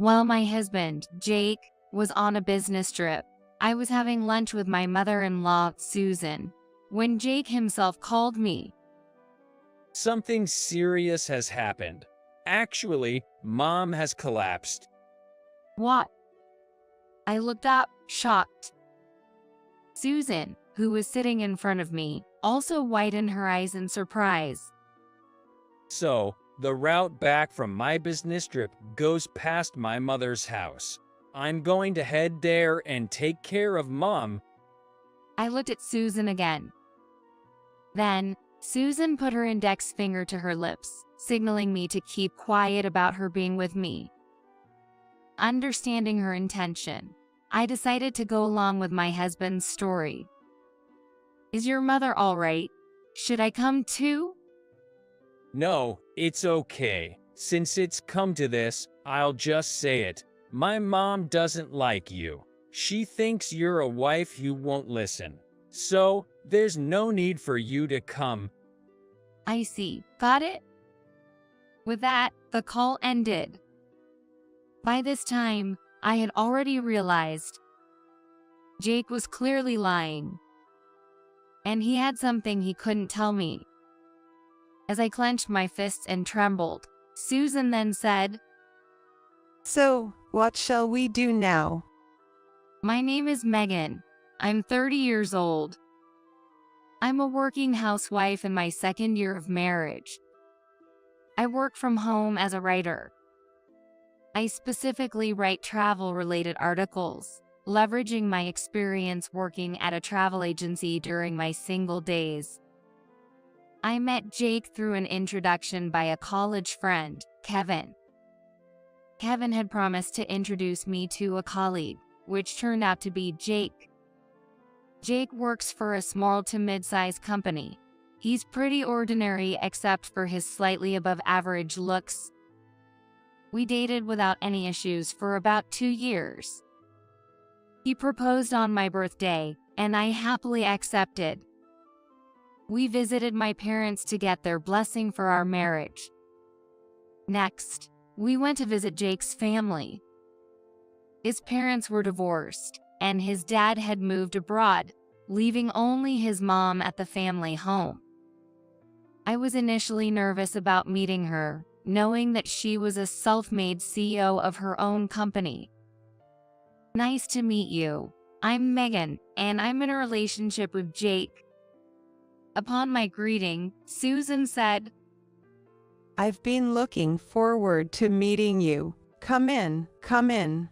While my husband, Jake, was on a business trip, I was having lunch with my mother-in-law, Susan, when Jake himself called me. Something serious has happened. Actually, Mom has collapsed. What? I looked up, shocked. Susan, who was sitting in front of me, also widened her eyes in surprise. So, the route back from my business trip goes past my mother's house. I'm going to head there and take care of Mom. I looked at Susan again. Then, Susan put her index finger to her lips, signaling me to keep quiet about her being with me. Understanding her intention, I decided to go along with my husband's story. Is your mother all right? Should I come too? No, it's okay. Since it's come to this, I'll just say it. My mom doesn't like you. She thinks you're a wife who won't listen. So, there's no need for you to come. I see. Got it? With that, the call ended. By this time, I had already realized Jake was clearly lying, and he had something he couldn't tell me. As I clenched my fists and trembled, Susan then said, "So, what shall we do now?" "My name is Megan. I'm 30 years old. I'm a working housewife in my second year of marriage. I work from home as a writer. I specifically write travel-related articles, leveraging my experience working at a travel agency during my single days. I met Jake through an introduction by a college friend, Kevin. Kevin had promised to introduce me to a colleague, which turned out to be Jake. Jake works for a small to mid-sized company. He's pretty ordinary except for his slightly above-average looks. We dated without any issues for about 2 years. He proposed on my birthday, and I happily accepted. We visited my parents to get their blessing for our marriage. Next, we went to visit Jake's family. His parents were divorced, and his dad had moved abroad, leaving only his mom at the family home. I was initially nervous about meeting her, knowing that she was a self-made CEO of her own company. "Nice to meet you. I'm Megan, and I'm in a relationship with Jake." Upon my greeting, Susan said, "I've been looking forward to meeting you. Come in, come in."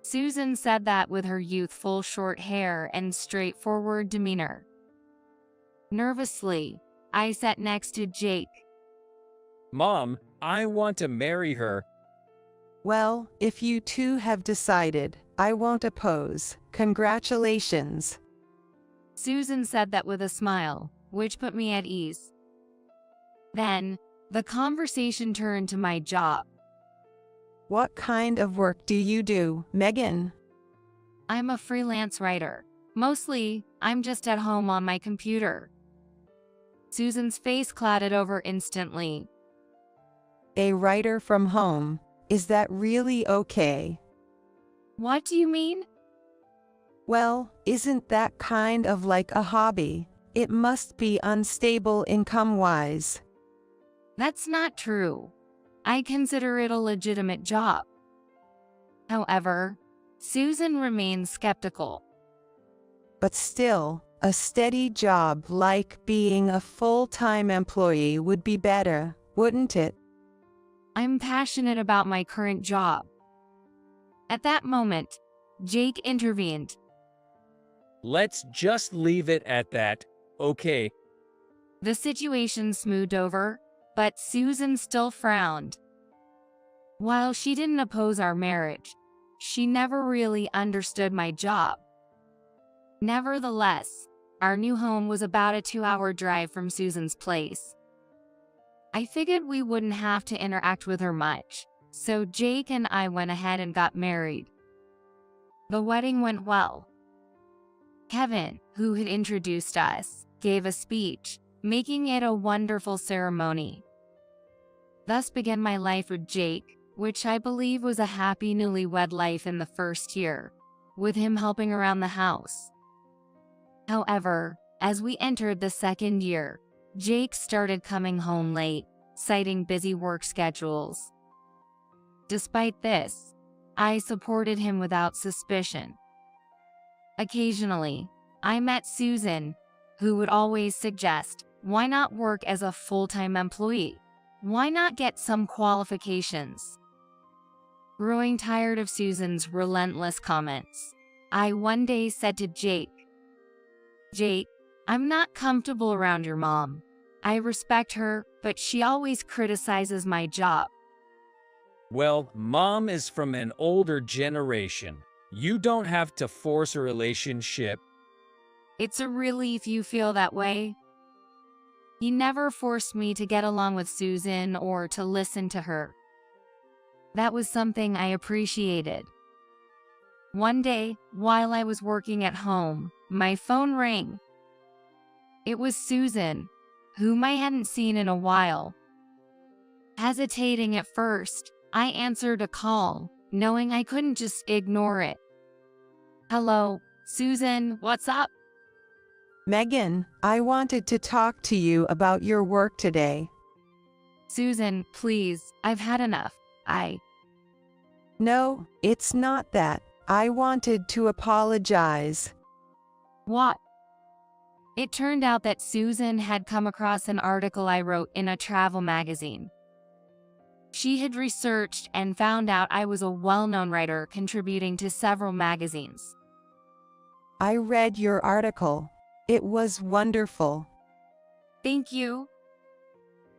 Susan said that with her youthful short hair and straightforward demeanor. Nervously, I sat next to Jake. Mom, I want to marry her. "Well, if you two have decided, I won't oppose. Congratulations." Susan said that with a smile, which put me at ease. Then, the conversation turned to my job. "What kind of work do you do, Megan?" I'm a freelance writer. Mostly, I'm just at home on my computer. Susan's face clouded over instantly. "A writer from home. Is that really okay?" What do you mean? "Well, isn't that kind of like a hobby? It must be unstable income-wise." That's not true. I consider it a legitimate job. However, Susan remains skeptical. "But still, a steady job like being a full-time employee would be better, wouldn't it?" I'm passionate about my current job. At that moment, Jake intervened. Let's just leave it at that, okay? The situation smoothed over, but Susan still frowned. While she didn't oppose our marriage, she never really understood my job. Nevertheless, our new home was about a 2-hour drive from Susan's place. I figured we wouldn't have to interact with her much, so Jake and I went ahead and got married. The wedding went well. Kevin, who had introduced us, gave a speech, making it a wonderful ceremony. Thus began my life with Jake, which I believe was a happy newlywed life in the first year, with him helping around the house. However, as we entered the second year, Jake started coming home late, citing busy work schedules. Despite this, I supported him without suspicion. Occasionally, I met Susan, who would always suggest, why not work as a full-time employee? Why not get some qualifications? Growing tired of Susan's relentless comments, I one day said to Jake, "Jake, I'm not comfortable around your mom. I respect her, but she always criticizes my job." Well, Mom is from an older generation. You don't have to force a relationship. It's a relief you feel that way. He never forced me to get along with Susan or to listen to her. That was something I appreciated. One day, while I was working at home, my phone rang. It was Susan, whom I hadn't seen in a while. Hesitating at first, I answered a call, knowing I couldn't just ignore it. "Hello, Susan, what's up?" Megan, I wanted to talk to you about your work today. "Susan, please, I've had enough. No, it's not that. I wanted to apologize. What?" It turned out that Susan had come across an article I wrote in a travel magazine. She had researched and found out I was a well-known writer contributing to several magazines. I read your article. It was wonderful. "Thank you."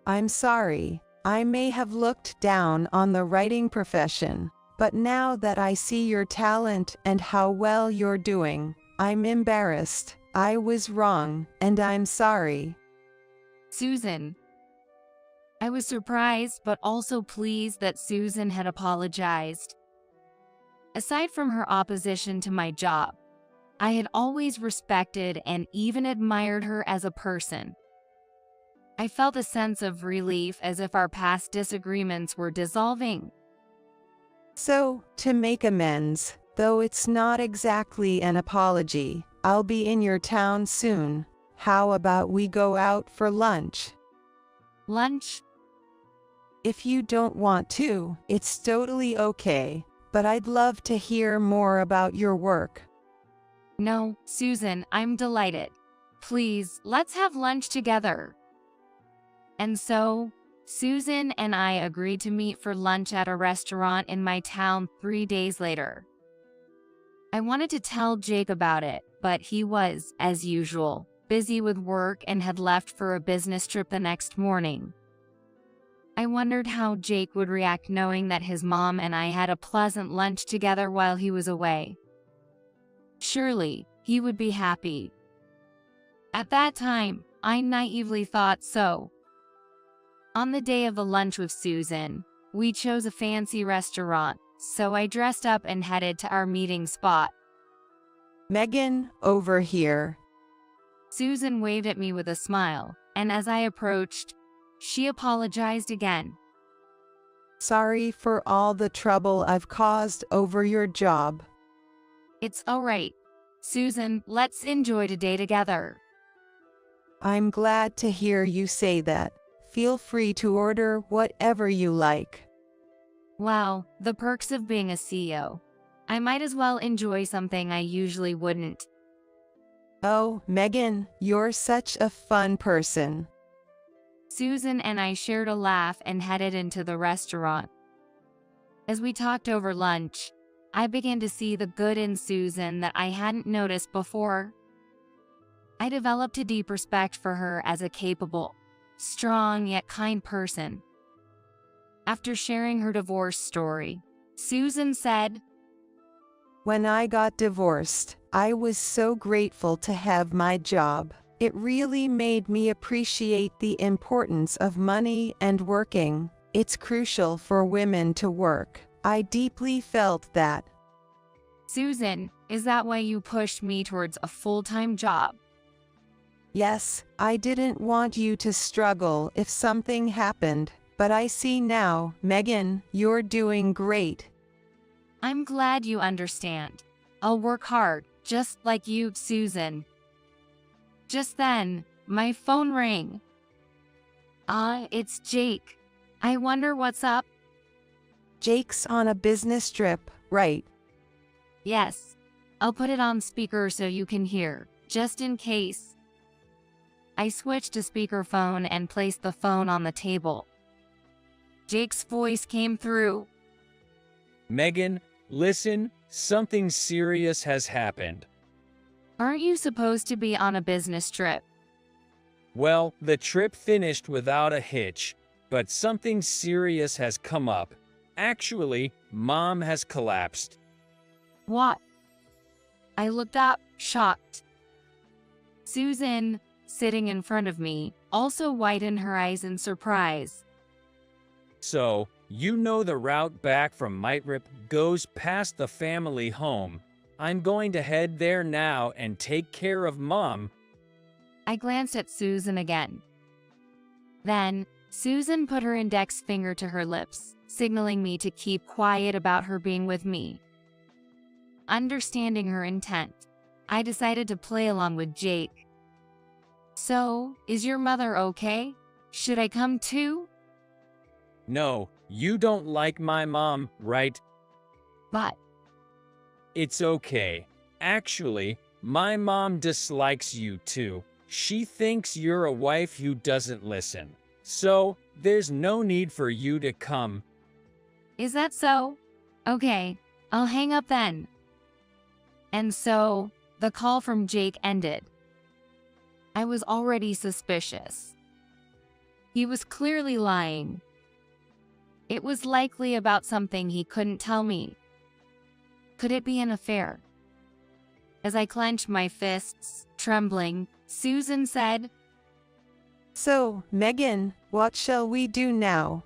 I'm sorry, I may have looked down on the writing profession, but now that I see your talent and how well you're doing, I'm embarrassed. I was wrong, and I'm sorry. "Susan." I was surprised but also pleased that Susan had apologized. Aside from her opposition to my job, I had always respected and even admired her as a person. I felt a sense of relief as if our past disagreements were dissolving. So, to make amends, though it's not exactly an apology, I'll be in your town soon. How about we go out for lunch? Lunch? If you don't want to, it's totally okay, but I'd love to hear more about your work. No, Susan, I'm delighted. Please, let's have lunch together. And so, Susan and I agreed to meet for lunch at a restaurant in my town 3 days later. I wanted to tell Jake about it, but he was, as usual, busy with work and had left for a business trip the next morning. I wondered how Jake would react knowing that his mom and I had a pleasant lunch together while he was away. Surely, he would be happy. At that time, I naively thought so. On the day of the lunch with Susan, we chose a fancy restaurant, so I dressed up and headed to our meeting spot. Megan, over here. Susan waved at me with a smile, and as I approached, she apologized again. Sorry for all the trouble I've caused over your job. It's all right. Susan, let's enjoy today together. I'm glad to hear you say that. Feel free to order whatever you like. Wow, the perks of being a CEO. I might as well enjoy something I usually wouldn't. Oh, Megan, you're such a fun person. Susan and I shared a laugh and headed into the restaurant. As we talked over lunch, I began to see the good in Susan that I hadn't noticed before. I developed a deep respect for her as a capable, strong yet kind person. After sharing her divorce story, Susan said, When I got divorced, I was so grateful to have my job. It really made me appreciate the importance of money and working. It's crucial for women to work. I deeply felt that. Susan, is that why you pushed me towards a full-time job? Yes, I didn't want you to struggle if something happened, but I see now, Megan, you're doing great. I'm glad you understand. I'll work hard, just like you, Susan. Just then, my phone rang. It's Jake. I wonder what's up. Jake's on a business trip, right? Yes. I'll put it on speaker so you can hear, just in case. I switched to speakerphone and placed the phone on the table. Jake's voice came through. Megan, listen, something serious has happened. Aren't you supposed to be on a business trip? Well, the trip finished without a hitch, but something serious has come up. Actually, Mom has collapsed. What? I looked up, shocked. Susan, sitting in front of me, also widened her eyes in surprise. So, you know the route back from Mitrip goes past the family home. I'm going to head there now and take care of Mom. I glanced at Susan again. Then, Susan put her index finger to her lips, signaling me to keep quiet about her being with me. Understanding her intent, I decided to play along with Jake. So, is your mother okay? Should I come too? No, you don't like my mom, right? But It's okay. Actually, my mom dislikes you too. She thinks you're a wife who doesn't listen. So, there's no need for you to come. is that so? Okay, I'll hang up then. And so, the call from Jake ended. I was already suspicious. He was clearly lying. It was likely about something he couldn't tell me. Could it be an affair? As I clenched my fists, trembling, Susan said, So, Megan, what shall we do now?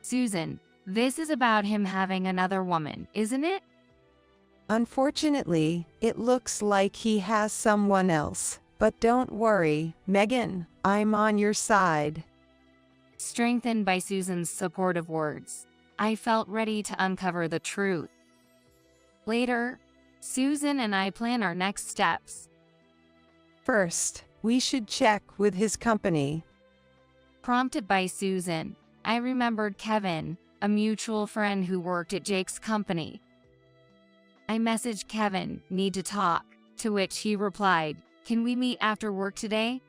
Susan, this is about him having another woman, isn't it? Unfortunately, it looks like he has someone else. But don't worry, Megan, I'm on your side. Strengthened by Susan's supportive words, I felt ready to uncover the truth. Later, Susan and I plan our next steps. First, we should check with his company. Prompted by Susan, I remembered Kevin, a mutual friend who worked at Jake's company. I messaged Kevin, need to talk, to which he replied, can we meet after work today?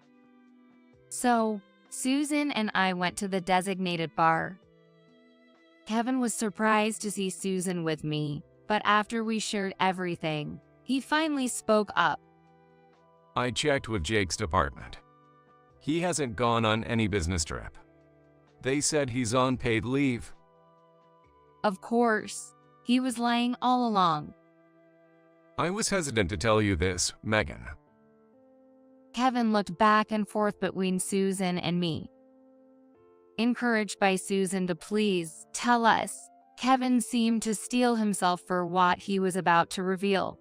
So, Susan and I went to the designated bar. Kevin was surprised to see Susan with me, but after we shared everything, he finally spoke up. I checked with Jake's department. He hasn't gone on any business trip. They said he's on paid leave. Of course, he was lying all along. I was hesitant to tell you this, Megan. Kevin looked back and forth between Susan and me. Encouraged by Susan to please tell us, Kevin seemed to steel himself for what he was about to reveal.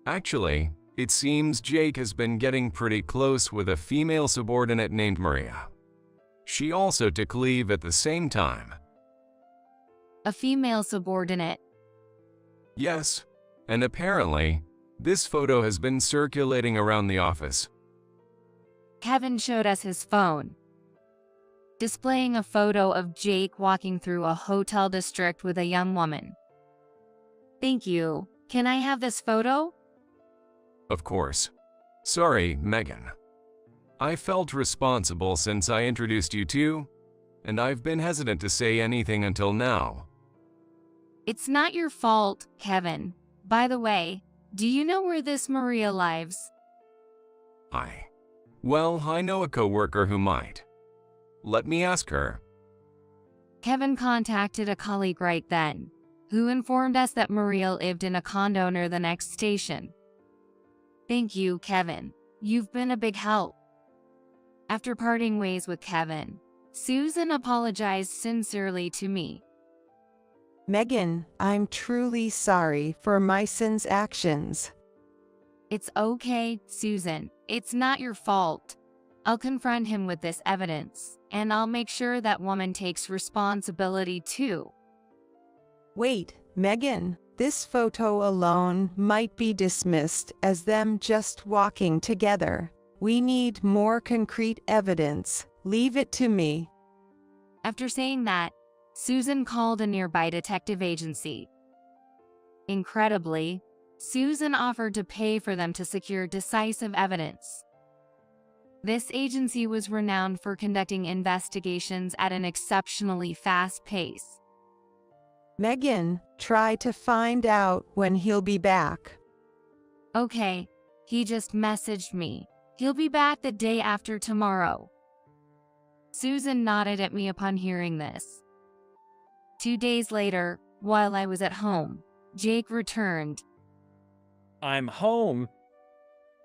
Actually, it seems Jake has been getting pretty close with a female subordinate named Maria. She also took leave at the same time. A female subordinate. Yes, and apparently, this photo has been circulating around the office. Kevin showed us his phone, displaying a photo of Jake walking through a hotel district with a young woman. Thank you. Can I have this photo? Of course. Sorry, Megan. I felt responsible since I introduced you to, and I've been hesitant to say anything until now. It's not your fault, Kevin. By the way, do you know where this Maria lives? Well, I know a coworker who might. Let me ask her. Kevin contacted a colleague right then, who informed us that Maria lived in a condo near the next station. Thank you, Kevin. You've been a big help. After parting ways with Kevin, Susan apologized sincerely to me. Megan, I'm truly sorry for my son's actions. It's okay, Susan. It's not your fault. I'll confront him with this evidence. and I'll make sure that woman takes responsibility too. Wait, Megan, this photo alone might be dismissed as them just walking together. We need more concrete evidence. Leave it to me. After saying that, Susan called a nearby detective agency. Incredibly, Susan offered to pay for them to secure decisive evidence. This agency was renowned for conducting investigations at an exceptionally fast pace. Megan, try to find out when he'll be back. Okay, he just messaged me. He'll be back the day after tomorrow. Susan nodded at me upon hearing this. 2 days later, while I was at home, Jake returned. I'm home.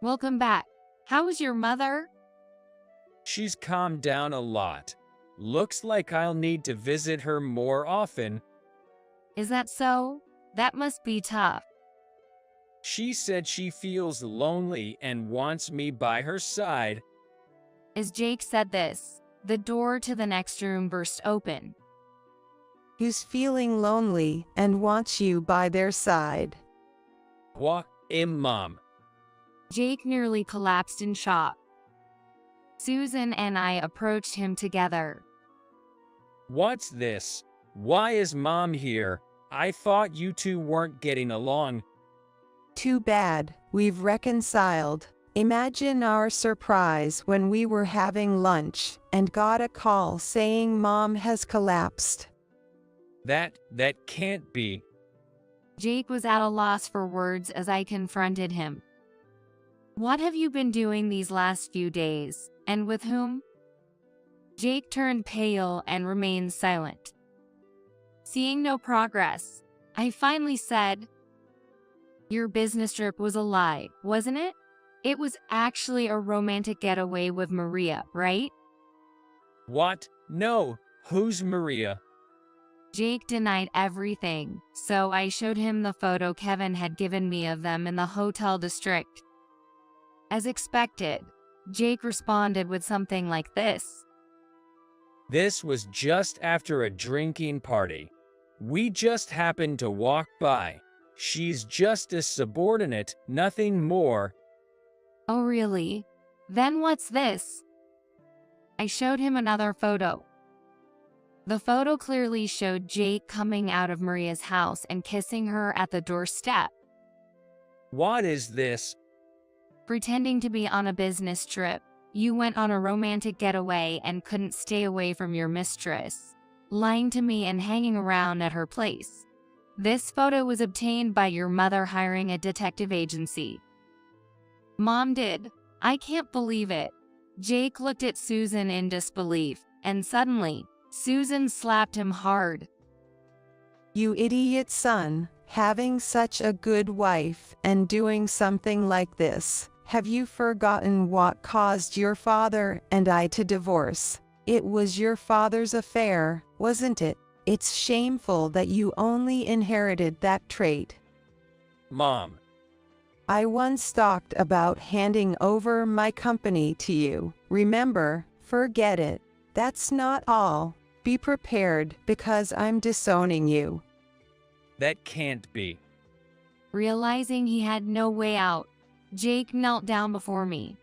Welcome back. How is your mother? She's calmed down a lot. Looks like I'll need to visit her more often. Is that so? That must be tough. She said she feels lonely and wants me by her side. As Jake said this, the door to the next room burst open. Who's feeling lonely and wants you by their side? What, Mom? Jake nearly collapsed in shock. Susan and I approached him together. What's this? Why is Mom here? I thought you two weren't getting along. Too bad, we've reconciled. Imagine our surprise when we were having lunch and got a call saying Mom has collapsed. That can't be. Jake was at a loss for words as I confronted him. What have you been doing these last few days, and with whom? Jake turned pale and remained silent. Seeing no progress, I finally said, "Your business trip was a lie, wasn't it? It was actually a romantic getaway with Maria, right?" What? No, who's Maria? Jake denied everything, so I showed him the photo Kevin had given me of them in the hotel district. As expected, Jake responded with something like this. This was just after a drinking party. We just happened to walk by. She's just a subordinate, nothing more. Oh really? Then what's this? I showed him another photo. The photo clearly showed Jake coming out of Maria's house and kissing her at the doorstep. What is this? Pretending to be on a business trip, you went on a romantic getaway and couldn't stay away from your mistress, lying to me and hanging around at her place. This photo was obtained by your mother hiring a detective agency. Mom did. I can't believe it. Jake looked at Susan in disbelief, and suddenly, Susan slapped him hard. You idiot son, having such a good wife and doing something like this. Have you forgotten what caused your father and I to divorce? It was your father's affair, wasn't it? It's shameful that you only inherited that trait. Mom. I once talked about handing over my company to you. Remember, forget it. That's not all. Be prepared because I'm disowning you. That can't be. Realizing he had no way out, Jake knelt down before me.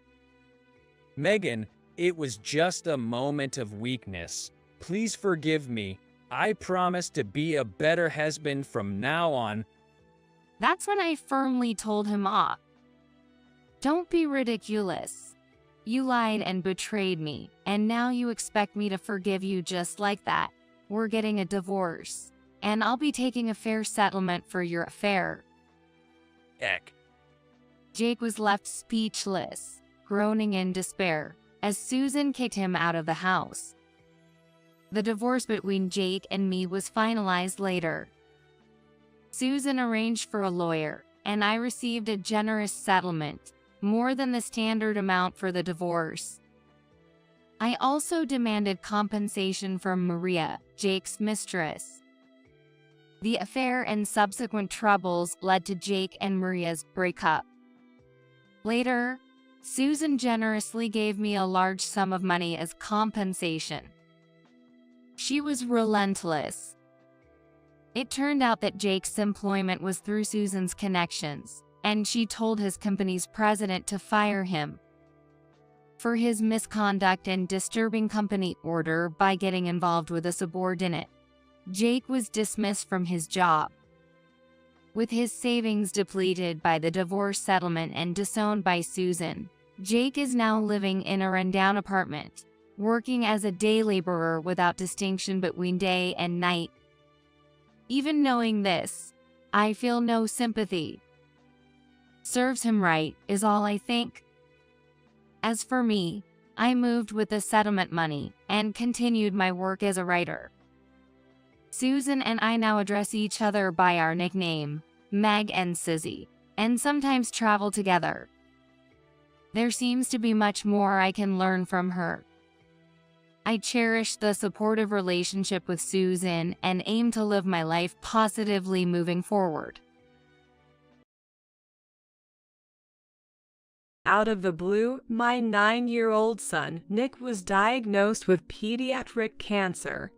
Megan, it was just a moment of weakness. Please forgive me. I promise to be a better husband from now on. That's when I firmly told him off. Don't be ridiculous. You lied and betrayed me, and now you expect me to forgive you just like that. We're getting a divorce, and I'll be taking a fair settlement for your affair. Eck. Jake was left speechless, groaning in despair, as Susan kicked him out of the house. The divorce between Jake and me was finalized later. Susan arranged for a lawyer, and I received a generous settlement, more than the standard amount for the divorce. I also demanded compensation from Maria, Jake's mistress. The affair and subsequent troubles led to Jake and Maria's breakup. Later, Susan generously gave me a large sum of money as compensation. She was relentless. It turned out that Jake's employment was through Susan's connections, and she told his company's president to fire him for his misconduct and disturbing company order by getting involved with a subordinate. Jake was dismissed from his job. With his savings depleted by the divorce settlement and disowned by Susan, Jake is now living in a rundown apartment, working as a day laborer without distinction between day and night. Even knowing this, I feel no sympathy. Serves him right, is all I think. As for me, I moved with the settlement money and continued my work as a writer. Susan and I now address each other by our nickname, Meg and Sizzy, and sometimes travel together. There seems to be much more I can learn from her. I cherish the supportive relationship with Susan and aim to live my life positively moving forward. Out of the blue, my 9-year-old son, Nick, was diagnosed with pediatric cancer.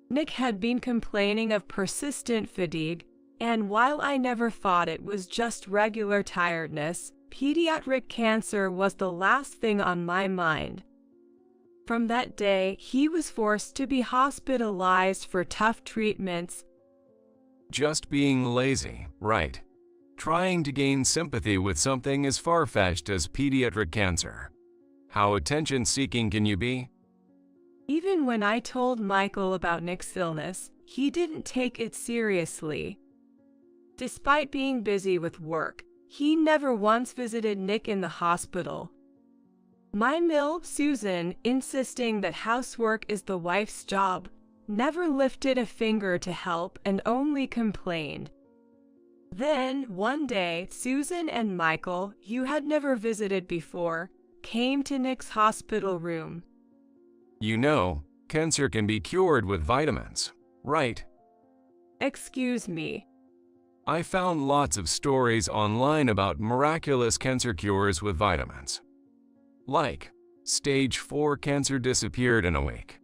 Nick had been complaining of persistent fatigue, and while I never thought it was just regular tiredness, pediatric cancer was the last thing on my mind. From that day, he was forced to be hospitalized for tough treatments. Just being lazy, right? Trying to gain sympathy with something as far-fetched as pediatric cancer. How attention-seeking can you be? Even when I told Michael about Nick's illness, he didn't take it seriously. Despite being busy with work, he never once visited Nick in the hospital. My MILF, Susan, insisting that housework is the wife's job, never lifted a finger to help and only complained. Then, one day, Susan and Michael, who had never visited before, came to Nick's hospital room. You know, cancer can be cured with vitamins, right? Excuse me. I found lots of stories online about miraculous cancer cures with vitamins. Like, stage 4 cancer disappeared in a week.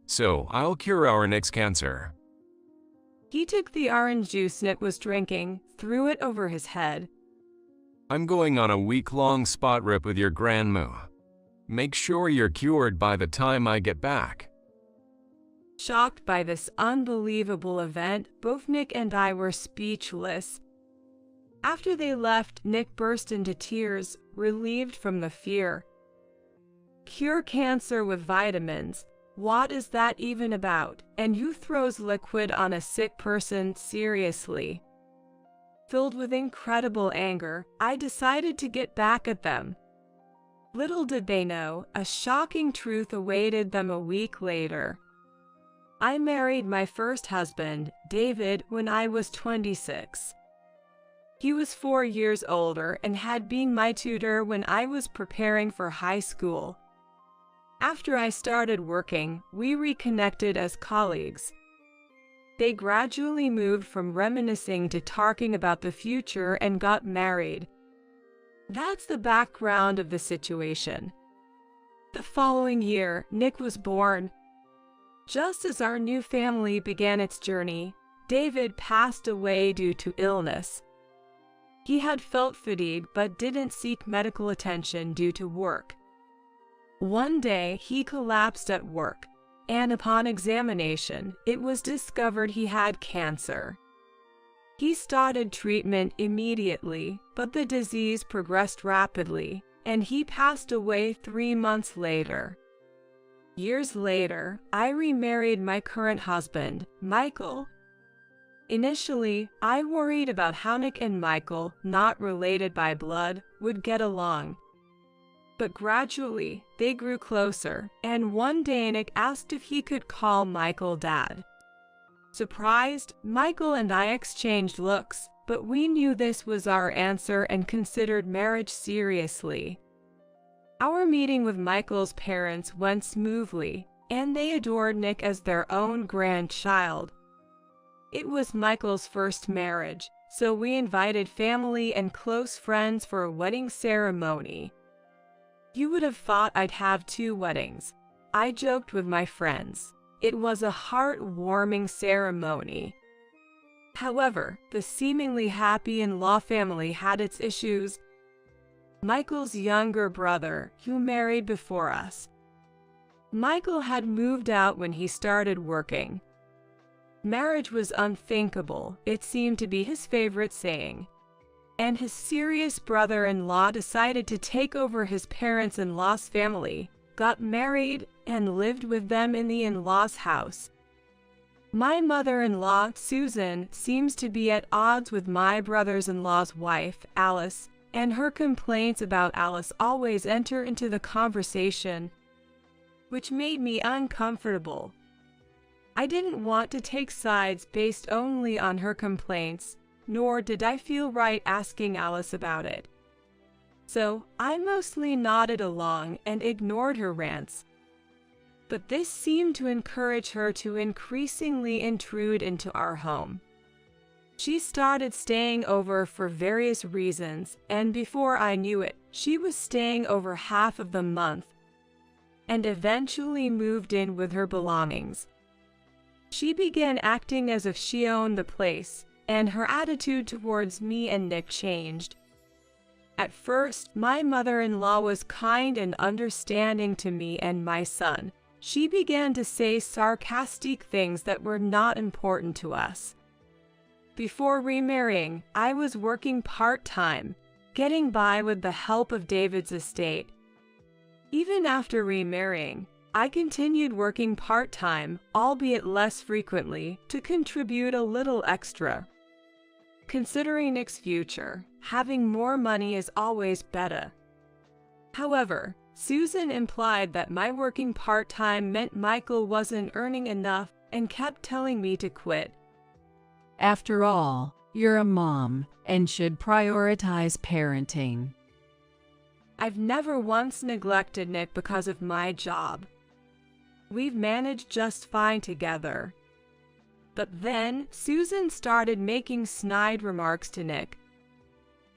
So, I'll cure our Nick's cancer. He took the orange juice Nick was drinking, threw it over his head. I'm going on a week-long spot rip with your grandma. Make sure you're cured by the time I get back. Shocked by this unbelievable event, both Nick and I were speechless. After they left, Nick burst into tears, relieved from the fear. Cure cancer with vitamins. What is that even about? And who throws liquid on a sick person seriously? Filled with incredible anger, I decided to get back at them. Little did they know, a shocking truth awaited them a week later. I married my first husband, David, when I was 26. He was 4 years older and had been my tutor when I was preparing for high school. After I started working, we reconnected as colleagues. They gradually moved from reminiscing to talking about the future and got married. That's the background of the situation. The following year, Nick was born. Just as our new family began its journey, David passed away due to illness. He had felt fatigue but didn't seek medical attention due to work. One day, he collapsed at work, and upon examination, it was discovered he had cancer. He started treatment immediately, but the disease progressed rapidly, and he passed away 3 months later. Years later, I remarried my current husband, Michael. Initially, I worried about how Nick and Michael, not related by blood, would get along. But gradually, they grew closer, and one day Nick asked if he could call Michael Dad. Surprised, Michael and I exchanged looks, but we knew this was our answer and considered marriage seriously. Our meeting with Michael's parents went smoothly, and they adored Nick as their own grandchild. It was Michael's first marriage, so we invited family and close friends for a wedding ceremony. You would have thought I'd have 2 weddings. I joked with my friends. It was a heartwarming ceremony. However, the seemingly happy in-law family had its issues. Michael's younger brother, who married before us. Michael had moved out when he started working. Marriage was unthinkable, it seemed to be his favorite saying. And his serious brother-in-law decided to take over his parents-in-law's family, got married, and lived with them in the in-laws' house. My mother-in-law, Susan, seems to be at odds with my brother-in-law's wife, Alice, and her complaints about Alice always enter into the conversation, which made me uncomfortable. I didn't want to take sides based only on her complaints, nor did I feel right asking Alice about it. So I mostly nodded along and ignored her rants. But this seemed to encourage her to increasingly intrude into our home. She started staying over for various reasons, and before I knew it, she was staying over half of the month, and eventually moved in with her belongings. She began acting as if she owned the place, and her attitude towards me and Nick changed. At first, my mother-in-law was kind and understanding to me and my son. She began to say sarcastic things that were not important to us. Before remarrying, I was working part-time, getting by with the help of David's estate. Even after remarrying, I continued working part-time, albeit less frequently, to contribute a little extra. Considering Nick's future, having more money is always better. However, Susan implied that my working part-time meant Michael wasn't earning enough and kept telling me to quit. After all, you're a mom and should prioritize parenting. I've never once neglected Nick because of my job. We've managed just fine together. But then, Susan started making snide remarks to Nick.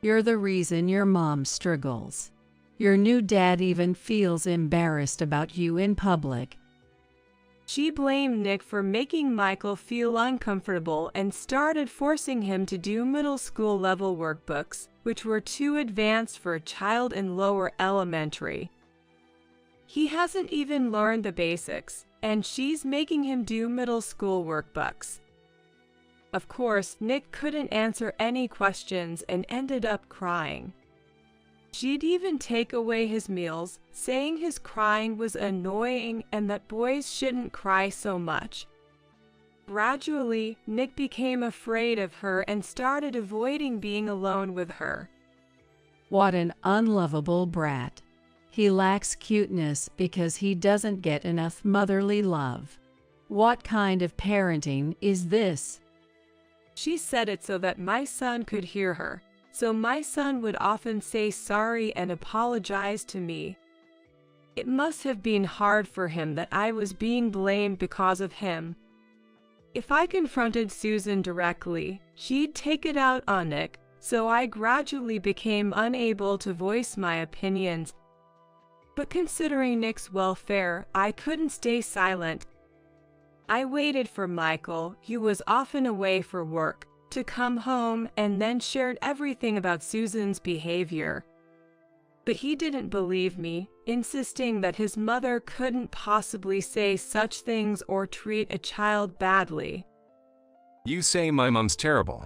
You're the reason your mom struggles. Your new dad even feels embarrassed about you in public. She blamed Nick for making Michael feel uncomfortable and started forcing him to do middle school level workbooks, which were too advanced for a child in lower elementary. He hasn't even learned the basics, and she's making him do middle school workbooks. Of course, Nick couldn't answer any questions and ended up crying. She'd even take away his meals, saying his crying was annoying and that boys shouldn't cry so much. Gradually, Nick became afraid of her and started avoiding being alone with her. What an unlovable brat. He lacks cuteness because he doesn't get enough motherly love. What kind of parenting is this? She said it so that my son could hear her. So my son would often say sorry and apologize to me. It must have been hard for him that I was being blamed because of him. If I confronted Susan directly, she'd take it out on Nick, so I gradually became unable to voice my opinions. But considering Nick's welfare, I couldn't stay silent. I waited for Michael, who was often away for work, to come home and then shared everything about Susan's behavior. But he didn't believe me, insisting that his mother couldn't possibly say such things or treat a child badly. You say my mom's terrible,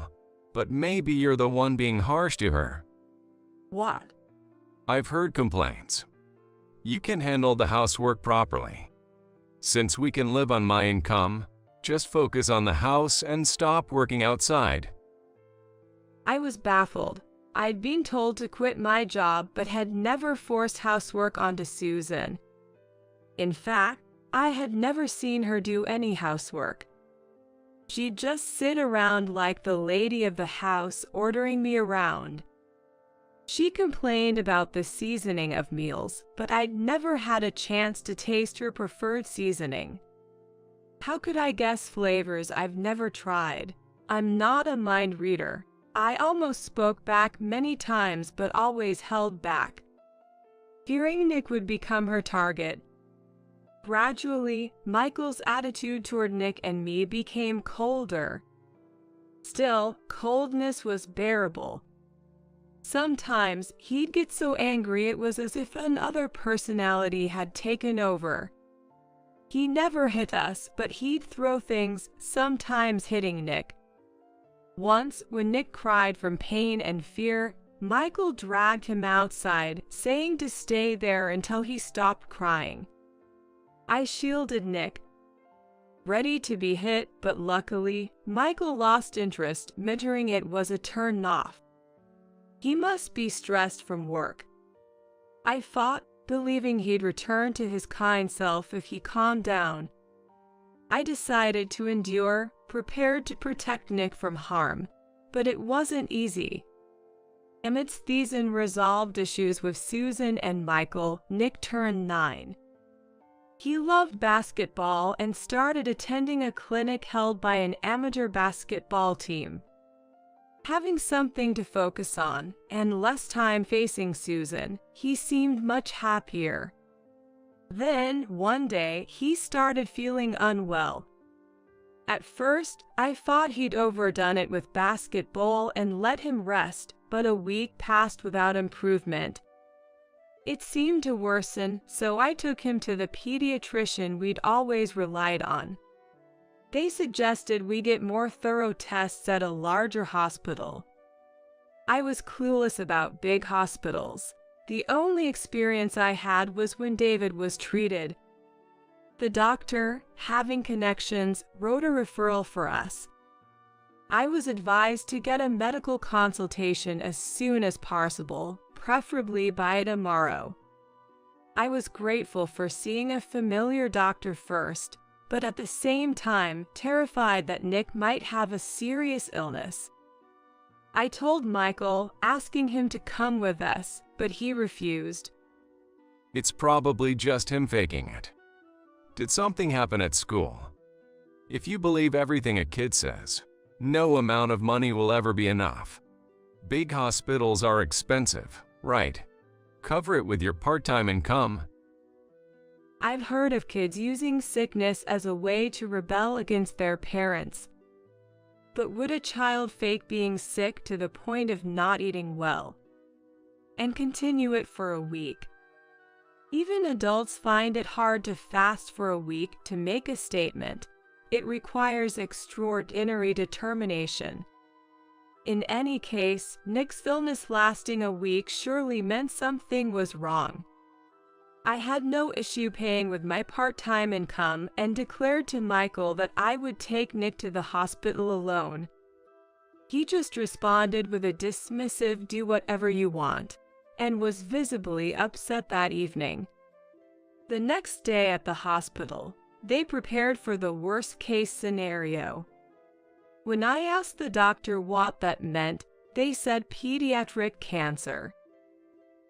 but maybe you're the one being harsh to her. What? I've heard complaints. You can handle the housework properly. Since we can live on my income, just focus on the house and stop working outside. I was baffled. I'd been told to quit my job but had never forced housework onto Susan. In fact, I had never seen her do any housework. She'd just sit around like the lady of the house, ordering me around. She complained about the seasoning of meals, but I'd never had a chance to taste her preferred seasoning. How could I guess flavors I've never tried? I'm not a mind reader. I almost spoke back many times but always held back, fearing Nick would become her target. Gradually, Michael's attitude toward Nick and me became colder. Still, coldness was bearable. Sometimes he'd get so angry it was as if another personality had taken over. He never hit us, but he'd throw things, sometimes hitting Nick. Once, when Nick cried from pain and fear, Michael dragged him outside, saying to stay there until he stopped crying. I shielded Nick, ready to be hit, but luckily, Michael lost interest, muttering it was a turn-off. He must be stressed from work. I fought, believing he'd return to his kind self if he calmed down. I decided to endure, prepared to protect Nick from harm, but it wasn't easy. Amidst these unresolved issues with Susan and Michael, Nick turned 9. He loved basketball and started attending a clinic held by an amateur basketball team. Having something to focus on, and less time facing Susan, he seemed much happier. Then, one day, he started feeling unwell. At first, I thought he'd overdone it with basketball and let him rest, but a week passed without improvement. It seemed to worsen, so I took him to the pediatrician we'd always relied on. They suggested we get more thorough tests at a larger hospital. I was clueless about big hospitals. The only experience I had was when David was treated. The doctor, having connections, wrote a referral for us. I was advised to get a medical consultation as soon as possible, preferably by tomorrow. I was grateful for seeing a familiar doctor first, but at the same time terrified that Nick might have a serious illness. I told Michael, asking him to come with us, but he refused. It's probably just him faking it. Did something happen at school? If you believe everything a kid says, no amount of money will ever be enough. Big hospitals are expensive, right? Cover it with your part-time income. I've heard of kids using sickness as a way to rebel against their parents. But would a child fake being sick to the point of not eating well and continue it for a week? Even adults find it hard to fast for a week to make a statement. It requires extraordinary determination. In any case, Nick's illness lasting a week surely meant something was wrong. I had no issue paying with my part-time income and declared to Michael that I would take Nick to the hospital alone. He just responded with a dismissive "do whatever you want," and was visibly upset that evening. The next day at the hospital, they prepared for the worst-case scenario. When I asked the doctor what that meant, they said pediatric cancer.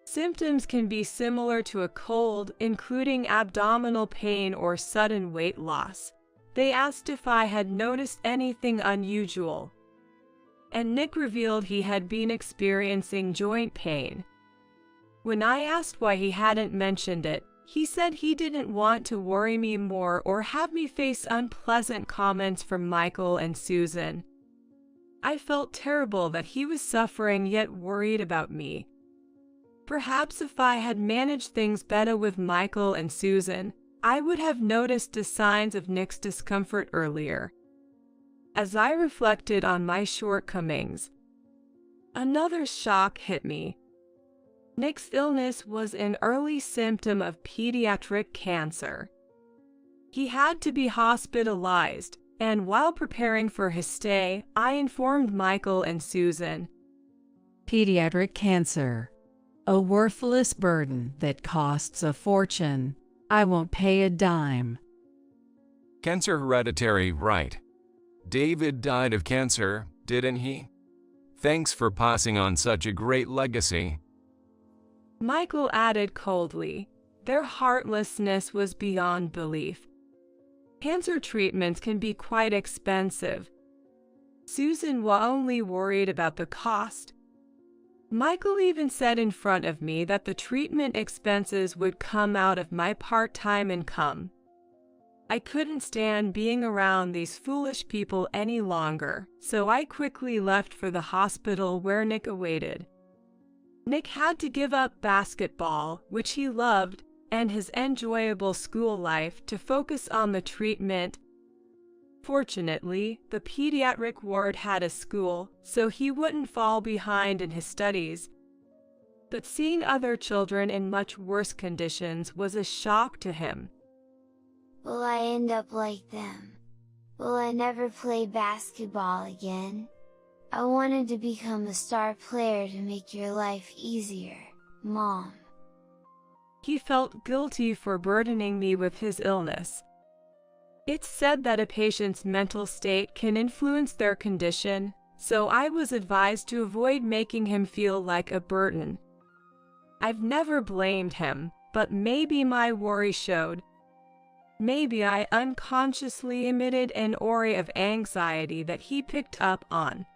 Symptoms can be similar to a cold, including abdominal pain or sudden weight loss. They asked if I had noticed anything unusual, and Nick revealed he had been experiencing joint pain. When I asked why he hadn't mentioned it, he said he didn't want to worry me more or have me face unpleasant comments from Michael and Susan. I felt terrible that he was suffering yet worried about me. Perhaps if I had managed things better with Michael and Susan, I would have noticed the signs of Nick's discomfort earlier. As I reflected on my shortcomings, another shock hit me. Nick's illness was an early symptom of pediatric cancer. He had to be hospitalized, and while preparing for his stay, I informed Michael and Susan. Pediatric cancer. A worthless burden that costs a fortune. I won't pay a dime. Cancer hereditary, right? David died of cancer, didn't he? Thanks for passing on such a great legacy. Michael added coldly. Their heartlessness was beyond belief. Cancer treatments can be quite expensive. Susan was only worried about the cost. Michael even said in front of me that the treatment expenses would come out of my part-time income. I couldn't stand being around these foolish people any longer, so I quickly left for the hospital where Nick awaited. Nick had to give up basketball, which he loved, and his enjoyable school life to focus on the treatment. Fortunately, the pediatric ward had a school, so he wouldn't fall behind in his studies. But seeing other children in much worse conditions was a shock to him. Will I end up like them? Will I never play basketball again? I wanted to become a star player to make your life easier, Mom. He felt guilty for burdening me with his illness. It's said that a patient's mental state can influence their condition, so I was advised to avoid making him feel like a burden. I've never blamed him, but maybe my worry showed. Maybe I unconsciously emitted an aura of anxiety that he picked up on.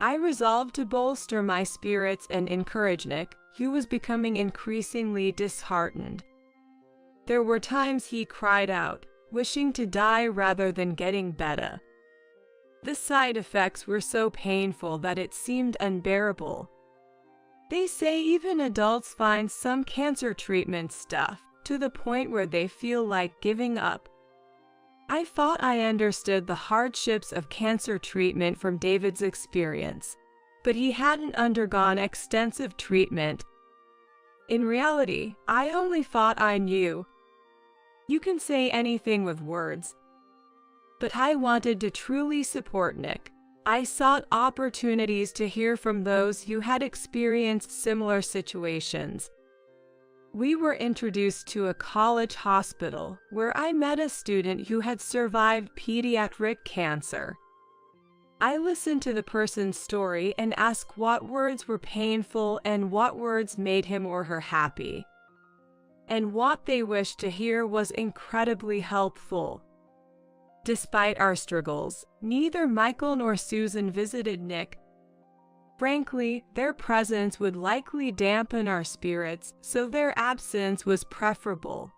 I resolved to bolster my spirits and encourage Nick, who was becoming increasingly disheartened. There were times he cried out, wishing to die rather than getting better. The side effects were so painful that it seemed unbearable. They say even adults find some cancer treatment stuff to the point where they feel like giving up. I thought I understood the hardships of cancer treatment from David's experience, but he hadn't undergone extensive treatment. In reality, I only thought I knew. You can say anything with words. But I wanted to truly support Nick. I sought opportunities to hear from those who had experienced similar situations. We were introduced to a college hospital where I met a student who had survived pediatric cancer. I listened to the person's story and asked what words were painful and what words made him or her happy. And what they wished to hear was incredibly helpful. Despite our struggles, neither Michael nor Susan visited Nick. Frankly, their presence would likely dampen our spirits, so their absence was preferable.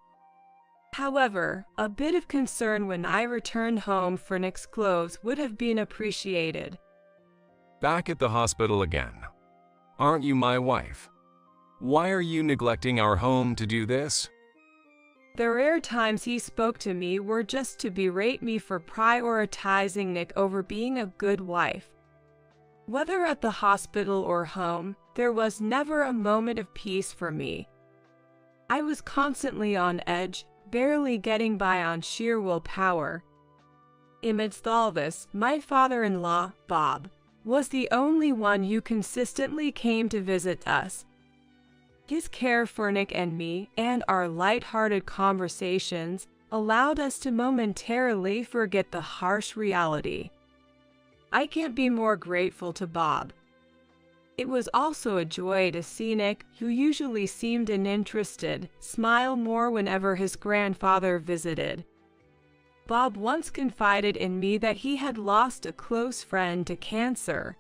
However, a bit of concern when I returned home for Nick's clothes would have been appreciated. Back at the hospital again. Aren't you my wife? Why are you neglecting our home to do this? The rare times he spoke to me were just to berate me for prioritizing Nick over being a good wife. Whether at the hospital or home, there was never a moment of peace for me. I was constantly on edge, barely getting by on sheer willpower. Amidst all this, my father-in-law, Bob, was the only one who consistently came to visit us. His care for Nick and me, and our light-hearted conversations, allowed us to momentarily forget the harsh reality. I can't be more grateful to Bob. It was also a joy to see Nick, who usually seemed uninterested, smile more whenever his grandfather visited. Bob once confided in me that he had lost a close friend to cancer.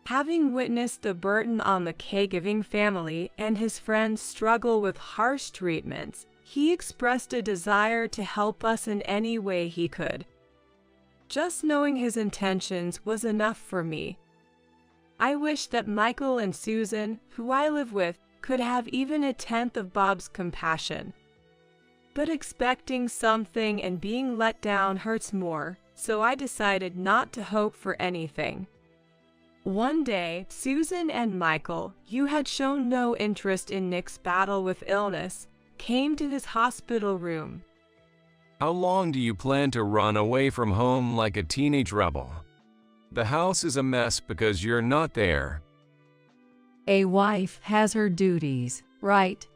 Having witnessed the burden on the caregiving family and his friends struggle with harsh treatments, he expressed a desire to help us in any way he could. Just knowing his intentions was enough for me. I wish that Michael and Susan, who I live with, could have even a tenth of Bob's compassion. But expecting something and being let down hurts more, so I decided not to hope for anything. One day, Susan and Michael, who had shown no interest in Nick's battle with illness, came to his hospital room. How long do you plan to run away from home like a teenage rebel? The house is a mess because you're not there. A wife has her duties, right?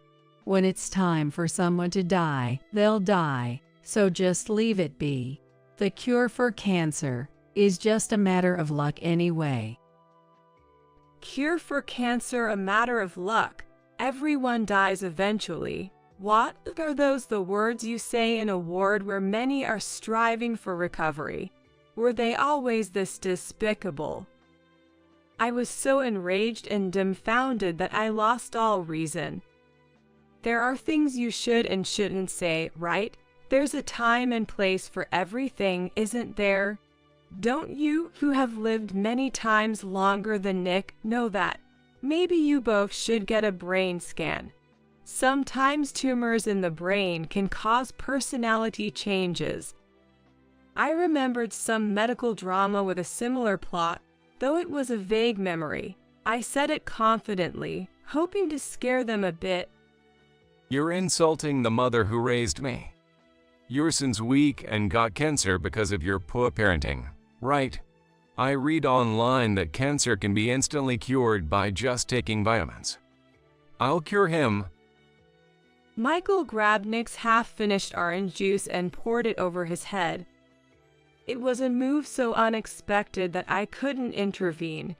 When it's time for someone to die, they'll die, so just leave it be. The cure for cancer is just a matter of luck anyway. Cure for cancer a matter of luck. Everyone dies eventually. What are those the words you say in a ward where many are striving for recovery? Were they always this despicable? I was so enraged and dumbfounded that I lost all reason. There are things you should and shouldn't say, right? There's a time and place for everything, isn't there? Don't you, who have lived many times longer than Nick, know that? Maybe you both should get a brain scan. Sometimes tumors in the brain can cause personality changes. I remembered some medical drama with a similar plot, though it was a vague memory. I said it confidently, hoping to scare them a bit. You're insulting the mother who raised me. Your son's weak and got cancer because of your poor parenting, right? I read online that cancer can be instantly cured by just taking vitamins. I'll cure him. Michael grabbed Nick's half-finished orange juice and poured it over his head. It was a move so unexpected that I couldn't intervene.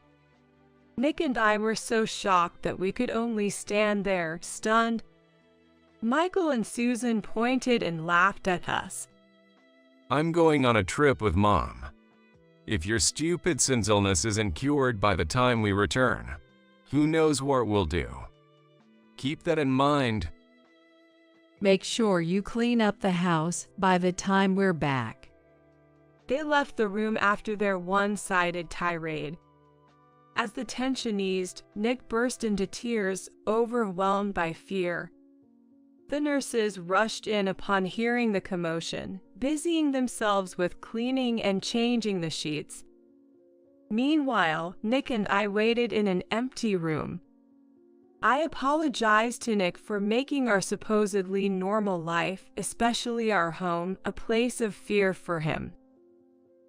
Nick and I were so shocked that we could only stand there, stunned. Michael and Susan pointed and laughed at us. I'm going on a trip with Mom. If your stupid son's illness isn't cured by the time we return, who knows what we'll do. Keep that in mind. Make sure you clean up the house by the time we're back. They left the room after their one-sided tirade. As the tension eased, Nick burst into tears, overwhelmed by fear. The nurses rushed in upon hearing the commotion, busying themselves with cleaning and changing the sheets. Meanwhile, Nick and I waited in an empty room. I apologized to Nick for making our supposedly normal life, especially our home, a place of fear for him.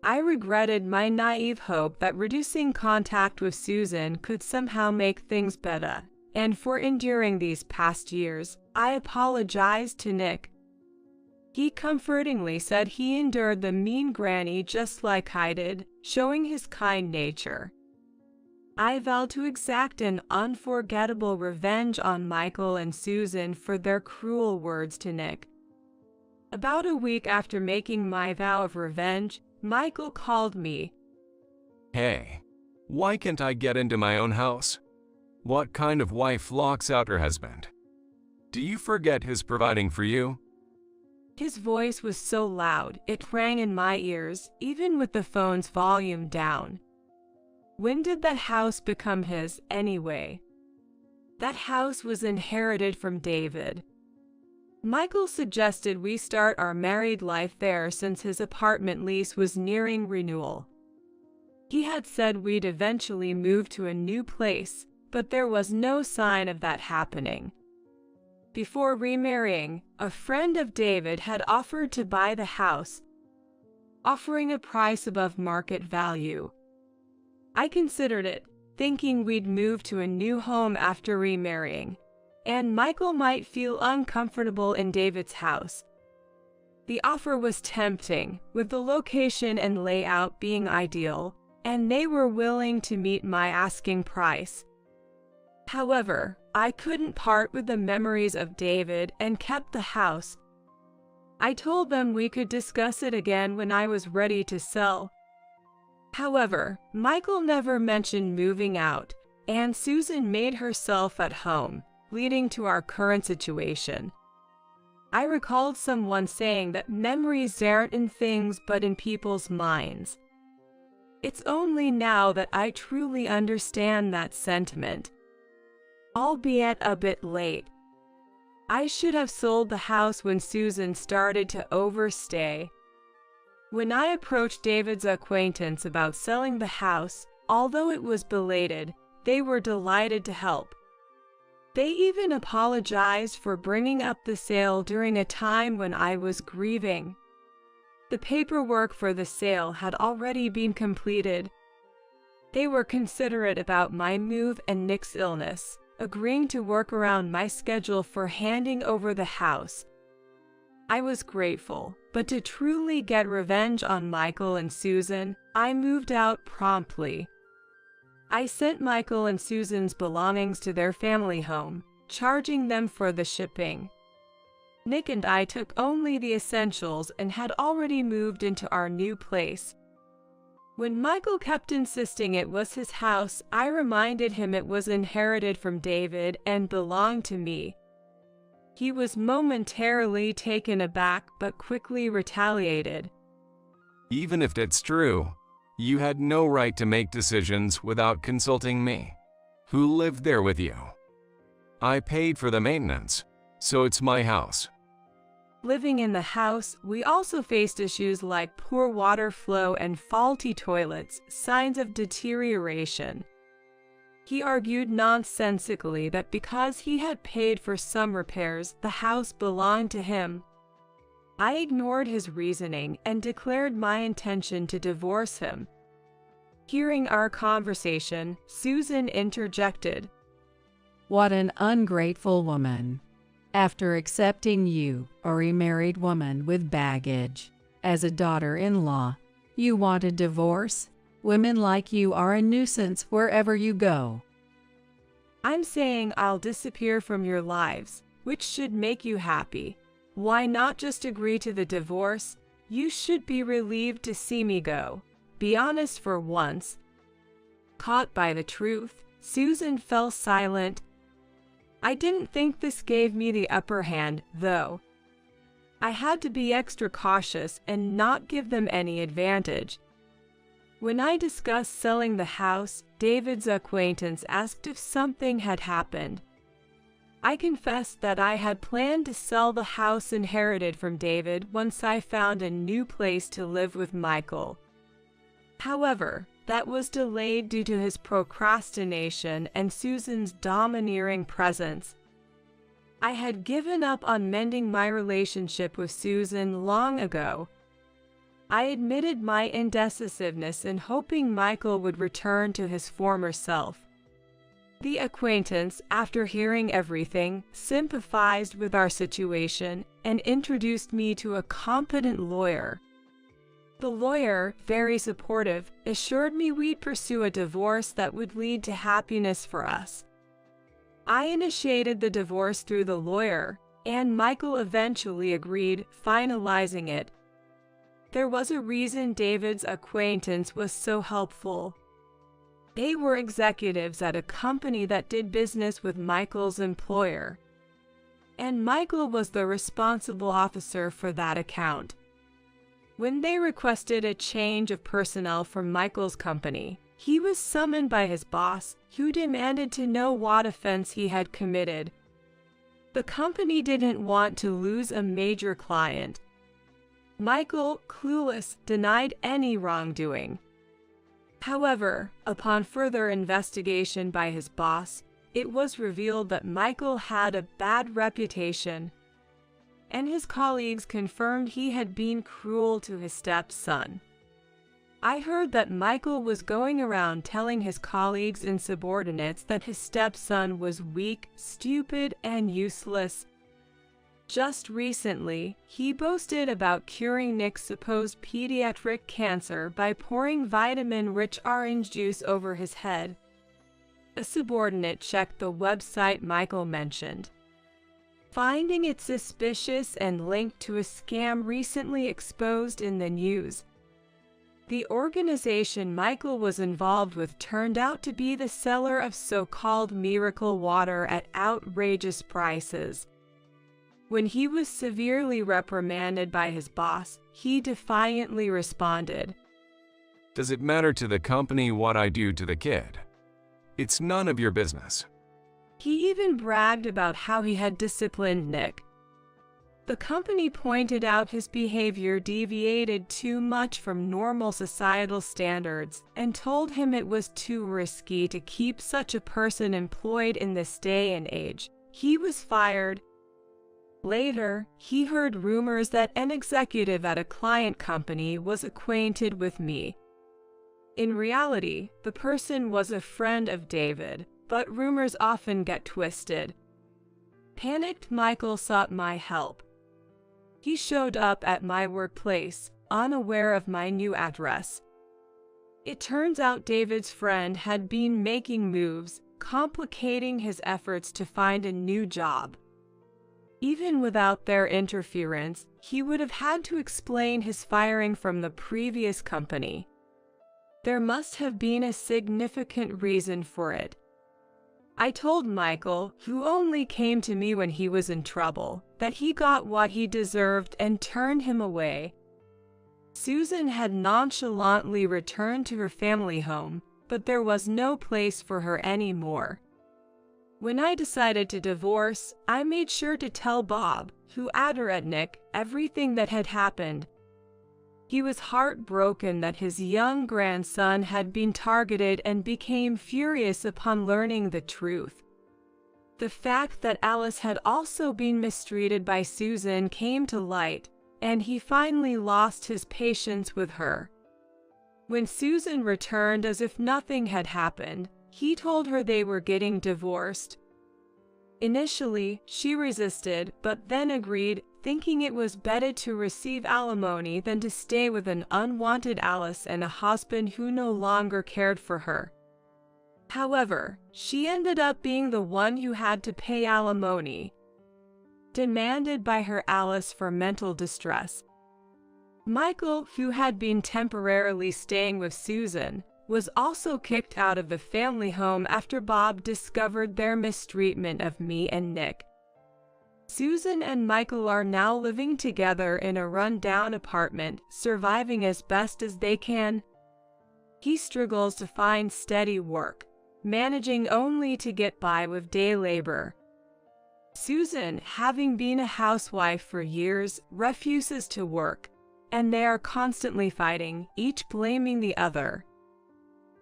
I regretted my naive hope that reducing contact with Susan could somehow make things better, and for enduring these past years, I apologized to Nick. He comfortingly said he endured the mean granny just like I did, showing his kind nature. I vowed to exact an unforgettable revenge on Michael and Susan for their cruel words to Nick. About a week after making my vow of revenge, Michael called me. Hey, why can't I get into my own house? What kind of wife locks out her husband? Do you forget his providing for you? His voice was so loud, it rang in my ears, even with the phone's volume down. When did that house become his, anyway? That house was inherited from David. Michael suggested we start our married life there since his apartment lease was nearing renewal. He had said we'd eventually move to a new place, but there was no sign of that happening. Before remarrying, a friend of David had offered to buy the house, offering a price above market value. I considered it, thinking we'd move to a new home after remarrying, and Michael might feel uncomfortable in David's house. The offer was tempting, with the location and layout being ideal, and they were willing to meet my asking price. However, I couldn't part with the memories of David and kept the house. I told them we could discuss it again when I was ready to sell. However, Michael never mentioned moving out, and Susan made herself at home, leading to our current situation. I recalled someone saying that memories aren't in things but in people's minds. It's only now that I truly understand that sentiment, albeit a bit late. I should have sold the house when Susan started to overstay. When I approached David's acquaintance about selling the house, although it was belated, they were delighted to help. They even apologized for bringing up the sale during a time when I was grieving. The paperwork for the sale had already been completed. They were considerate about my move and Nick's illness, agreeing to work around my schedule for handing over the house. I was grateful, but to truly get revenge on Michael and Susan, I moved out promptly. I sent Michael and Susan's belongings to their family home, charging them for the shipping. Nick and I took only the essentials and had already moved into our new place. When Michael kept insisting it was his house, I reminded him it was inherited from David and belonged to me. He was momentarily taken aback but quickly retaliated. Even if it's true, you had no right to make decisions without consulting me, who lived there with you. I paid for the maintenance, so it's my house. Living in the house, we also faced issues like poor water flow and faulty toilets, signs of deterioration. He argued nonsensically that because he had paid for some repairs, the house belonged to him. I ignored his reasoning and declared my intention to divorce him. Hearing our conversation, Susan interjected. What an ungrateful woman. After accepting you, a remarried woman with baggage, as a daughter-in-law, you want a divorce? Women like you are a nuisance wherever you go. I'm saying I'll disappear from your lives, which should make you happy. Why not just agree to the divorce? You should be relieved to see me go. Be honest for once. Caught by the truth, Susan fell silent. I didn't think this gave me the upper hand, though. I had to be extra cautious and not give them any advantage. When I discussed selling the house, David's acquaintance asked if something had happened. I confessed that I had planned to sell the house inherited from David once I found a new place to live with Michael. However, that was delayed due to his procrastination and Susan's domineering presence. I had given up on mending my relationship with Susan long ago. I admitted my indecisiveness in hoping Michael would return to his former self. The acquaintance, after hearing everything, sympathized with our situation and introduced me to a competent lawyer. The lawyer, very supportive, assured me we'd pursue a divorce that would lead to happiness for us. I initiated the divorce through the lawyer, and Michael eventually agreed, finalizing it. There was a reason David's acquaintance was so helpful. They were executives at a company that did business with Michael's employer, and Michael was the responsible officer for that account. When they requested a change of personnel from Michael's company, he was summoned by his boss, who demanded to know what offense he had committed. The company didn't want to lose a major client. Michael, clueless, denied any wrongdoing. However, upon further investigation by his boss, it was revealed that Michael had a bad reputation, and his colleagues confirmed he had been cruel to his stepson. I heard that Michael was going around telling his colleagues and subordinates that his stepson was weak, stupid, and useless. Just recently, he boasted about curing Nick's supposed pediatric cancer by pouring vitamin-rich orange juice over his head. A subordinate checked the website Michael mentioned, finding it suspicious and linked to a scam recently exposed in the news. The organization Michael was involved with turned out to be the seller of so-called miracle water at outrageous prices. When he was severely reprimanded by his boss, he defiantly responded, Does it matter to the company what I do to the kid? It's none of your business. He even bragged about how he had disciplined Nick. The company pointed out his behavior deviated too much from normal societal standards and told him it was too risky to keep such a person employed in this day and age. He was fired. Later, he heard rumors that an executive at a client company was acquainted with me. In reality, the person was a friend of David, but rumors often get twisted. Panicked Michael sought my help. He showed up at my workplace, unaware of my new address. It turns out David's friend had been making moves, complicating his efforts to find a new job. Even without their interference, he would have had to explain his firing from the previous company. There must have been a significant reason for it. I told Michael, who only came to me when he was in trouble, that he got what he deserved and turned him away. Susan had nonchalantly returned to her family home, but there was no place for her anymore. When I decided to divorce, I made sure to tell Bob, who adored Nick, everything that had happened. He was heartbroken that his young grandson had been targeted and became furious upon learning the truth. The fact that Alice had also been mistreated by Susan came to light, and he finally lost his patience with her. When Susan returned as if nothing had happened, he told her they were getting divorced. Initially, she resisted, but then agreed, thinking it was better to receive alimony than to stay with an unwanted Alice and a husband who no longer cared for her. However, she ended up being the one who had to pay alimony, demanded by her Alice for mental distress. Michael, who had been temporarily staying with Susan, was also kicked out of the family home after Bob discovered their mistreatment of me and Nick. Susan and Michael are now living together in a run-down apartment, surviving as best as they can. He struggles to find steady work, managing only to get by with day labor. Susan, having been a housewife for years, refuses to work, and they are constantly fighting, each blaming the other.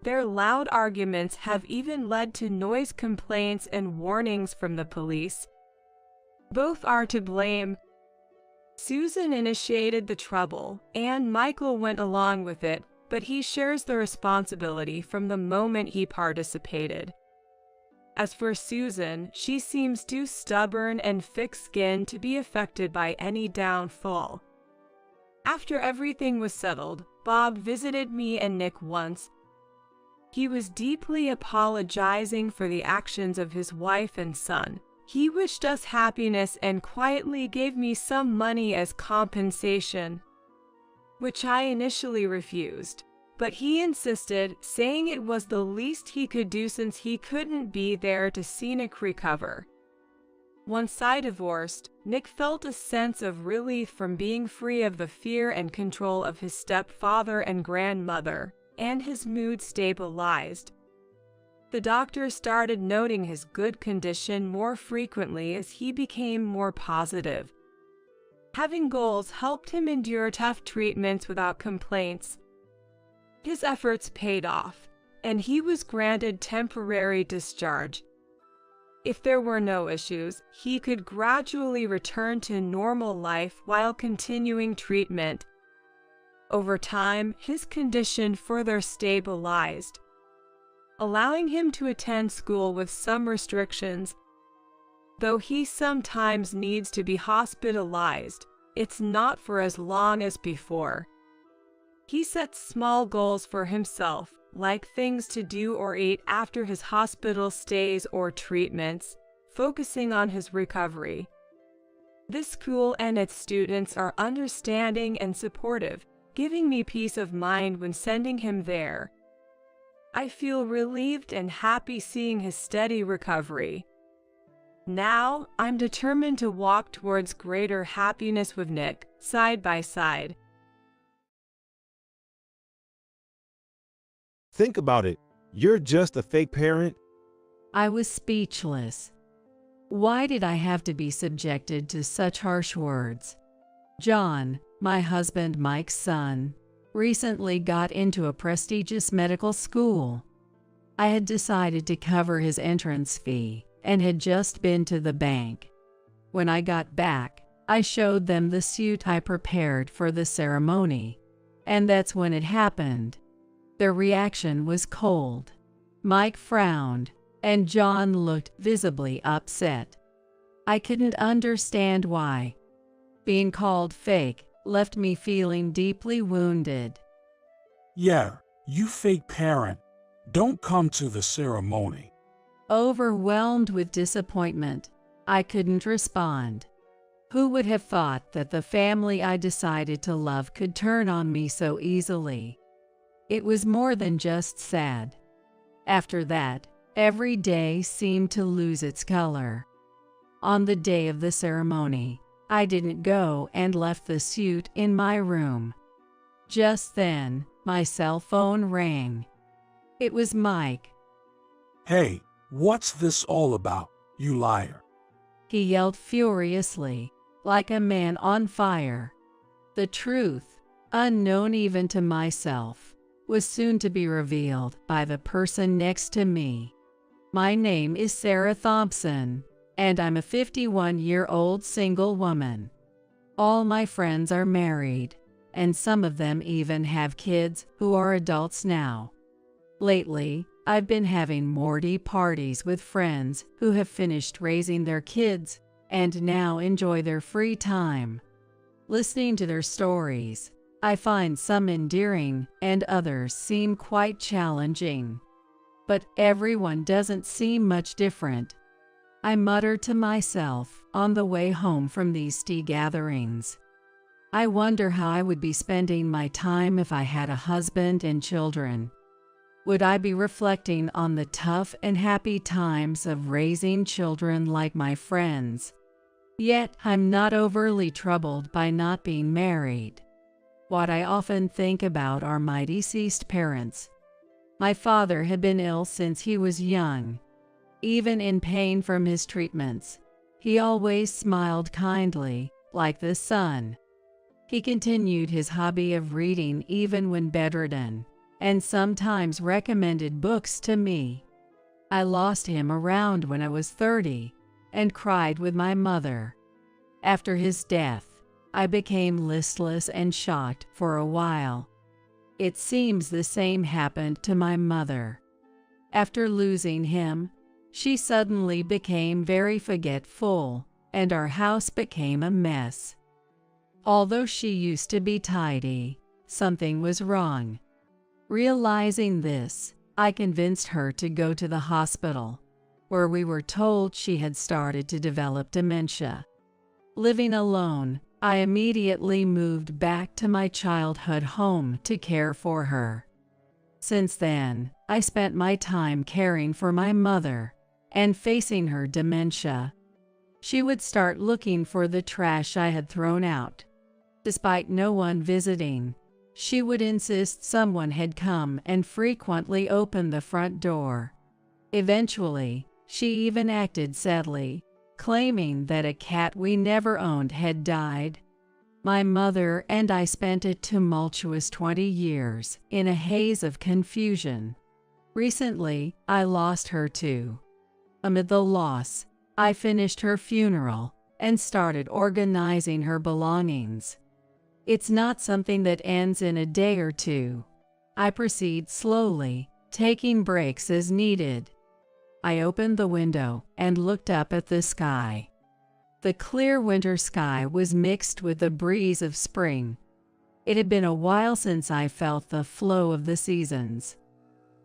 Their loud arguments have even led to noise complaints and warnings from the police. Both are to blame. Susan initiated the trouble, and Michael went along with it, but he shares the responsibility from the moment he participated. As for Susan, she seems too stubborn and thick-skinned to be affected by any downfall. After everything was settled, Bob visited me and Nick once. He was deeply apologizing for the actions of his wife and son. He wished us happiness and quietly gave me some money as compensation, which I initially refused. But he insisted, saying it was the least he could do since he couldn't be there to see Nick recover. Once I divorced, Nick felt a sense of relief from being free of the fear and control of his stepfather and grandmother, and his mood stabilized. The doctor started noting his good condition more frequently as he became more positive. Having goals helped him endure tough treatments without complaints. His efforts paid off, and he was granted temporary discharge. If there were no issues, he could gradually return to normal life while continuing treatment. Over time, his condition further stabilized, allowing him to attend school with some restrictions. Though he sometimes needs to be hospitalized, it's not for as long as before. He sets small goals for himself, like things to do or eat after his hospital stays or treatments, focusing on his recovery. This school and its students are understanding and supportive, giving me peace of mind when sending him there. I feel relieved and happy seeing his steady recovery. Now, I'm determined to walk towards greater happiness with Nick, side by side. Think about it. You're just a fake parent. I was speechless. Why did I have to be subjected to such harsh words? John, my husband Mike's son, recently got into a prestigious medical school. I had decided to cover his entrance fee and had just been to the bank. When I got back, I showed them the suit I prepared for the ceremony, and that's when it happened. Their reaction was cold. Mike frowned, and John looked visibly upset. I couldn't understand why. Being called fake left me feeling deeply wounded. Yeah, you fake parent. Don't come to the ceremony. Overwhelmed with disappointment, I couldn't respond. Who would have thought that the family I decided to love could turn on me so easily? It was more than just sad. After that, every day seemed to lose its color. On the day of the ceremony, I didn't go and left the suit in my room. Just then, my cell phone rang. It was Mike. Hey, what's this all about, you liar? He yelled furiously, like a man on fire. The truth, unknown even to myself, was soon to be revealed by the person next to me. My name is Sarah Thompson, and I'm a 51-year-old single woman. All my friends are married, and some of them even have kids who are adults now. Lately, I've been having Morty parties with friends who have finished raising their kids and now enjoy their free time. Listening to their stories, I find some endearing and others seem quite challenging. But everyone doesn't seem much different. I mutter to myself on the way home from these tea gatherings. I wonder how I would be spending my time if I had a husband and children. Would I be reflecting on the tough and happy times of raising children like my friends? Yet I'm not overly troubled by not being married. What I often think about are my deceased parents. My father had been ill since he was young. Even in pain from his treatments, he always smiled kindly, like the sun. He continued his hobby of reading even when bedridden, and sometimes recommended books to me. I lost him around when I was 30 and cried with my mother. After his death, I became listless and shocked for a while. It seems the same happened to my mother. After losing him, she suddenly became very forgetful, and our house became a mess. Although she used to be tidy, something was wrong. Realizing this, I convinced her to go to the hospital, where we were told she had started to develop dementia. Living alone, I immediately moved back to my childhood home to care for her. Since then, I spent my time caring for my mother and facing her dementia. She would start looking for the trash I had thrown out. Despite no one visiting, she would insist someone had come and frequently opened the front door. Eventually, she even acted sadly, claiming that a cat we never owned had died. My mother and I spent a tumultuous 20 years in a haze of confusion. Recently, I lost her too. Amid the loss, I finished her funeral and started organizing her belongings. It's not something that ends in a day or two. I proceed slowly, taking breaks as needed. I opened the window and looked up at the sky. The clear winter sky was mixed with the breeze of spring. It had been a while since I felt the flow of the seasons.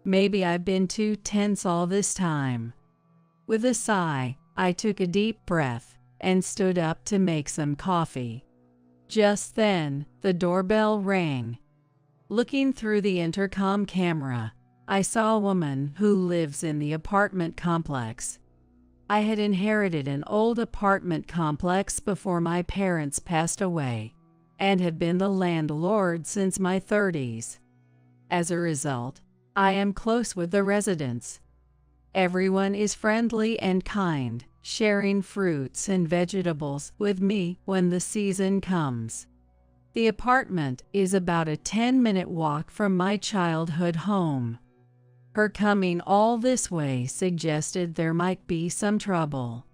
Maybe I've been too tense all this time. With a sigh, I took a deep breath and stood up to make some coffee. Just then, the doorbell rang. Looking through the intercom camera, I saw a woman who lives in the apartment complex. I had inherited an old apartment complex before my parents passed away, and have been the landlord since my 30s. As a result, I am close with the residents. Everyone is friendly and kind, sharing fruits and vegetables with me when the season comes. The apartment is about a 10-minute walk from my childhood home. Her coming all this way suggested there might be some trouble.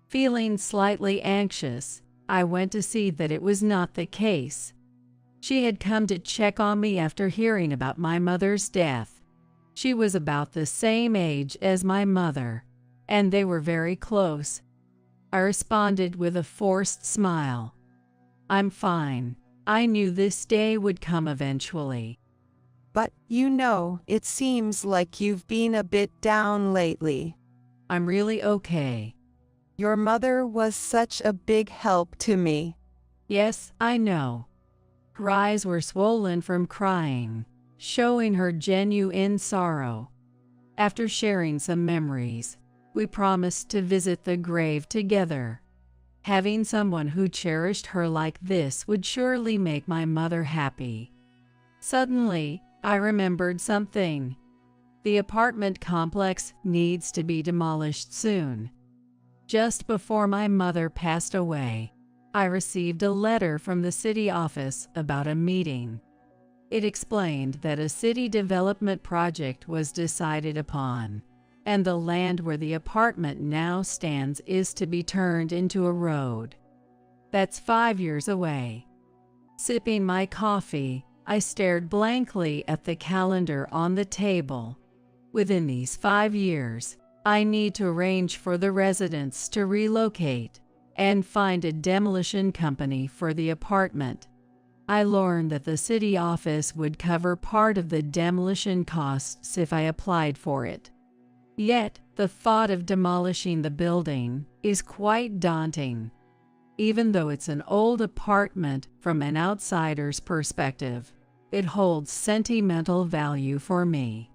Feeling slightly anxious, I went to see that it was not the case. She had come to check on me after hearing about my mother's death. She was about the same age as my mother, and they were very close. I responded with a forced smile. "I'm fine. I knew this day would come eventually." But, it seems like you've been a bit down lately. "I'm really okay." Your mother was such a big help to me. "Yes, I know." Her eyes were swollen from crying. showing her genuine sorrow. After sharing some memories, we promised to visit the grave together. Having someone who cherished her like this would surely make my mother happy. Suddenly, I remembered something. The apartment complex needs to be demolished soon. Just before my mother passed away, I received a letter from the city office about a meeting. It explained that a city development project was decided upon, and the land where the apartment now stands is to be turned into a road. That's 5 years away. Sipping my coffee, I stared blankly at the calendar on the table. Within these 5 years, I need to arrange for the residents to relocate and find a demolition company for the apartment. I learned that the city office would cover part of the demolition costs if I applied for it. Yet, the thought of demolishing the building is quite daunting. Even though it's an old apartment from an outsider's perspective, it holds sentimental value for me.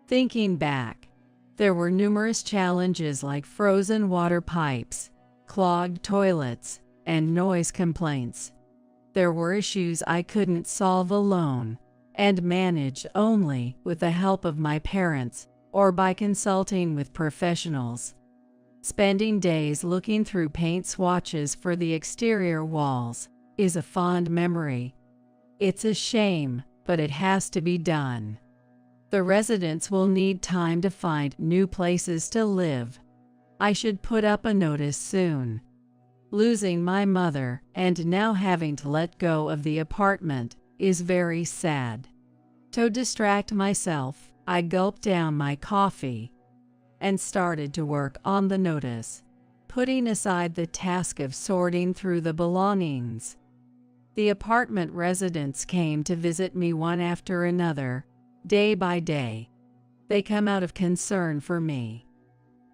Thinking back, there were numerous challenges like frozen water pipes, clogged toilets, and noise complaints. There were issues I couldn't solve alone and managed only with the help of my parents or by consulting with professionals. Spending days looking through paint swatches for the exterior walls is a fond memory. It's a shame, but it has to be done. The residents will need time to find new places to live. I should put up a notice soon. Losing my mother and now having to let go of the apartment is very sad. To distract myself, I gulped down my coffee and started to work on the notice, putting aside the task of sorting through the belongings. The apartment residents came to visit me one after another, day by day. They come out of concern for me.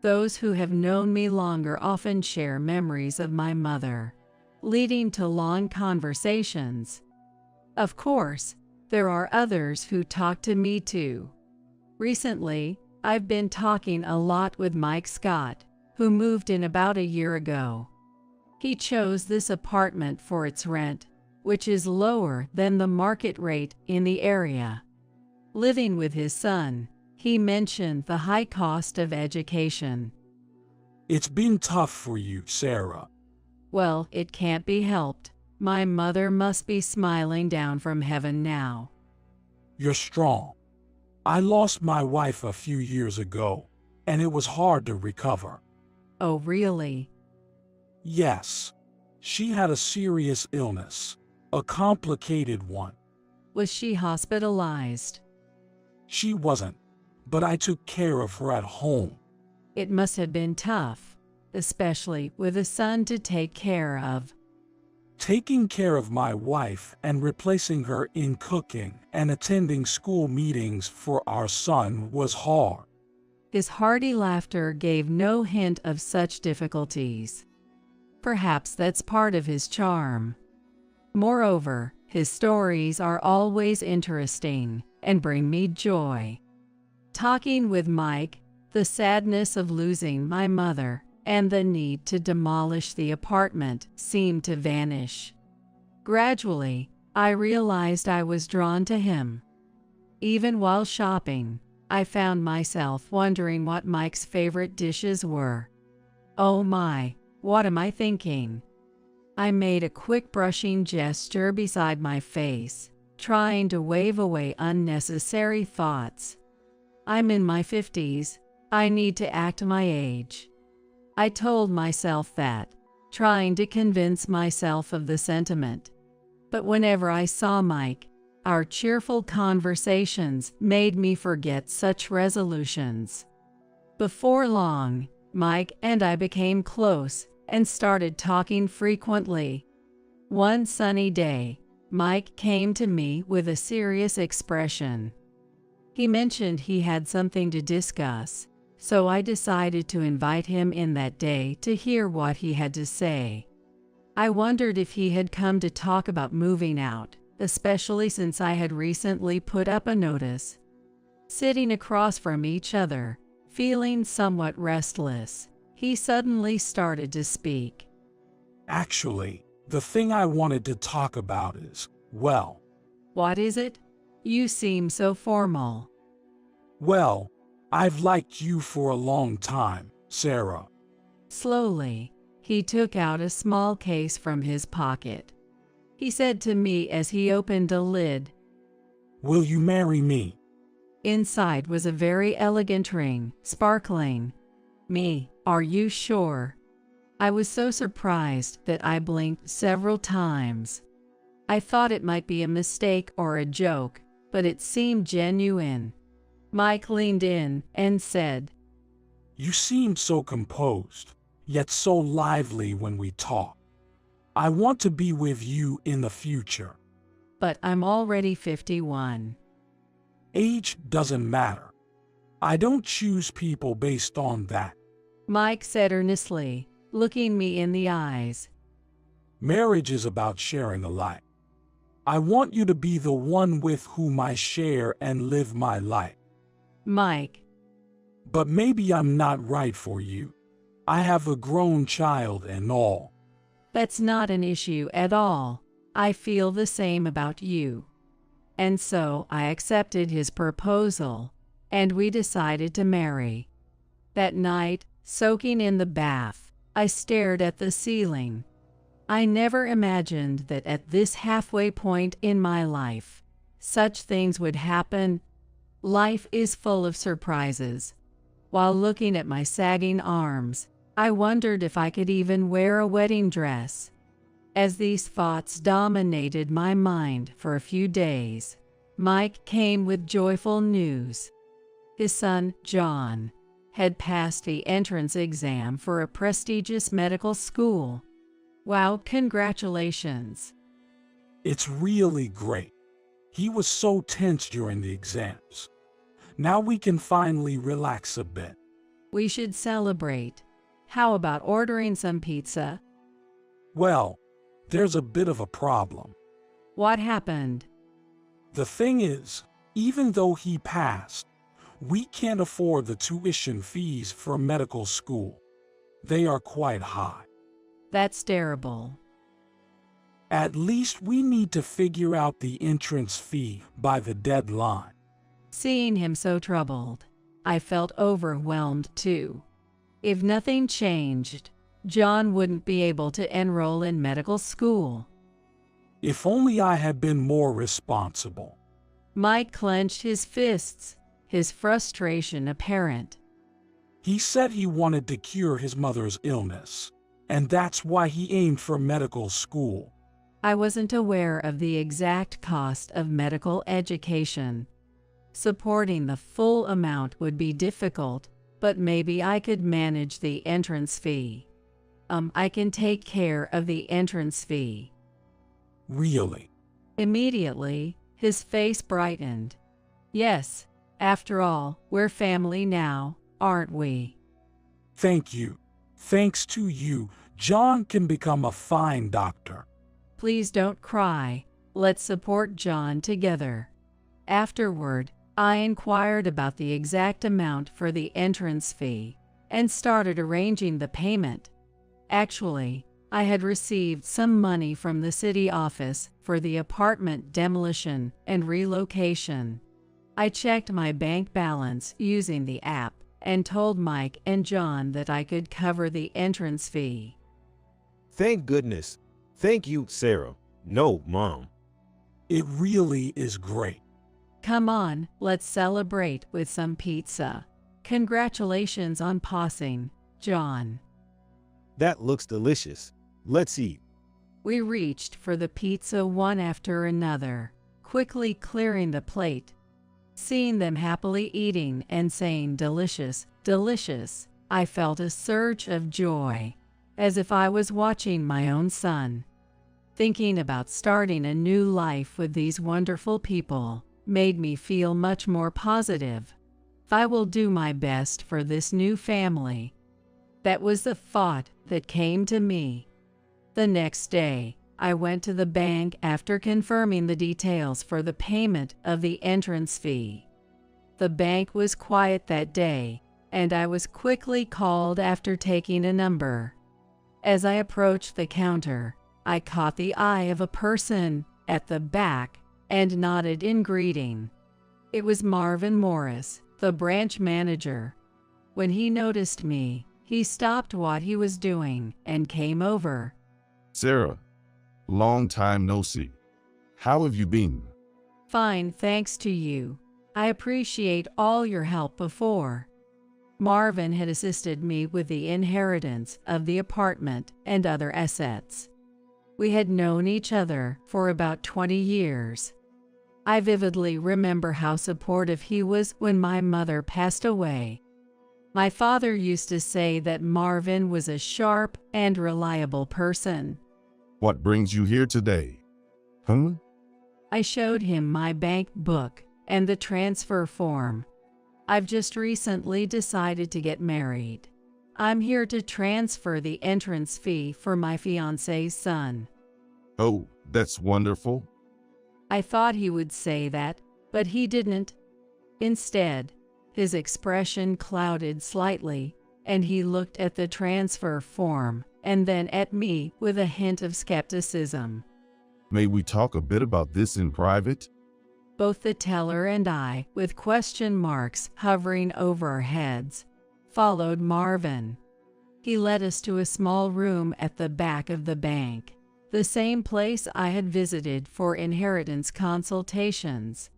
Those who have known me longer often share memories of my mother, leading to long conversations. Of course, there are others who talk to me too. Recently, I've been talking a lot with Mike Scott, who moved in about a year ago. He chose this apartment for its rent, which is lower than the market rate in the area. Living with his son, he mentioned the high cost of education. It's been tough for you, Sarah. Well, it can't be helped. My mother must be smiling down from heaven now. You're strong. I lost my wife a few years ago, and it was hard to recover. Oh, really? Yes. She had a serious illness, a complicated one. Was she hospitalized? She wasn't, but I took care of her at home. It must have been tough, especially with a son to take care of. Taking care of my wife and replacing her in cooking and attending school meetings for our son was hard. His hearty laughter gave no hint of such difficulties. Perhaps that's part of his charm. Moreover, his stories are always interesting and bring me joy. Talking with Mike, the sadness of losing my mother and the need to demolish the apartment seemed to vanish. Gradually, I realized I was drawn to him. Even while shopping, I found myself wondering what Mike's favorite dishes were. Oh my, what am I thinking? I made a quick brushing gesture beside my face, trying to wave away unnecessary thoughts. I'm in my 50s. I need to act my age. I told myself that, trying to convince myself of the sentiment. But whenever I saw Mike, our cheerful conversations made me forget such resolutions. Before long, Mike and I became close and started talking frequently. One sunny day, Mike came to me with a serious expression. He mentioned he had something to discuss, so I decided to invite him in that day to hear what he had to say. I wondered if he had come to talk about moving out, especially since I had recently put up a notice. Sitting across from each other, feeling somewhat restless, he suddenly started to speak. Actually, the thing I wanted to talk about is, well, What is it? You seem so formal. well, I've liked you for a long time, Sarah. Slowly, he took out a small case from his pocket. He said to me as he opened a lid. Will you marry me? Inside was a very elegant ring, sparkling. Me, are you sure? I was so surprised that I blinked several times. I thought it might be a mistake or a joke, but it seemed genuine. Mike leaned in and said, You seem so composed, yet so lively when we talk. I want to be with you in the future. But I'm already 51. Age doesn't matter. I don't choose people based on that. Mike said earnestly, looking me in the eyes. Marriage is about sharing a life. I want you to be the one with whom I share and live my life. Mike, But maybe I'm not right for you. I have a grown child and all. that's not an issue at all. I feel the same about you. And so I accepted his proposal, and we decided to marry. That night, soaking in the bath, I stared at the ceiling. I never imagined that at this halfway point in my life, such things would happen. Life is full of surprises. While looking at my sagging arms, I wondered if I could even wear a wedding dress. As these thoughts dominated my mind for a few days, Mike came with joyful news. His son, John, had passed the entrance exam for a prestigious medical school. Wow, congratulations. It's really great. He was so tense during the exams. Now we can finally relax a bit. We should celebrate. How about ordering some pizza? Well, there's a bit of a problem. What happened? The thing is, even though he passed, we can't afford the tuition fees for medical school. They are quite high. That's terrible. At least we need to figure out the entrance fee by the deadline. Seeing him so troubled, I felt overwhelmed too. If nothing changed, John wouldn't be able to enroll in medical school. If only I had been more responsible. Mike clenched his fists, his frustration apparent. He said he wanted to cure his mother's illness, and that's why he aimed for medical school. I wasn't aware of the exact cost of medical education. Supporting the full amount would be difficult, but maybe I could manage the entrance fee. I can take care of the entrance fee. Really? Immediately, his face brightened. Yes, after all, we're family now, aren't we? Thank you. Thanks to you, John can become a fine doctor. Please don't cry. Let's support John together. Afterward, I inquired about the exact amount for the entrance fee and started arranging the payment. Actually, I had received some money from the city office for the apartment demolition and relocation. I checked my bank balance using the app and told Mike and John that I could cover the entrance fee. Thank goodness. Thank you, Sarah. No, Mom. It really is great. Come on, let's celebrate with some pizza. Congratulations on passing, John. That looks delicious. Let's eat. We reached for the pizza one after another, quickly clearing the plate. Seeing them happily eating and saying delicious, delicious, I felt a surge of joy, as if I was watching my own son. Thinking about starting a new life with these wonderful people made me feel much more positive. I will do my best for this new family. That was the thought that came to me. The next day, I went to the bank after confirming the details for the payment of the entrance fee. The bank was quiet that day, and I was quickly called after taking a number. As I approached the counter, I caught the eye of a person at the back and nodded in greeting. It was Marvin Morris, the branch manager. When he noticed me, he stopped what he was doing and came over. Sarah, long time no see. How have you been? Fine, thanks to you. I appreciate all your help before. Marvin had assisted me with the inheritance of the apartment and other assets. We had known each other for about 20 years. I vividly remember how supportive he was when my mother passed away. My father used to say that Marvin was a sharp and reliable person. What brings you here today? Huh? I showed him my bank book and the transfer form. I've just recently decided to get married. I'm here to transfer the entrance fee for my fiancé's son. Oh, that's wonderful. I thought he would say that, but he didn't. Instead, his expression clouded slightly, and he looked at the transfer form and then at me with a hint of skepticism. May we talk a bit about this in private? Both the teller and I, with question marks hovering over our heads, followed Marvin. He led us to a small room at the back of the bank, the same place I had visited for inheritance consultations.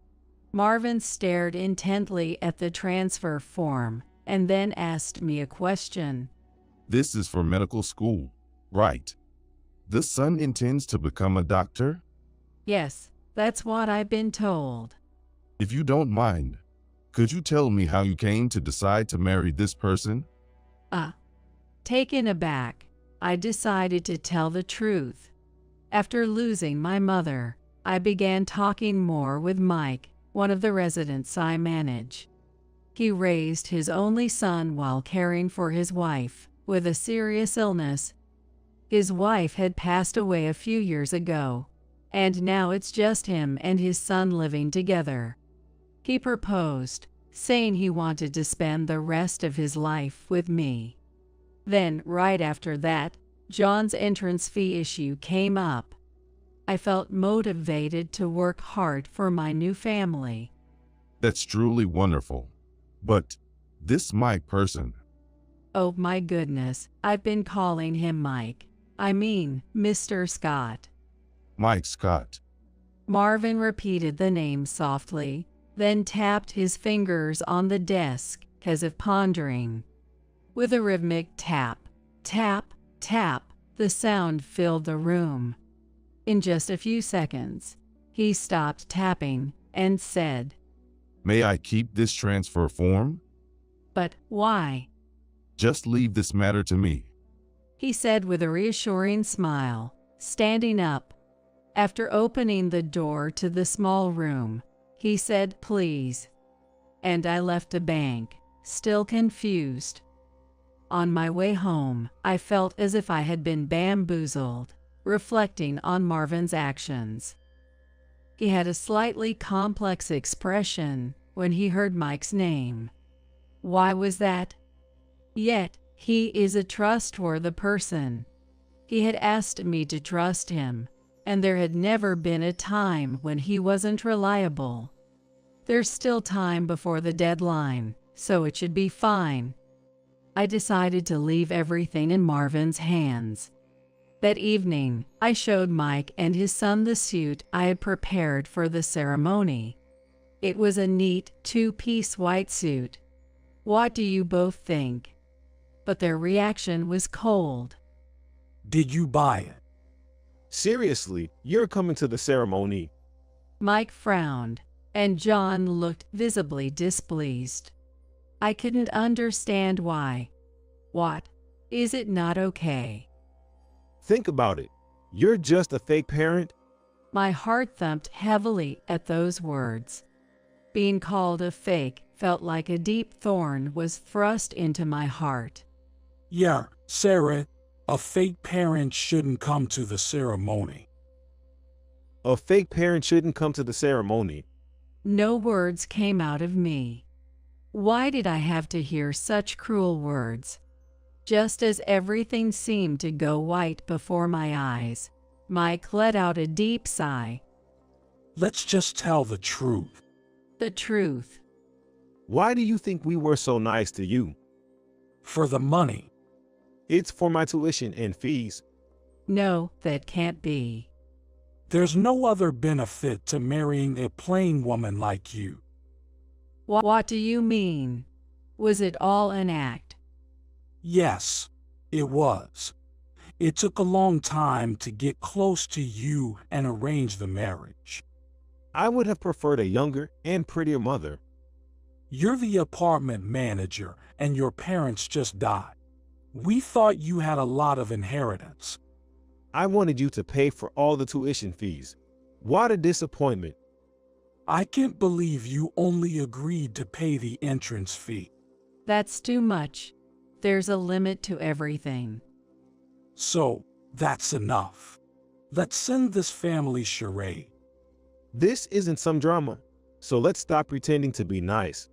Marvin stared intently at the transfer form and then asked me a question. This is for medical school, right? The son intends to become a doctor? Yes, that's what I've been told. If you don't mind, could you tell me how you came to decide to marry this person? Taken aback, I decided to tell the truth. After losing my mother, I began talking more with Mike, one of the residents I manage. He raised his only son while caring for his wife with a serious illness. His wife had passed away a few years ago, and now it's just him and his son living together. He proposed, saying he wanted to spend the rest of his life with me. Then, right after that, John's entrance fee issue came up. I felt motivated to work hard for my new family. That's truly wonderful. But this Mike person. Oh my goodness, I've been calling him Mike. I mean, Mr. Scott. Mike Scott. Marvin repeated the name softly, then tapped his fingers on the desk as if pondering. With a rhythmic tap, tap, tap, the sound filled the room. In just a few seconds, he stopped tapping and said, May I keep this transfer form? But why? Just leave this matter to me. He said with a reassuring smile, standing up. After opening the door to the small room, he said, please. And I left the bank, still confused. On my way home, I felt as if I had been bamboozled, reflecting on Marvin's actions. He had a slightly complex expression when he heard Mike's name. Why was that? Yet, he is a trustworthy person. He had asked me to trust him, and there had never been a time when he wasn't reliable. There's still time before the deadline, so it should be fine. I decided to leave everything in Marvin's hands. That evening, I showed Mike and his son the suit I had prepared for the ceremony. It was a neat two-piece white suit. What do you both think? But their reaction was cold. Did you buy it? Seriously, you're coming to the ceremony. Mike frowned, and John looked visibly displeased. I couldn't understand why. What? Is it not okay? Think about it. You're just a fake parent. My heart thumped heavily at those words. Being called a fake felt like a deep thorn was thrust into my heart. Yeah, Sarah, a fake parent shouldn't come to the ceremony. A fake parent shouldn't come to the ceremony. No words came out of me. Why did I have to hear such cruel words? Just as everything seemed to go white before my eyes, Mike let out a deep sigh. Let's just tell the truth. The truth. Why do you think we were so nice to you? For the money. It's for my tuition and fees. No, that can't be. There's no other benefit to marrying a plain woman like you. What do you mean? Was it all an act? Yes, it was. It took a long time to get close to you and arrange the marriage. I would have preferred a younger and prettier mother. You're the apartment manager and your parents just died. We thought you had a lot of inheritance. I wanted you to pay for all the tuition fees. What a disappointment. I can't believe you only agreed to pay the entrance fee. That's too much. There's a limit to everything. So, that's enough. Let's send this family charade. This isn't some drama, so let's stop pretending to be nice.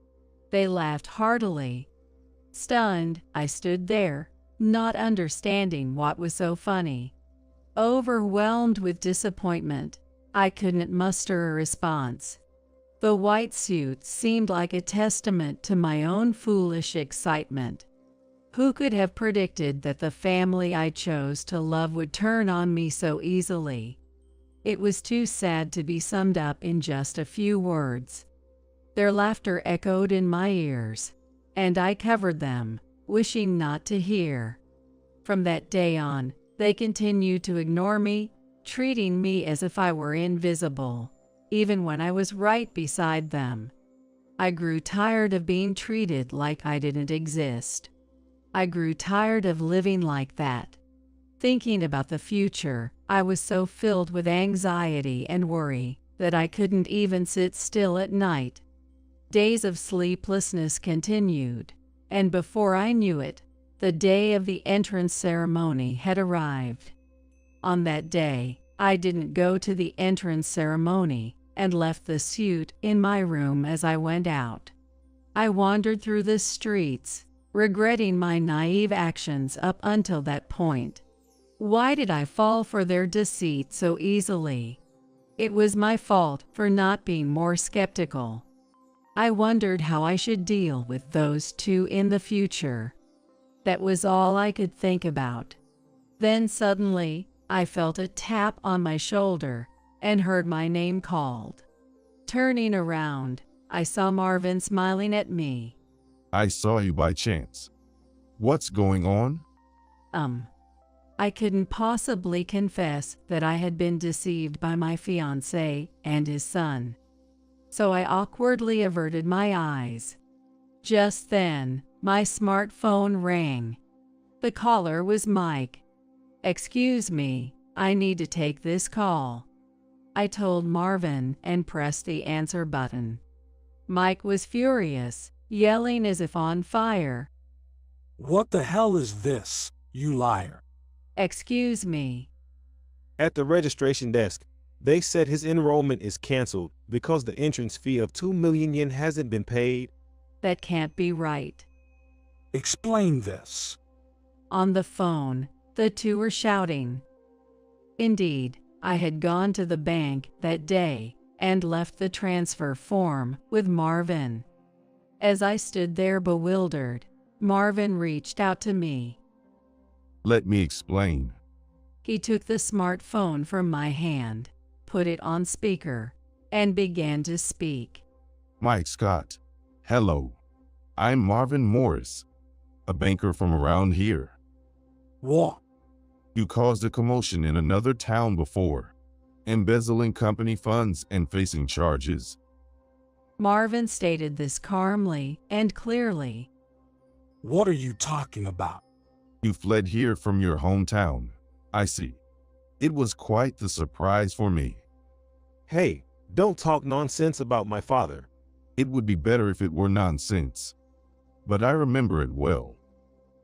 They laughed heartily. Stunned, I stood there, not understanding what was so funny. Overwhelmed with disappointment, I couldn't muster a response. The white suit seemed like a testament to my own foolish excitement. Who could have predicted that the family I chose to love would turn on me so easily? It was too sad to be summed up in just a few words. Their laughter echoed in my ears, and I covered them, wishing not to hear. From that day on, they continued to ignore me, treating me as if I were invisible, even when I was right beside them. I grew tired of being treated like I didn't exist. I grew tired of living like that. Thinking about the future, I was so filled with anxiety and worry that I couldn't even sit still at night. Days of sleeplessness continued, and before I knew it, the day of the entrance ceremony had arrived. On that day, I didn't go to the entrance ceremony and left the suit in my room as I went out. I wandered through the streets, regretting my naive actions up until that point. Why did I fall for their deceit so easily? It was my fault for not being more skeptical. I wondered how I should deal with those two in the future. That was all I could think about. Then suddenly, I felt a tap on my shoulder and heard my name called. Turning around, I saw Marvin smiling at me. I saw you by chance. What's going on? I couldn't possibly confess that I had been deceived by my fiancé and his son. So I awkwardly averted my eyes. Just then, my smartphone rang. The caller was Mike. "Excuse me, I need to take this call," I told Marvin and pressed the answer button. Mike was furious, yelling as if on fire. What the hell is this, you liar? "Excuse me." At the registration desk, they said his enrollment is canceled because the entrance fee of 2 million yen hasn't been paid. That can't be right. Explain this. On the phone, the two were shouting. Indeed, I had gone to the bank that day and left the transfer form with Marvin. As I stood there bewildered, Marvin reached out to me. Let me explain. He took the smartphone from my hand, put it on speaker, and began to speak. Mike Scott. Hello. I'm Marvin Morris, a banker from around here. What? You caused a commotion in another town before, embezzling company funds and facing charges. Marvin stated this calmly and clearly. What are you talking about? You fled here from your hometown. I see. It was quite the surprise for me. Hey, don't talk nonsense about my father. It would be better if it were nonsense. But I remember it well.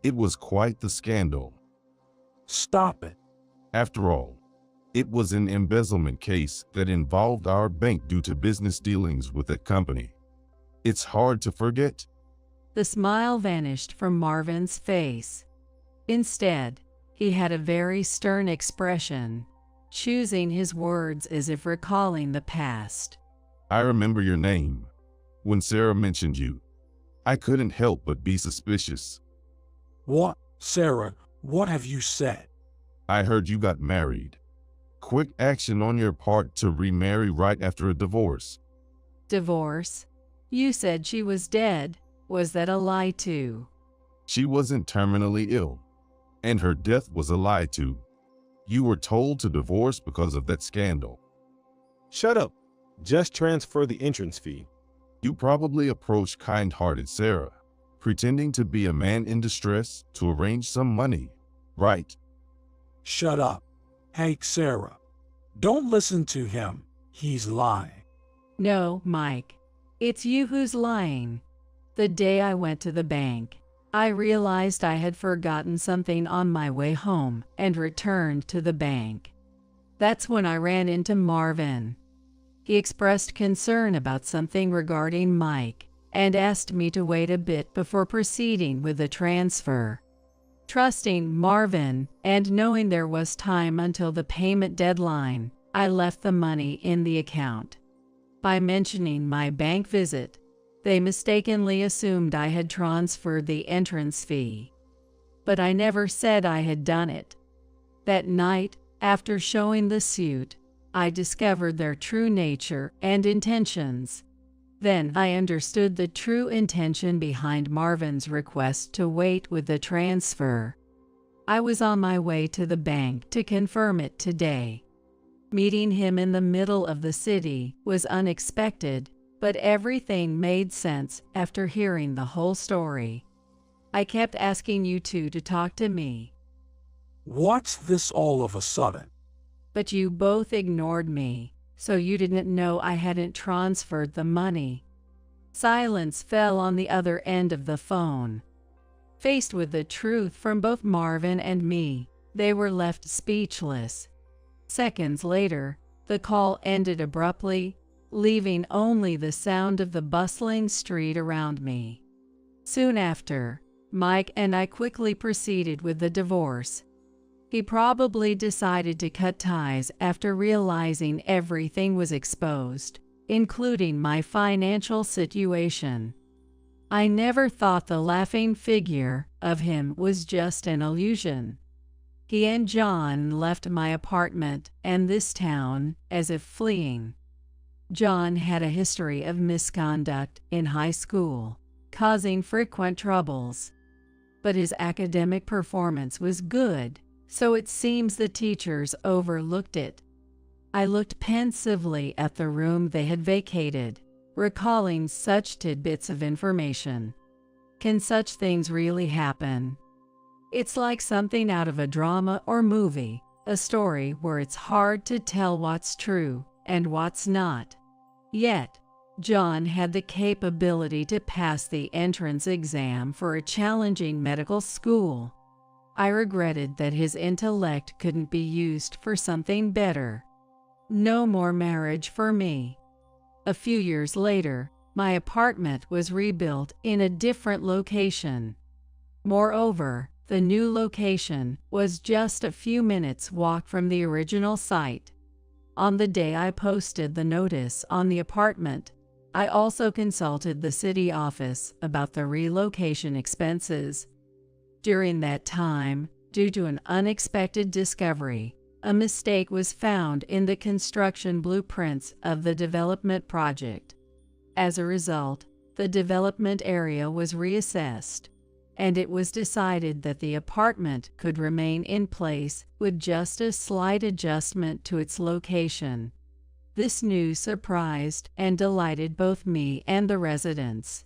It was quite the scandal. Stop it. After all, It was an embezzlement case that involved our bank due to business dealings with that company. It's hard to forget. The smile vanished from Marvin's face. Instead, he had a very stern expression, choosing his words as if recalling the past. I remember your name. When Sarah mentioned you, I couldn't help but be suspicious. What, Sarah, what have you said? I heard you got married. Quick action on your part to remarry right after a divorce. Divorce? You said she was dead. Was that a lie too? She wasn't terminally ill, and her death was a lie too. You were told to divorce because of that scandal. Shut up. Just transfer the entrance fee. You probably approached kind-hearted Sarah, pretending to be a man in distress to arrange some money, right? Shut up. Hey, Sarah. Don't listen to him. He's lying. No, Mike. It's you who's lying. The day I went to the bank, I realized I had forgotten something on my way home and returned to the bank. That's when I ran into Marvin. He expressed concern about something regarding Mike and asked me to wait a bit before proceeding with the transfer. Trusting Marvin and knowing there was time until the payment deadline, I left the money in the account. By mentioning my bank visit, they mistakenly assumed I had transferred the entrance fee. But I never said I had done it. That night, after showing the suit, I discovered their true nature and intentions. Then I understood the true intention behind Marvin's request to wait with the transfer. I was on my way to the bank to confirm it today. Meeting him in the middle of the city was unexpected, but everything made sense after hearing the whole story. I kept asking you two to talk to me. What's this all of a sudden? But you both ignored me, so you didn't know I hadn't transferred the money. Silence fell on the other end of the phone. Faced with the truth from both Marvin and me, they were left speechless. Seconds later, the call ended abruptly, leaving only the sound of the bustling street around me. Soon after, Mike and I quickly proceeded with the divorce. He probably decided to cut ties after realizing everything was exposed, including my financial situation. I never thought the laughing figure of him was just an illusion. He and John left my apartment and this town as if fleeing. John had a history of misconduct in high school, causing frequent troubles. But his academic performance was good, so it seems the teachers overlooked it. I looked pensively at the room they had vacated, recalling such tidbits of information. Can such things really happen? It's like something out of a drama or movie, a story where it's hard to tell what's true and what's not. Yet, John had the capability to pass the entrance exam for a challenging medical school. I regretted that his intellect couldn't be used for something better. No more marriage for me. A few years later, my apartment was rebuilt in a different location. Moreover, the new location was just a few minutes' walk from the original site. On the day I posted the notice on the apartment, I also consulted the city office about the relocation expenses. During that time, due to an unexpected discovery, a mistake was found in the construction blueprints of the development project. As a result, the development area was reassessed, and it was decided that the apartment could remain in place with just a slight adjustment to its location. This news surprised and delighted both me and the residents.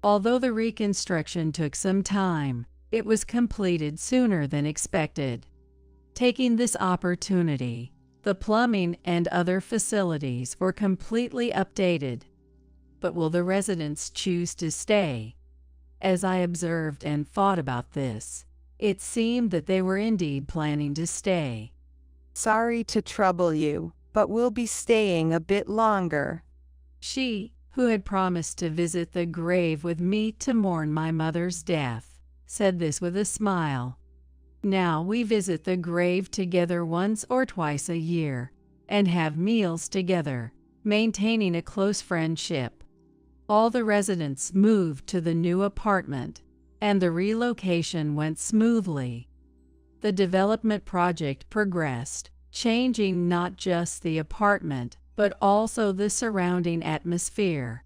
Although the reconstruction took some time, it was completed sooner than expected. Taking this opportunity, the plumbing and other facilities were completely updated. But will the residents choose to stay? As I observed and thought about this, it seemed that they were indeed planning to stay. Sorry to trouble you, but we'll be staying a bit longer. She, who had promised to visit the grave with me to mourn my mother's death, said this with a smile. Now we visit the grave together once or twice a year, and have meals together, maintaining a close friendship. All the residents moved to the new apartment, and the relocation went smoothly. The development project progressed, changing not just the apartment, but also the surrounding atmosphere.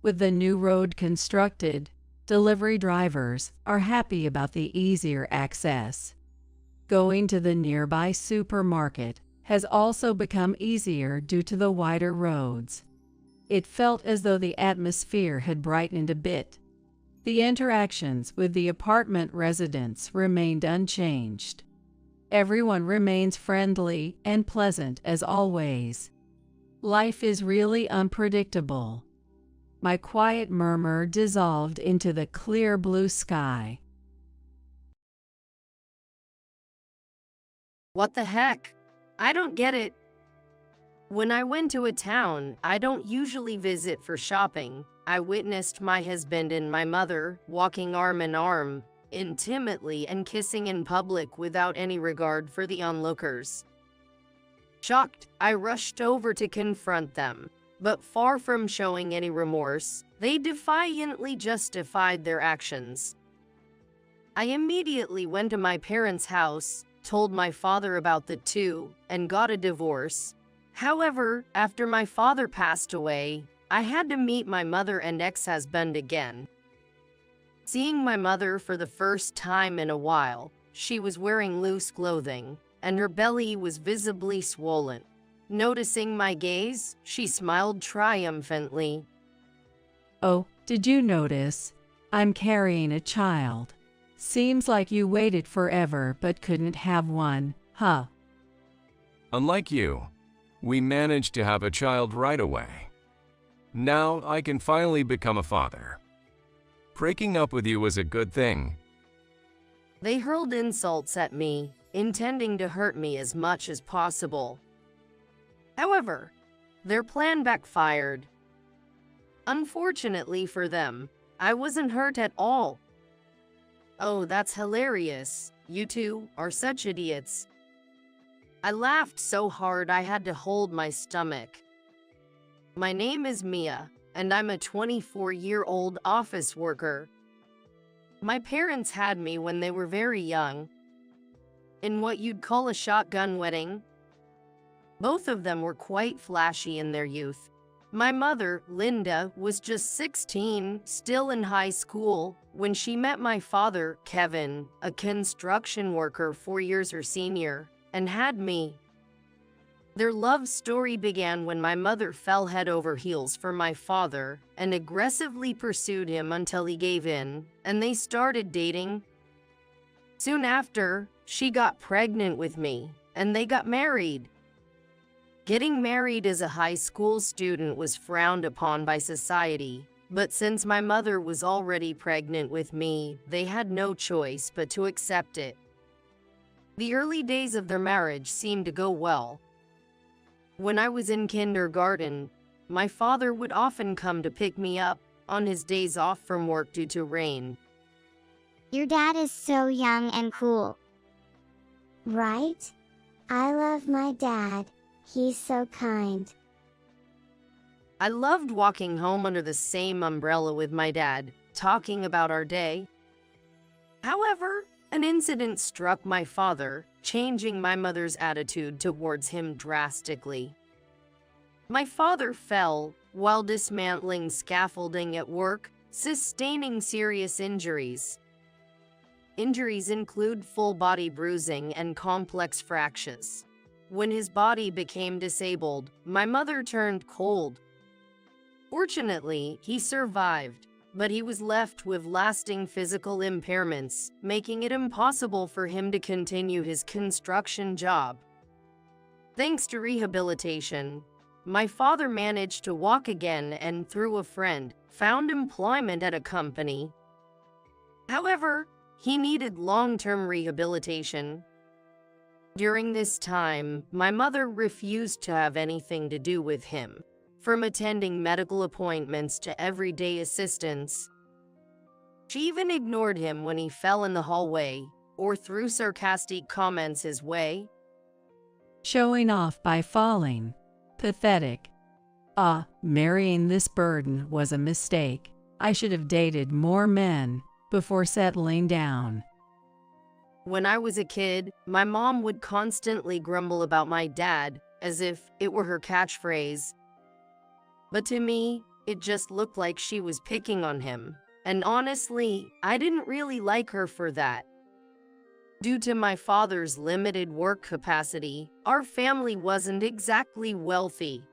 With the new road constructed, delivery drivers are happy about the easier access. Going to the nearby supermarket has also become easier due to the wider roads. It felt as though the atmosphere had brightened a bit. The interactions with the apartment residents remained unchanged. Everyone remains friendly and pleasant as always. Life is really unpredictable. My quiet murmur dissolved into the clear blue sky. What the heck? I don't get it. When I went to a town I don't usually visit for shopping, I witnessed my husband and my mother walking arm in arm, intimately and kissing in public without any regard for the onlookers. Shocked, I rushed over to confront them, but far from showing any remorse, they defiantly justified their actions. I immediately went to my parents' house, told my father about the two, and got a divorce. However, after my father passed away, I had to meet my mother and ex-husband again. Seeing my mother for the first time in a while, she was wearing loose clothing, and her belly was visibly swollen. Noticing my gaze, she smiled triumphantly. Oh, did you notice? I'm carrying a child. Seems like you waited forever but couldn't have one, huh? Unlike you, we managed to have a child right away. Now I can finally become a father. Breaking up with you was a good thing. They hurled insults at me, intending to hurt me as much as possible. However, their plan backfired. Unfortunately for them, I wasn't hurt at all. Oh, that's hilarious. You two are such idiots. I laughed so hard I had to hold my stomach. My name is Mia, and I'm a 24-year-old office worker. My parents had me when they were very young, in what you'd call a shotgun wedding. Both of them were quite flashy in their youth. My mother, Linda, was just 16, still in high school, when she met my father, Kevin, a construction worker 4 years her senior, and had me. Their love story began when my mother fell head over heels for my father and aggressively pursued him until he gave in, and they started dating. Soon after, she got pregnant with me, and they got married. Getting married as a high school student was frowned upon by society, but since my mother was already pregnant with me, they had no choice but to accept it. The early days of their marriage seemed to go well. When I was in kindergarten, my father would often come to pick me up on his days off from work due to rain. Your dad is so young and cool. Right? I love my dad. He's so kind. I loved walking home under the same umbrella with my dad, talking about our day. However, an incident struck my father, changing my mother's attitude towards him drastically. My father fell while dismantling scaffolding at work, sustaining serious injuries. Injuries include full-body bruising and complex fractures. When his body became disabled, my mother turned cold. Fortunately, he survived, but he was left with lasting physical impairments, making it impossible for him to continue his construction job. Thanks to rehabilitation, my father managed to walk again and, through a friend, found employment at a company. However, he needed long-term rehabilitation. During this time, my mother refused to have anything to do with him, from attending medical appointments to everyday assistance. She even ignored him when he fell in the hallway or threw sarcastic comments his way. Showing off by falling. Pathetic. Marrying this burden was a mistake. I should have dated more men before settling down. When I was a kid, my mom would constantly grumble about my dad as if it were her catchphrase. But to me, it just looked like she was picking on him. And honestly, I didn't really like her for that. Due to my father's limited work capacity, our family wasn't exactly wealthy.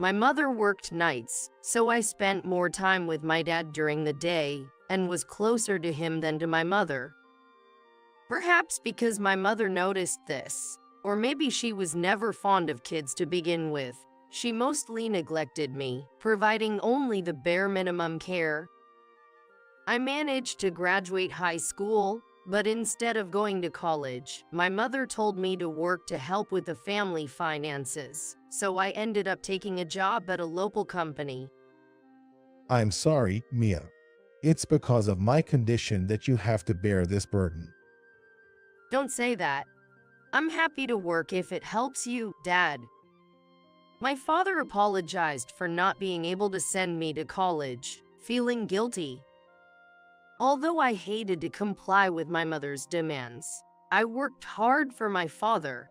My mother worked nights, so I spent more time with my dad during the day and was closer to him than to my mother. Perhaps because my mother noticed this, or maybe she was never fond of kids to begin with, she mostly neglected me, providing only the bare minimum care. I managed to graduate high school, but instead of going to college, my mother told me to work to help with the family finances, so I ended up taking a job at a local company. I'm sorry, Mia. It's because of my condition that you have to bear this burden. Don't say that. I'm happy to work if it helps you, Dad. My father apologized for not being able to send me to college, feeling guilty. Although I hated to comply with my mother's demands, I worked hard for my father.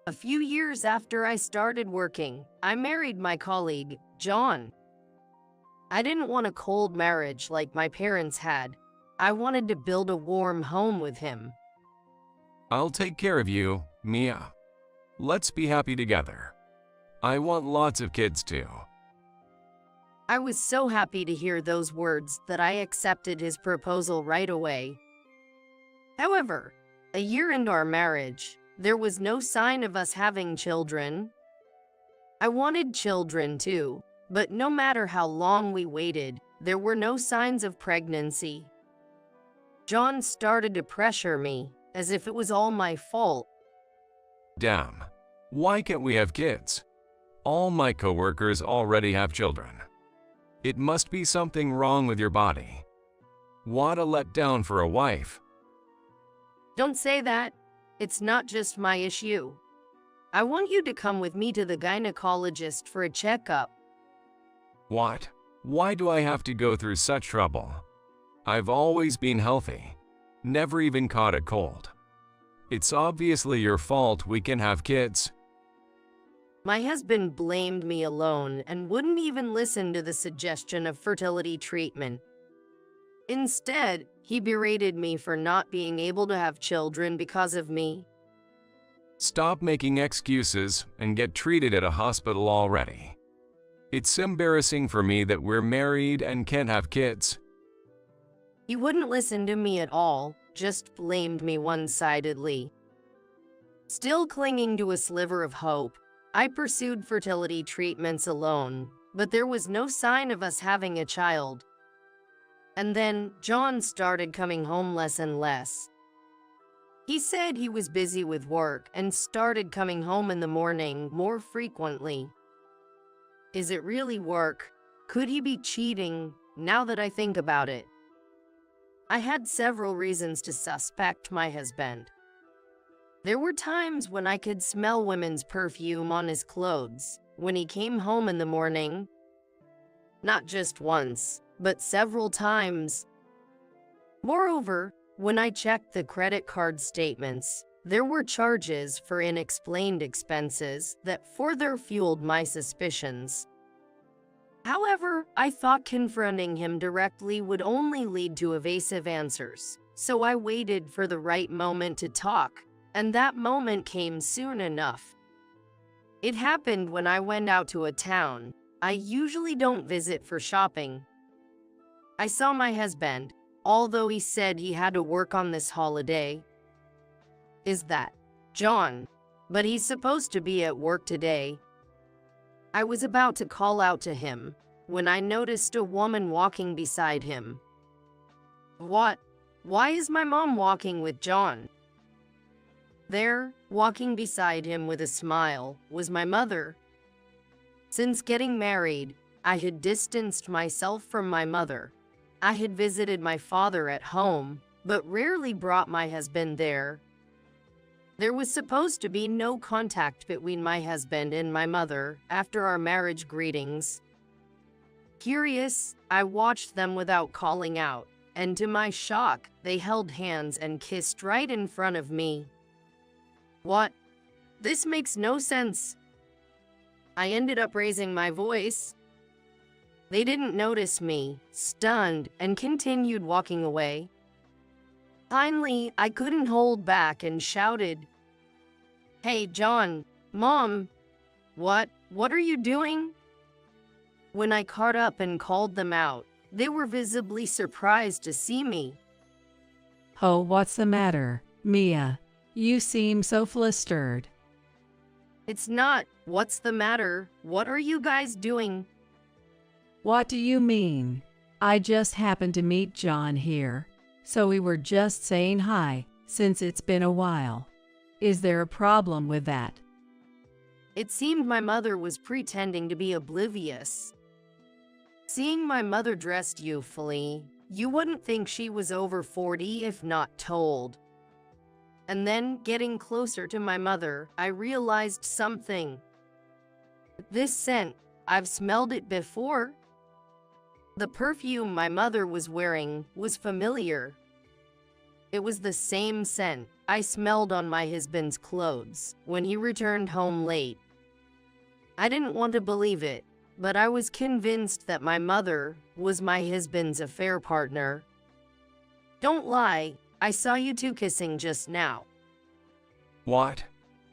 A few years after I started working, I married my colleague, John. I didn't want a cold marriage like my parents had. I wanted to build a warm home with him. I'll take care of you, Mia. Let's be happy together. I want lots of kids too. I was so happy to hear those words that I accepted his proposal right away. However, a year into our marriage, there was no sign of us having children. I wanted children too, but no matter how long we waited, there were no signs of pregnancy. John started to pressure me, as if it was all my fault. Damn, why can't we have kids? All my coworkers already have children. It must be something wrong with your body. What a letdown for a wife. Don't say that. It's not just my issue. I want you to come with me to the gynecologist for a checkup. What? Why do I have to go through such trouble? I've always been healthy. Never even caught a cold. It's obviously your fault we can have kids. My husband blamed me alone and wouldn't even listen to the suggestion of fertility treatment. Instead, he berated me for not being able to have children because of me. Stop making excuses and get treated at a hospital already. It's embarrassing for me that we're married and can't have kids. He wouldn't listen to me at all, just blamed me one-sidedly. Still clinging to a sliver of hope, I pursued fertility treatments alone, but there was no sign of us having a child. And then John started coming home less and less. He said he was busy with work and started coming home in the morning more frequently. Is it really work? Could he be cheating, now that I think about it? I had several reasons to suspect my husband. There were times when I could smell women's perfume on his clothes when he came home in the morning. Not just once, but several times. Moreover, when I checked the credit card statements, there were charges for unexplained expenses that further fueled my suspicions. However, I thought confronting him directly would only lead to evasive answers, so I waited for the right moment to talk, and that moment came soon enough. It happened when I went out to a town I usually don't visit for shopping. I saw my husband, although he said he had to work on this holiday. Is that John? But he's supposed to be at work today. I was about to call out to him when I noticed a woman walking beside him. What? Why is my mom walking with John? There, walking beside him with a smile, was my mother. Since getting married, I had distanced myself from my mother. I had visited my father at home, but rarely brought my husband there. There was supposed to be no contact between my husband and my mother after our marriage greetings. Curious, I watched them without calling out, and to my shock, they held hands and kissed right in front of me. What? This makes no sense. I ended up raising my voice. They didn't notice me, stunned, and continued walking away. Finally, I couldn't hold back and shouted, "Hey, John, Mom, what are you doing?" When I caught up and called them out, they were visibly surprised to see me. Oh, what's the matter, Mia? You seem so flustered. It's not, what's the matter? What are you guys doing? What do you mean? I just happened to meet John here, so we were just saying hi, since it's been a while. Is there a problem with that? It seemed my mother was pretending to be oblivious. Seeing my mother dressed youthfully, you wouldn't think she was over 40 if not told. And then, getting closer to my mother, I realized something. This scent, I've smelled it before. The perfume my mother was wearing was familiar. It was the same scent I smelled on my husband's clothes when he returned home late. I didn't want to believe it, but I was convinced that my mother was my husband's affair partner. Don't lie, I saw you two kissing just now. What?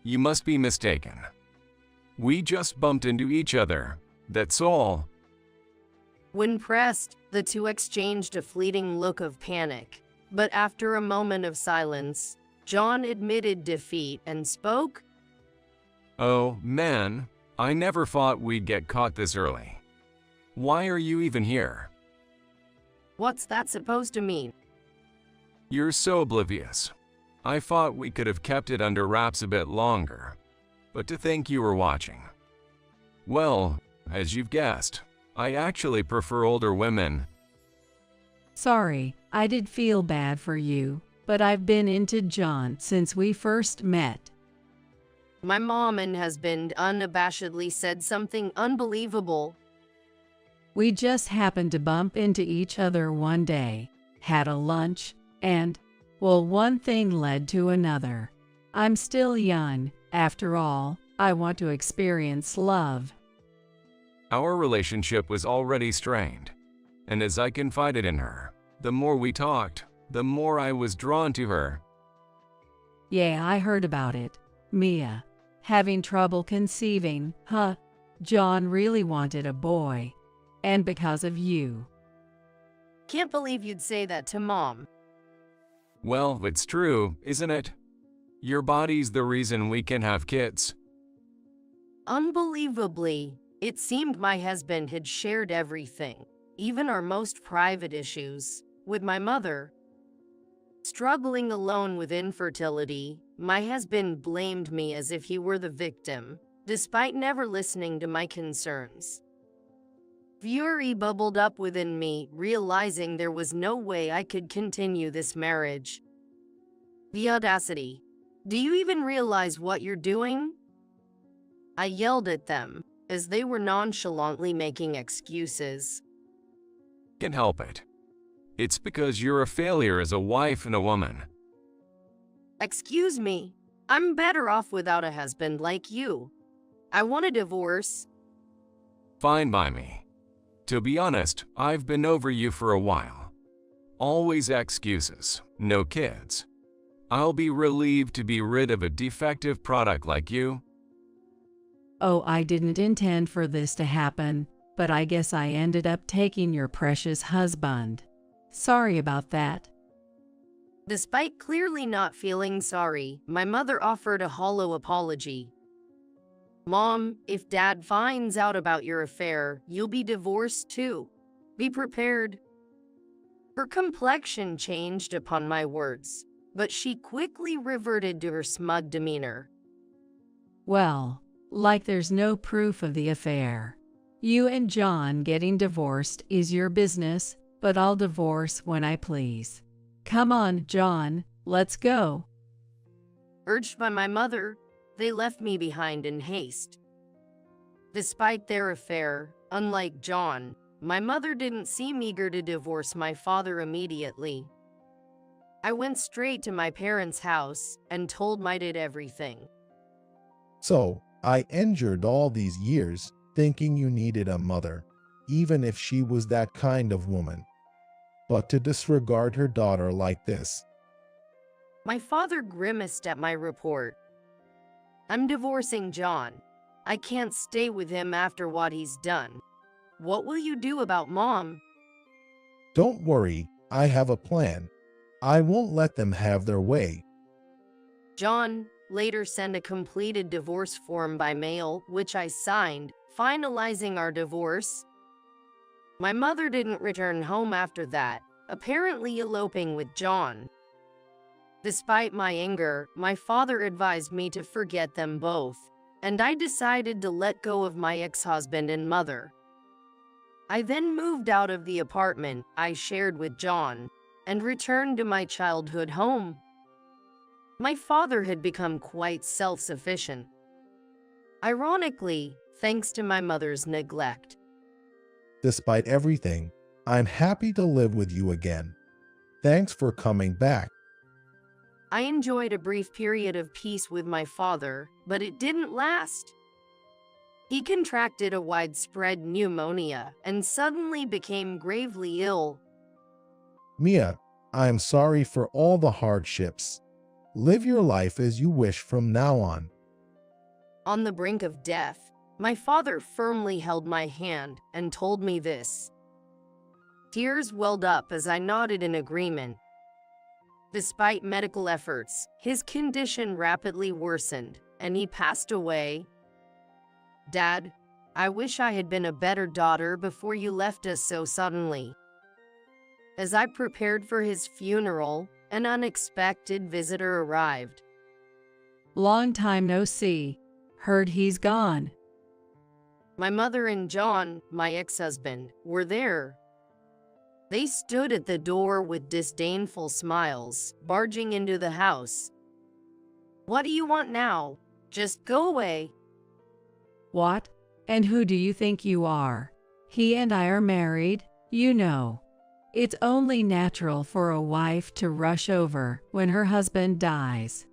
You must be mistaken. We just bumped into each other, that's all. When pressed, the two exchanged a fleeting look of panic, but after a moment of silence, John admitted defeat and spoke. Oh, man, I never thought we'd get caught this early. Why are you even here? What's that supposed to mean? You're so oblivious. I thought we could have kept it under wraps a bit longer, but to think you were watching. Well, as you've guessed, I actually prefer older women. Sorry, I did feel bad for you, but I've been into John since we first met. My mom and husband unabashedly said something unbelievable. We just happened to bump into each other one day, had a lunch, and, well, one thing led to another. I'm still young, after all, I want to experience love. Our relationship was already strained, and as I confided in her, the more we talked, the more I was drawn to her. Yeah, I heard about it. Mia. Having trouble conceiving, huh? John really wanted a boy. And because of you. Can't believe you'd say that to Mom. Well, it's true, isn't it? Your body's the reason we can have kids. Unbelievably, it seemed my husband had shared everything, even our most private issues, with my mother. Struggling alone with infertility, my husband blamed me as if he were the victim, despite never listening to my concerns. Fury bubbled up within me, realizing there was no way I could continue this marriage. The audacity. Do you even realize what you're doing? I yelled at them, as they were nonchalantly making excuses. Can't help it. It's because you're a failure as a wife and a woman. Excuse me, I'm better off without a husband like you. I want a divorce. Fine by me. To be honest, I've been over you for a while. Always excuses, no kids. I'll be relieved to be rid of a defective product like you. Oh, I didn't intend for this to happen, but I guess I ended up taking your precious husband. Sorry about that. Despite clearly not feeling sorry, my mother offered a hollow apology. Mom, if Dad finds out about your affair, you'll be divorced too. Be prepared. Her complexion changed upon my words. but she quickly reverted to her smug demeanor. Well, like there's no proof of the affair. You and John getting divorced is your business, but I'll divorce when I please. Come on, John, let's go. Urged by my mother, they left me behind in haste. Despite their affair, unlike John, my mother didn't seem eager to divorce my father immediately. I went straight to my parents' house and told my dad everything. So, I endured all these years thinking you needed a mother, even if she was that kind of woman. But to disregard her daughter like this. My father grimaced at my report. I'm divorcing John. I can't stay with him after what he's done. What will you do about Mom? Don't worry, I have a plan. I won't let them have their way. John later sent a completed divorce form by mail, which I signed, finalizing our divorce. My mother didn't return home after that, apparently eloping with John. Despite my anger, my father advised me to forget them both, and I decided to let go of my ex-husband and mother. I then moved out of the apartment I shared with John and returned to my childhood home. My father had become quite self-sufficient. Ironically, thanks to my mother's neglect. Despite everything, I'm happy to live with you again. Thanks for coming back. I enjoyed a brief period of peace with my father, but it didn't last. He contracted a widespread pneumonia and suddenly became gravely ill. Mia, I am sorry for all the hardships. Live your life as you wish from now on. On the brink of death, my father firmly held my hand and told me this. Tears welled up as I nodded in agreement. Despite medical efforts, his condition rapidly worsened, and he passed away. Dad, I wish I had been a better daughter before you left us so suddenly. As I prepared for his funeral, an unexpected visitor arrived. Long time no see. Heard he's gone. My mother and John, my ex-husband, were there. They stood at the door with disdainful smiles, barging into the house. What do you want now? Just go away. What? And who do you think you are? He and I are married, you know. It's only natural for a wife to rush over when her husband dies.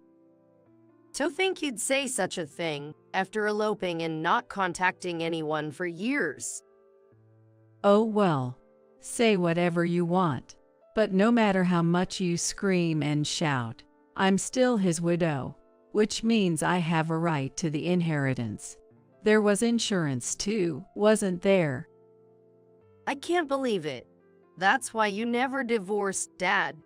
To think you'd say such a thing after eloping and not contacting anyone for years. Oh well, say whatever you want, but no matter how much you scream and shout, I'm still his widow, which means I have a right to the inheritance. There was insurance too, wasn't there? I can't believe it. That's why you never divorced Dad.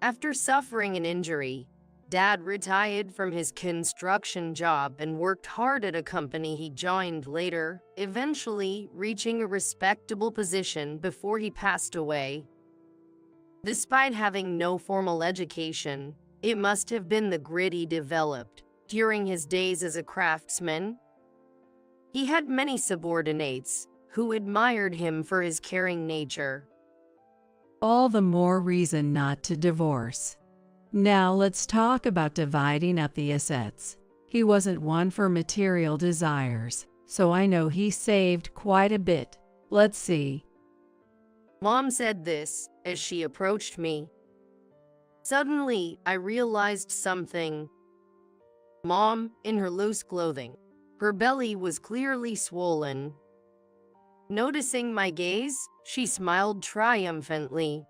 After suffering an injury, Dad retired from his construction job and worked hard at a company he joined later, eventually reaching a respectable position before he passed away. Despite having no formal education, it must have been the grit he developed during his days as a craftsman. He had many subordinates who admired him for his caring nature. All the more reason not to divorce. Now let's talk about dividing up the assets. He wasn't one for material desires, so I know he saved quite a bit. Let's see. Mom said this as she approached me. Suddenly, I realized something. Mom, in her loose clothing, her belly was clearly swollen. Noticing my gaze, she smiled triumphantly.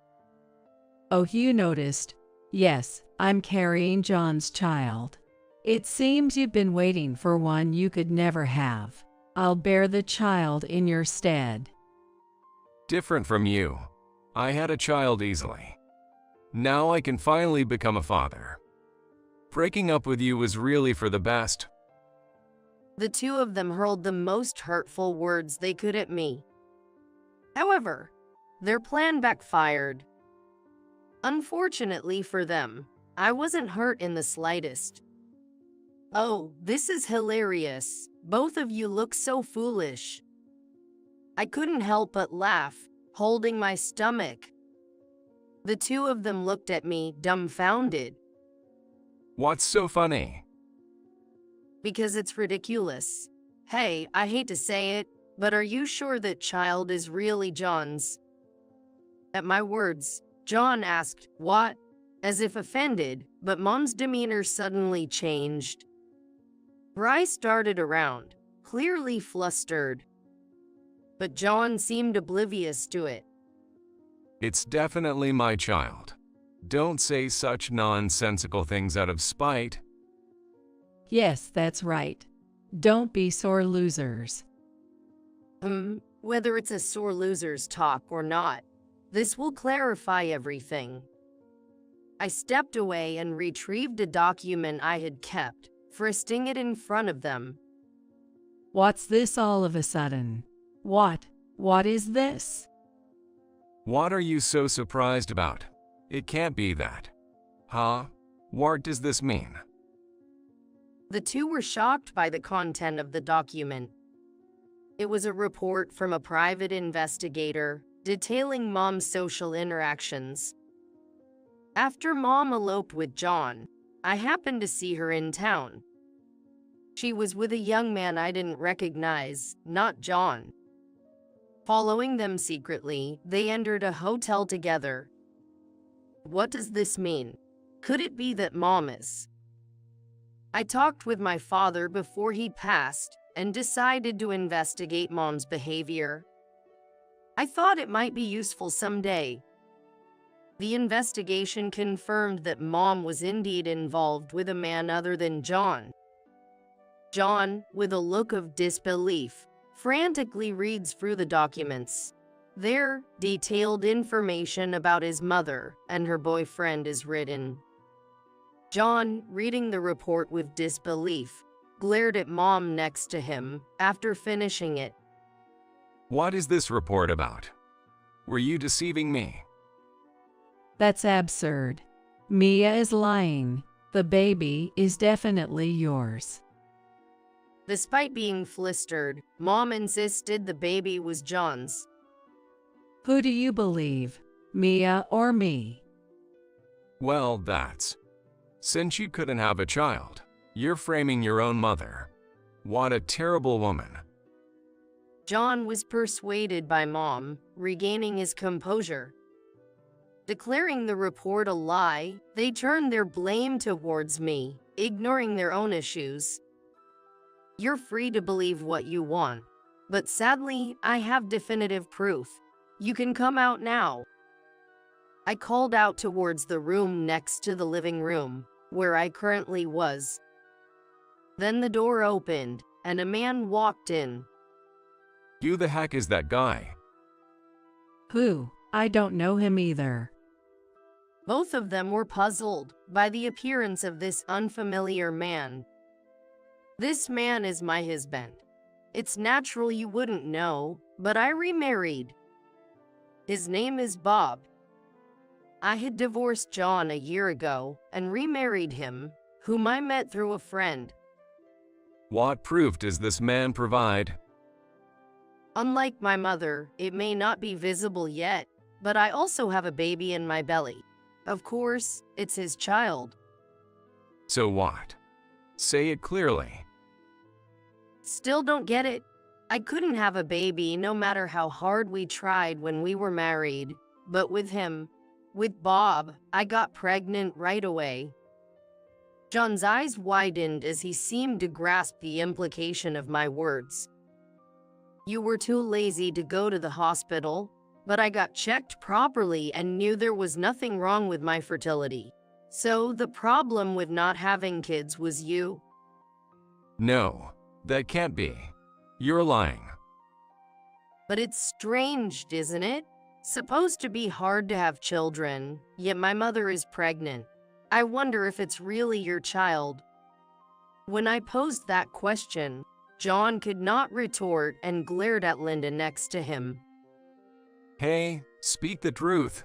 Oh, you noticed? Yes, I'm carrying John's child. It seems you've been waiting for one you could never have. I'll bear the child in your stead. Different from you. I had a child easily. Now I can finally become a father. Breaking up with you was really for the best. The two of them hurled the most hurtful words they could at me. However, their plan backfired. Unfortunately for them, I wasn't hurt in the slightest. Oh, this is hilarious. Both of you look so foolish. I couldn't help but laugh, holding my stomach. The two of them looked at me, dumbfounded. What's so funny? Because it's ridiculous. Hey, I hate to say it, but are you sure that child is really John's? At my words, John asked, "What?" as if offended, but Mom's demeanor suddenly changed. Bryce darted around, clearly flustered. But John seemed oblivious to it. It's definitely my child. Don't say such nonsensical things out of spite. Yes, that's right. Don't be sore losers. Whether it's a sore loser's talk or not, this will clarify everything. I stepped away and retrieved a document I had kept, frisking it in front of them. What's this all of a sudden? What is this? What are you so surprised about? It can't be that. Huh? What does this mean? The two were shocked by the content of the document. It was a report from a private investigator detailing Mom's social interactions. After Mom eloped with John, I happened to see her in town. She was with a young man I didn't recognize, not John. Following them secretly, they entered a hotel together. What does this mean? Could it be that Mom is? I talked with my father before he passed and decided to investigate Mom's behavior. I thought it might be useful someday. The investigation confirmed that Mom was indeed involved with a man other than John. John, with a look of disbelief, frantically reads through the documents. There, detailed information about his mother and her boyfriend is written. John, reading the report with disbelief, glared at Mom next to him after finishing it. What is this report about? Were you deceiving me? That's absurd. Mia is lying. The baby is definitely yours. Despite being flustered, Mom insisted the baby was John's. Who do you believe, Mia or me? Well, that's... Since you couldn't have a child, you're framing your own mother. What a terrible woman. John was persuaded by Mom, regaining his composure. Declaring the report a lie, they turned their blame towards me, ignoring their own issues. You're free to believe what you want, but sadly, I have definitive proof. You can come out now. I called out towards the room next to the living room, where I currently was. Then the door opened, and a man walked in. Who the heck is that guy? Who? I don't know him either. Both of them were puzzled by the appearance of this unfamiliar man. This man is my husband. It's natural you wouldn't know, but I remarried. His name is Bob. I had divorced John a year ago and remarried him, whom I met through a friend. What proof does this man provide? Unlike my mother, it may not be visible yet, but I also have a baby in my belly. Of course, it's his child. So what? Say it clearly. Still don't get it. I couldn't have a baby no matter how hard we tried when we were married, but with him, with Bob, I got pregnant right away. John's eyes widened as he seemed to grasp the implication of my words. You were too lazy to go to the hospital, but I got checked properly and knew there was nothing wrong with my fertility. So the problem with not having kids was you. No, that can't be. You're lying. But it's strange, isn't it? Supposed to be hard to have children, yet my mother is pregnant. I wonder if it's really your child. When I posed that question, John could not retort and glared at Linda next to him. Hey, speak the truth.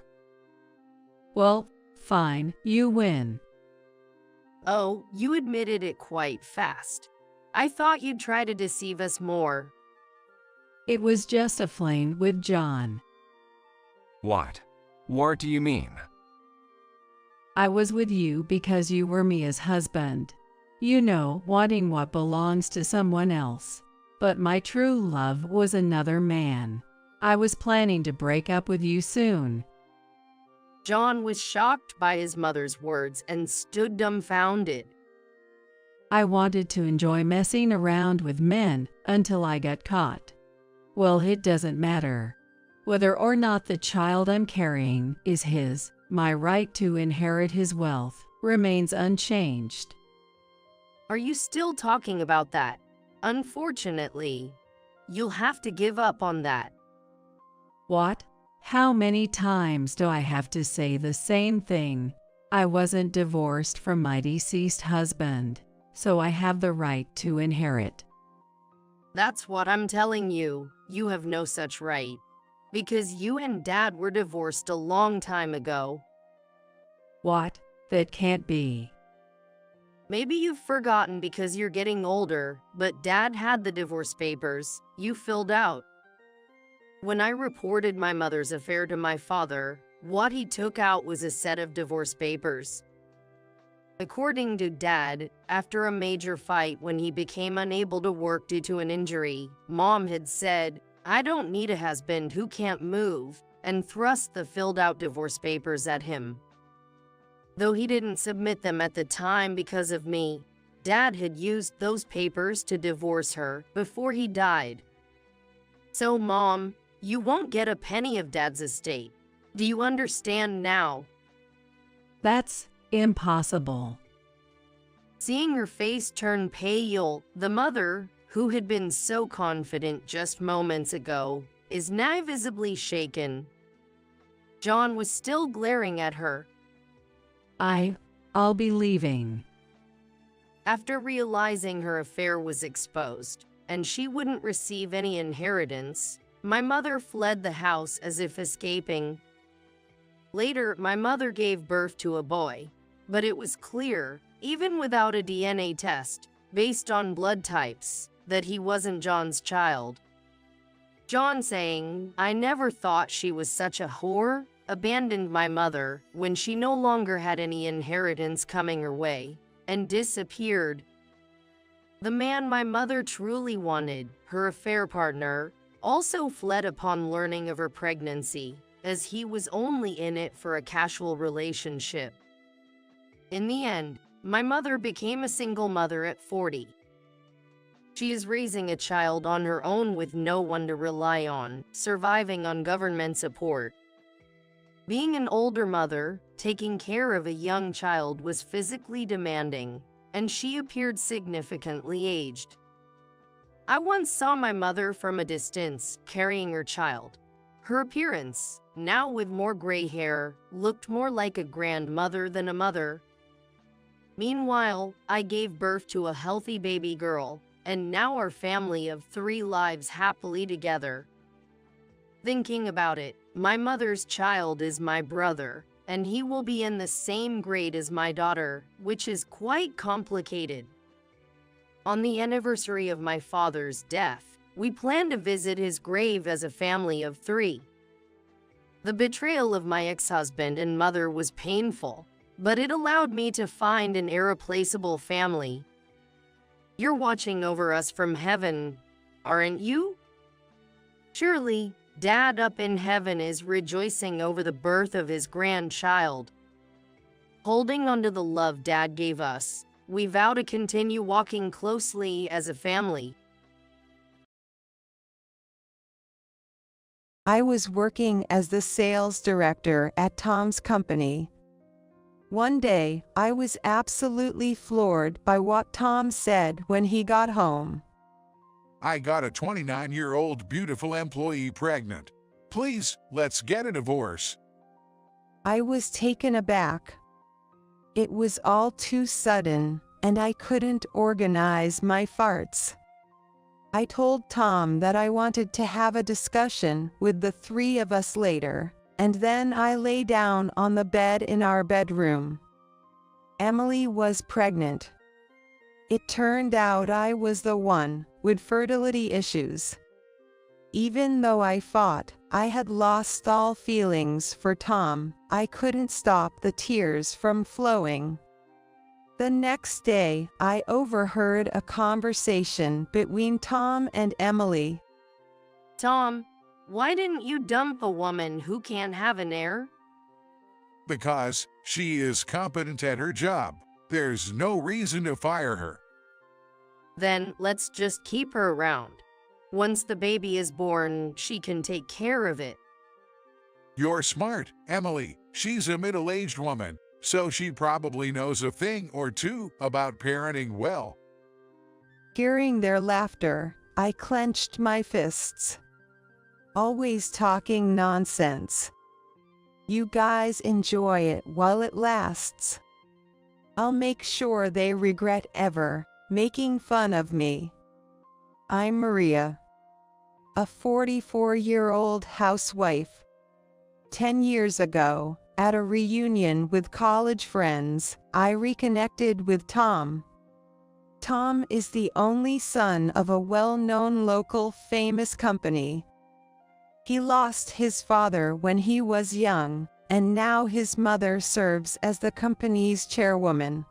Well, fine, you win. Oh, you admitted it quite fast. I thought you'd try to deceive us more. It was just a fling with John. What? What do you mean? I was with you because you were Mia's husband. You know, wanting what belongs to someone else. But my true love was another man. I was planning to break up with you soon. John was shocked by his mother's words and stood dumbfounded. I wanted to enjoy messing around with men until I got caught. Well, it doesn't matter. Whether or not the child I'm carrying is his, my right to inherit his wealth remains unchanged. Are you still talking about that? Unfortunately, you'll have to give up on that. What? How many times do I have to say the same thing? I wasn't divorced from my deceased husband, so I have the right to inherit. That's what I'm telling you. You have no such right. Because you and Dad were divorced a long time ago. What? That can't be. Maybe you've forgotten because you're getting older, but Dad had the divorce papers you filled out. When I reported my mother's affair to my father, what he took out was a set of divorce papers. According to Dad, after a major fight when he became unable to work due to an injury, Mom had said, "I don't need a husband who can't move," and thrust the filled-out divorce papers at him. Though he didn't submit them at the time because of me, Dad had used those papers to divorce her before he died. So, Mom, you won't get a penny of Dad's estate. Do you understand now? That's impossible. Seeing her face turn pale, the mother, who had been so confident just moments ago, is now visibly shaken. John was still glaring at her. I'll be leaving. After realizing her affair was exposed, and she wouldn't receive any inheritance, my mother fled the house as if escaping. Later, my mother gave birth to a boy, but it was clear, even without a DNA test, based on blood types, that he wasn't John's child. John saying, "I never thought she was such a whore," abandoned my mother when she no longer had any inheritance coming her way, and disappeared. The man my mother truly wanted, her affair partner, also fled upon learning of her pregnancy, as he was only in it for a casual relationship. In the end, my mother became a single mother at 40. She is raising a child on her own with no one to rely on, surviving on government support. Being an older mother, taking care of a young child was physically demanding, and she appeared significantly aged. I once saw my mother from a distance, carrying her child. Her appearance, now with more gray hair, looked more like a grandmother than a mother. Meanwhile, I gave birth to a healthy baby girl, and now our family of 3 lives happily together. Thinking about it, my mother's child is my brother, and he will be in the same grade as my daughter, which is quite complicated. On the anniversary of my father's death, we plan to visit his grave as a family of 3. The betrayal of my ex-husband and mother was painful, but it allowed me to find an irreplaceable family. You're watching over us from heaven, aren't you? Surely, Dad up in heaven is rejoicing over the birth of his grandchild. Holding on to the love Dad gave us, we vow to continue walking closely as a family. I was working as the sales director at Tom's company. One day, I was absolutely floored by what Tom said when he got home. "I got a 29-year-old beautiful employee pregnant. Please, let's get a divorce." I was taken aback. It was all too sudden, and I couldn't organize my farts. I told Tom that I wanted to have a discussion with the 3 of us later, and then I lay down on the bed in our bedroom. Emily was pregnant. It turned out I was the one with fertility issues. Even though I thought I had lost all feelings for Tom, I couldn't stop the tears from flowing. The next day, I overheard a conversation between Tom and Emily. Tom, why didn't you dump a woman who can't have an heir? Because she is competent at her job. There's no reason to fire her. Then let's just keep her around. Once the baby is born, she can take care of it. You're smart, Emily. She's a middle-aged woman, so she probably knows a thing or two about parenting well. Hearing their laughter, I clenched my fists. Always talking nonsense. You guys enjoy it while it lasts. I'll make sure they regret ever making fun of me. I'm Maria, a 44-year-old housewife. 10 years ago, at a reunion with college friends, I reconnected with Tom. Tom is the only son of a well-known local famous company. He lost his father when he was young, and now his mother serves as the company's chairwoman.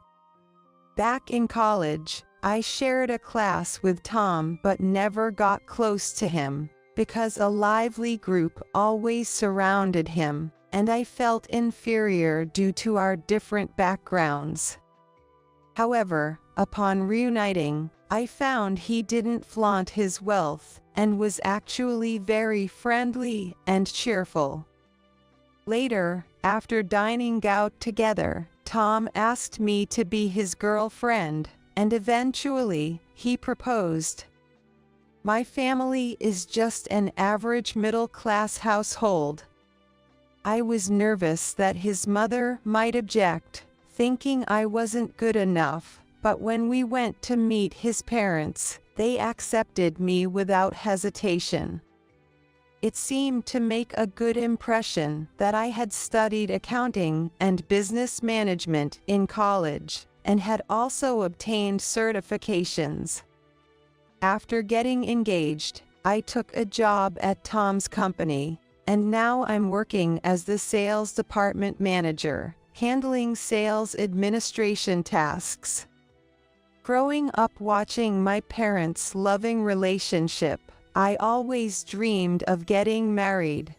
Back in college, I shared a class with Tom but never got close to him, because a lively group always surrounded him, and I felt inferior due to our different backgrounds. However, upon reuniting, I found he didn't flaunt his wealth and was actually very friendly and cheerful. Later, after dining out together, Tom asked me to be his girlfriend, and eventually, he proposed. My family is just an average middle-class household. I was nervous that his mother might object, thinking I wasn't good enough, but when we went to meet his parents, they accepted me without hesitation. It seemed to make a good impression that I had studied accounting and business management in college, and had also obtained certifications. After getting engaged, I took a job at Tom's company, and now I'm working as the sales department manager, handling sales administration tasks. Growing up watching my parents' loving relationship, I always dreamed of getting married.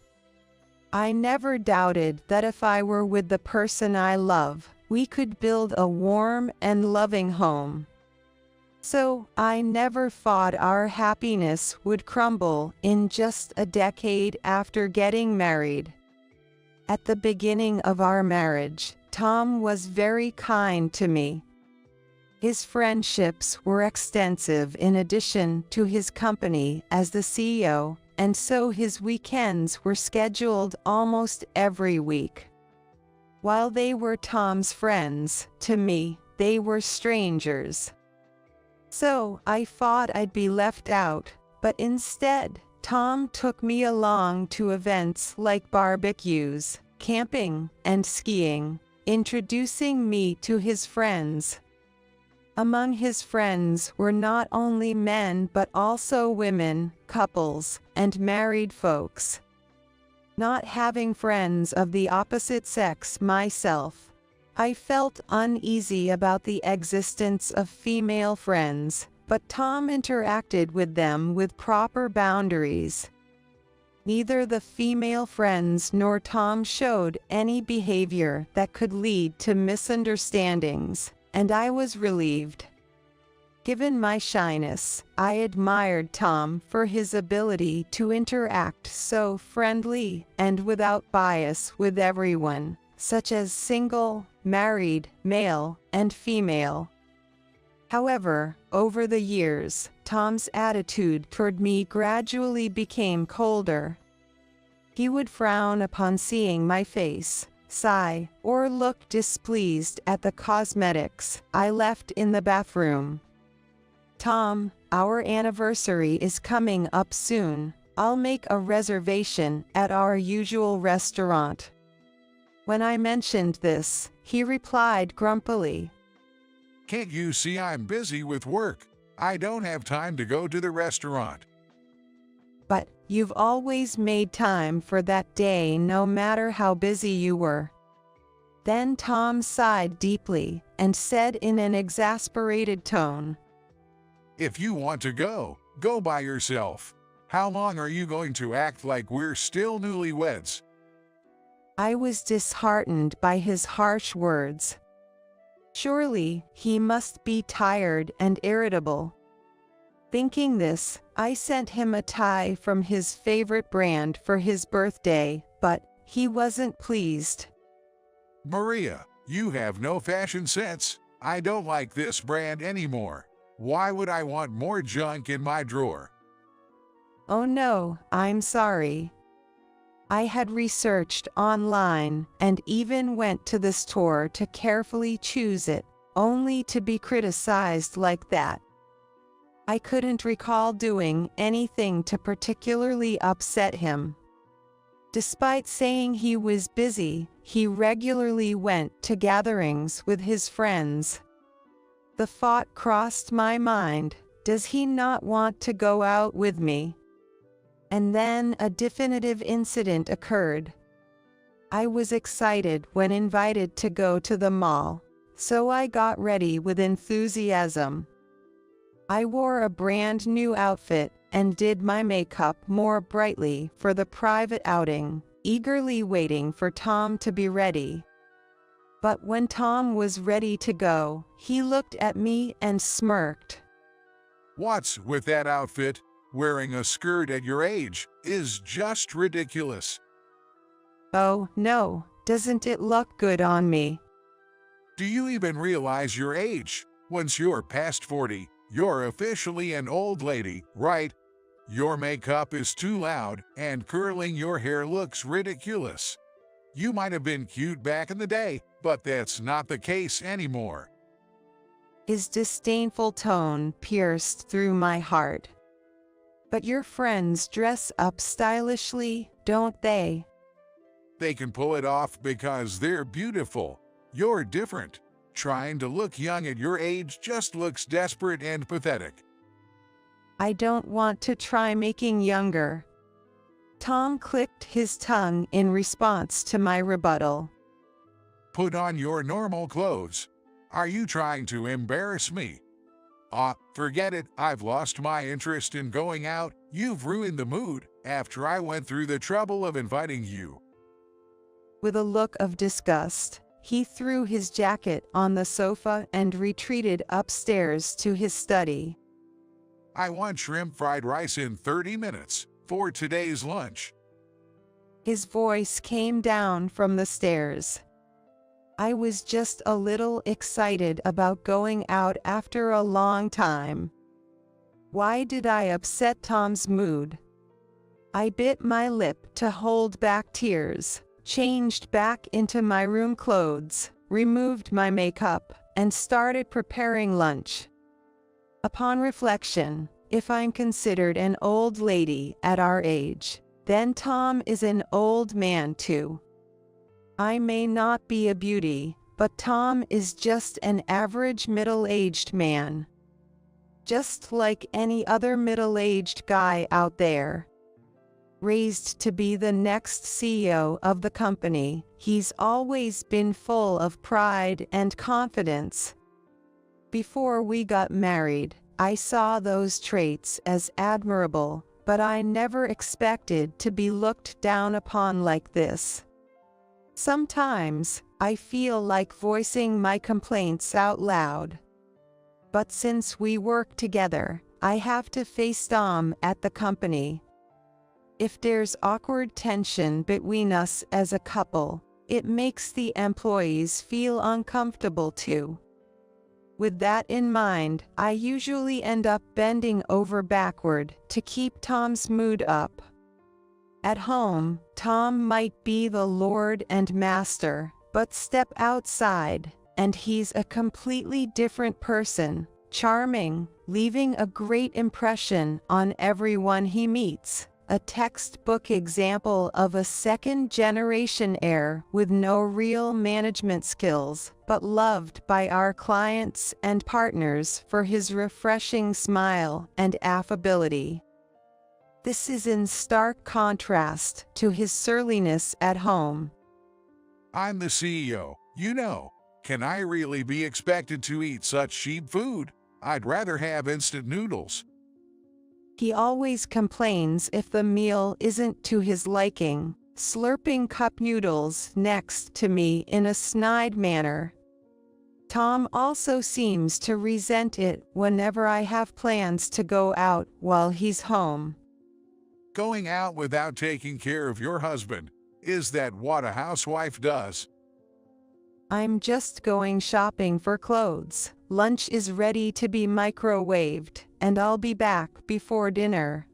I never doubted that if I were with the person I love, we could build a warm and loving home. So, I never thought our happiness would crumble in just a decade after getting married. At the beginning of our marriage, Tom was very kind to me. His friendships were extensive in addition to his company as the CEO, and so his weekends were scheduled almost every week. While they were Tom's friends, to me, they were strangers. So, I thought I'd be left out, but instead, Tom took me along to events like barbecues, camping, and skiing, introducing me to his friends. Among his friends were not only men but also women, couples, and married folks. Not having friends of the opposite sex myself, I felt uneasy about the existence of female friends, but Tom interacted with them with proper boundaries. Neither the female friends nor Tom showed any behavior that could lead to misunderstandings, and I was relieved. Given my shyness, I admired Tom for his ability to interact so friendly and without bias with everyone, such as single, married, male, and female. However, over the years, Tom's attitude toward me gradually became colder. He would frown upon seeing my face, sigh, or look displeased at the cosmetics I left in the bathroom. Tom, our anniversary is coming up soon. I'll make a reservation at our usual restaurant." When I mentioned this, he replied grumpily, "Can't you see I'm busy with work? I don't have time to go to the restaurant." "But you've always made time for that day no matter how busy you were." Then Tom sighed deeply and said in an exasperated tone, "If you want to go, go by yourself. How long are you going to act like we're still newlyweds?" I was disheartened by his harsh words. Surely he must be tired and irritable. Thinking this, I sent him a tie from his favorite brand for his birthday, but he wasn't pleased. "Maria, you have no fashion sense. I don't like this brand anymore. Why would I want more junk in my drawer?" "Oh no, I'm sorry. I had researched online and even went to the store to carefully choose it, only to be criticized like that." I couldn't recall doing anything to particularly upset him. Despite saying he was busy, he regularly went to gatherings with his friends. The thought crossed my mind, does he not want to go out with me? And then a definitive incident occurred. I was excited when invited to go to the mall, so I got ready with enthusiasm. I wore a brand new outfit and did my makeup more brightly for the private outing, eagerly waiting for Tom to be ready. But when Tom was ready to go, he looked at me and smirked. "What's with that outfit? Wearing a skirt at your age is just ridiculous." "Oh, no, doesn't it look good on me?" "Do you even realize your age? Once you're past 40, you're officially an old lady, right? Your makeup is too loud, and curling your hair looks ridiculous. You might have been cute back in the day, but that's not the case anymore." His disdainful tone pierced through my heart. "But your friends dress up stylishly, don't they?" "They can pull it off because they're beautiful. You're different. Trying to look young at your age just looks desperate and pathetic." "I don't want to try making younger." Tom clicked his tongue in response to my rebuttal. "Put on your normal clothes. Are you trying to embarrass me?" Forget it. I've lost my interest in going out. You've ruined the mood after I went through the trouble of inviting you." With a look of disgust, he threw his jacket on the sofa and retreated upstairs to his study. "I want shrimp fried rice in 30 minutes for today's lunch." His voice came down from the stairs. I was just a little excited about going out after a long time. Why did I upset Tom's mood? I bit my lip to hold back tears, changed back into my room clothes, removed my makeup, and started preparing lunch. Upon reflection, if I'm considered an old lady at our age, then Tom is an old man too. I may not be a beauty, but Tom is just an average middle-aged man. Just like any other middle-aged guy out there. Raised to be the next CEO of the company, he's always been full of pride and confidence. Before we got married, I saw those traits as admirable, but I never expected to be looked down upon like this. Sometimes, I feel like voicing my complaints out loud. But since we work together, I have to face Tom at the company. If there's awkward tension between us as a couple, it makes the employees feel uncomfortable too. With that in mind, I usually end up bending over backward to keep Tom's mood up. At home, Tom might be the lord and master, but step outside, and he's a completely different person, charming, leaving a great impression on everyone he meets. a textbook example of a second-generation heir with no real management skills, but loved by our clients and partners for his refreshing smile and affability. This is in stark contrast to his surliness at home. I'm the CEO, you know. Can I really be expected to eat such cheap food? I'd rather have instant noodles. He always complains if the meal isn't to his liking, slurping cup noodles next to me in a snide manner. Tom also seems to resent it whenever I have plans to go out while he's home. Going out without taking care of your husband, is that what a housewife does? I'm just going shopping for clothes. Lunch is ready to be microwaved, and I'll be back before dinner.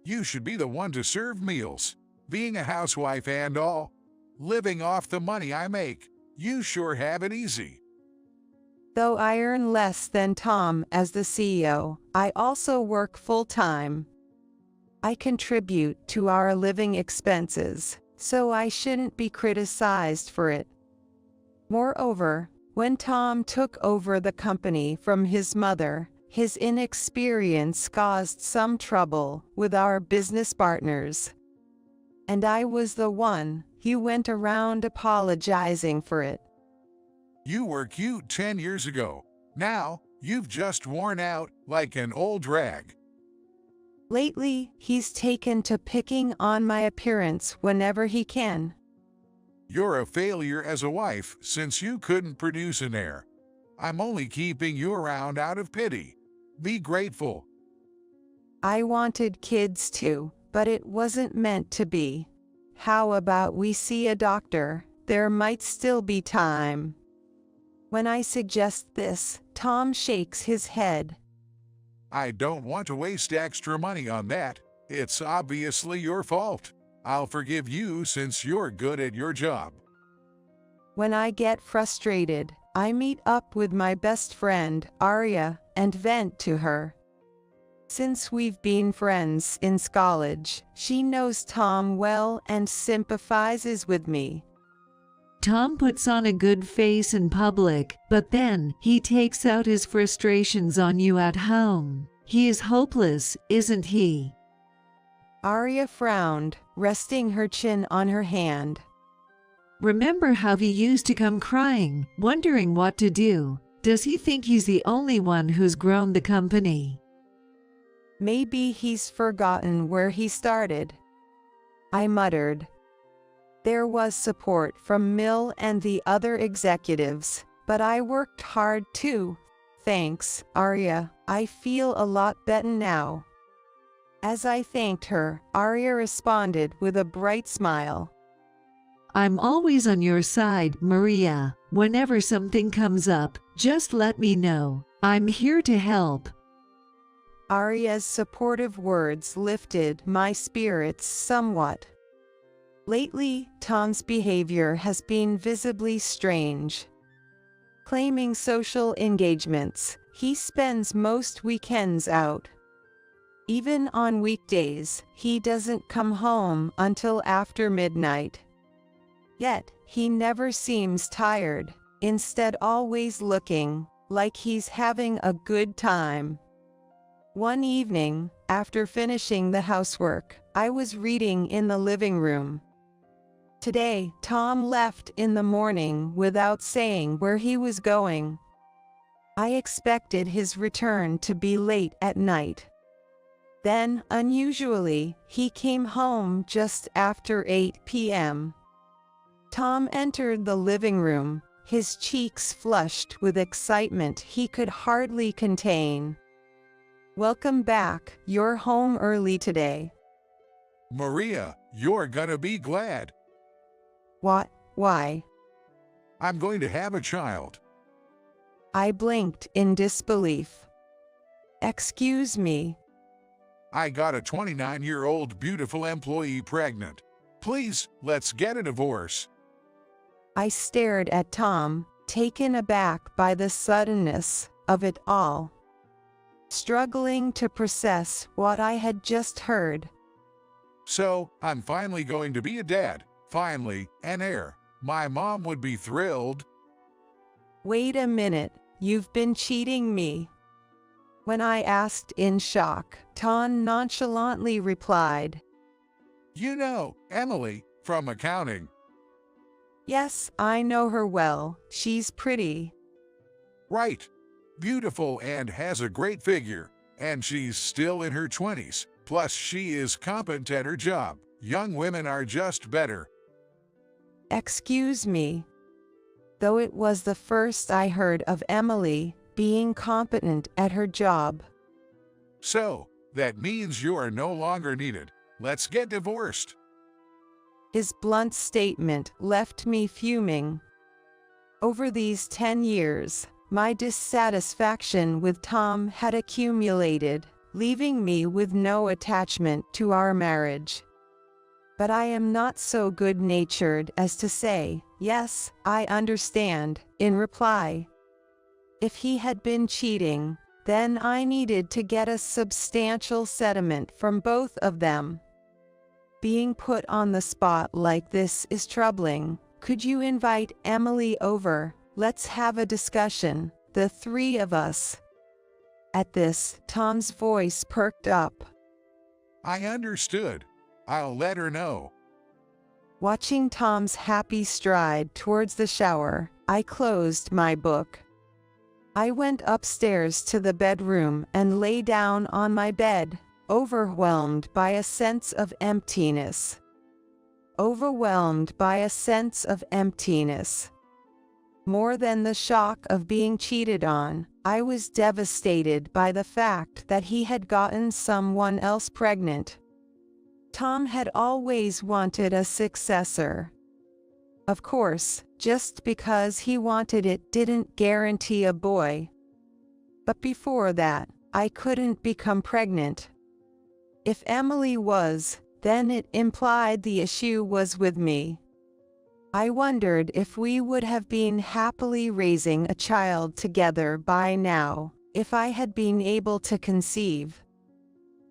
You should be the one to serve meals. Being a housewife and all, living off the money I make, you sure have it easy. Though I earn less than Tom as the CEO, I also work full-time. I contribute to our living expenses, so I shouldn't be criticized for it. Moreover, when Tom took over the company from his mother, his inexperience caused some trouble with our business partners. And I was the one who went around apologizing for it. You were cute 10 years ago. Now, you've just worn out like an old rag. Lately, he's taken to picking on my appearance whenever he can. You're a failure as a wife since you couldn't produce an heir. I'm only keeping you around out of pity. Be grateful. I wanted kids too, but it wasn't meant to be. How about we see a doctor? There might still be time. When I suggest this, Tom shakes his head. I don't want to waste extra money on that. It's obviously your fault. I'll forgive you since you're good at your job. When I get frustrated, I meet up with my best friend, Arya, and vent to her. Since we've been friends since college, she knows Tom well and sympathizes with me. Tom puts on a good face in public, but then he takes out his frustrations on you at home. He is hopeless, isn't he? Arya frowned, resting her chin on her hand. Remember how he used to come crying, wondering what to do? Does he think he's the only one who's grown the company? Maybe he's forgotten where he started. I muttered. There was support from Mill and the other executives, but I worked hard too. Thanks, Arya. I feel a lot better now. As I thanked her, Arya responded with a bright smile. I'm always on your side, Maria. Whenever something comes up, just let me know. I'm here to help. Arya's supportive words lifted my spirits somewhat. Lately, Tom's behavior has been visibly strange. Claiming social engagements, he spends most weekends out. Even on weekdays, he doesn't come home until after midnight. Yet, he never seems tired, instead always looking like he's having a good time. One evening, after finishing the housework, I was reading in the living room. Today, Tom left in the morning without saying where he was going. I expected his return to be late at night. Then, unusually, he came home just after 8 p.m. Tom entered the living room, his cheeks flushed with excitement he could hardly contain. Welcome back, you're home early today. Maria, you're gonna be glad. What? Why? I'm going to have a child. I blinked in disbelief. Excuse me. I got a 29-year-old beautiful employee pregnant. Please, let's get a divorce. I stared at Tom, taken aback by the suddenness of it all. Struggling to process what I had just heard. So, I'm finally going to be a dad. Finally, an heir. My mom would be thrilled. Wait a minute, you've been cheating me. When I asked in shock, Tom nonchalantly replied, You know, Emily, from accounting. Yes, I know her well. She's pretty. Right. Beautiful and has a great figure. And she's still in her 20s. Plus, she is competent at her job. Young women are just better. Excuse me. Though it was the first I heard of Emily being competent at her job. So, that means you are no longer needed. Let's get divorced. His blunt statement left me fuming. Over these 10 years, my dissatisfaction with Tom had accumulated, leaving me with no attachment to our marriage. But I am not so good-natured as to say, yes, I understand, in reply. If he had been cheating, then I needed to get a substantial settlement from both of them. Being put on the spot like this is troubling. Could you invite Emily over? Let's have a discussion, the three of us. At this, Tom's voice perked up. I understood. I'll let her know. Watching Tom's happy stride towards the shower, I closed my book. I went upstairs to the bedroom and lay down on my bed, overwhelmed by a sense of emptiness. Overwhelmed by a sense of emptiness. More than the shock of being cheated on, I was devastated by the fact that he had gotten someone else pregnant. Tom had always wanted a successor. Of course, just because he wanted it didn't guarantee a boy. But before that, I couldn't become pregnant. If Emily was, then it implied the issue was with me. I wondered if we would have been happily raising a child together by now, if I had been able to conceive.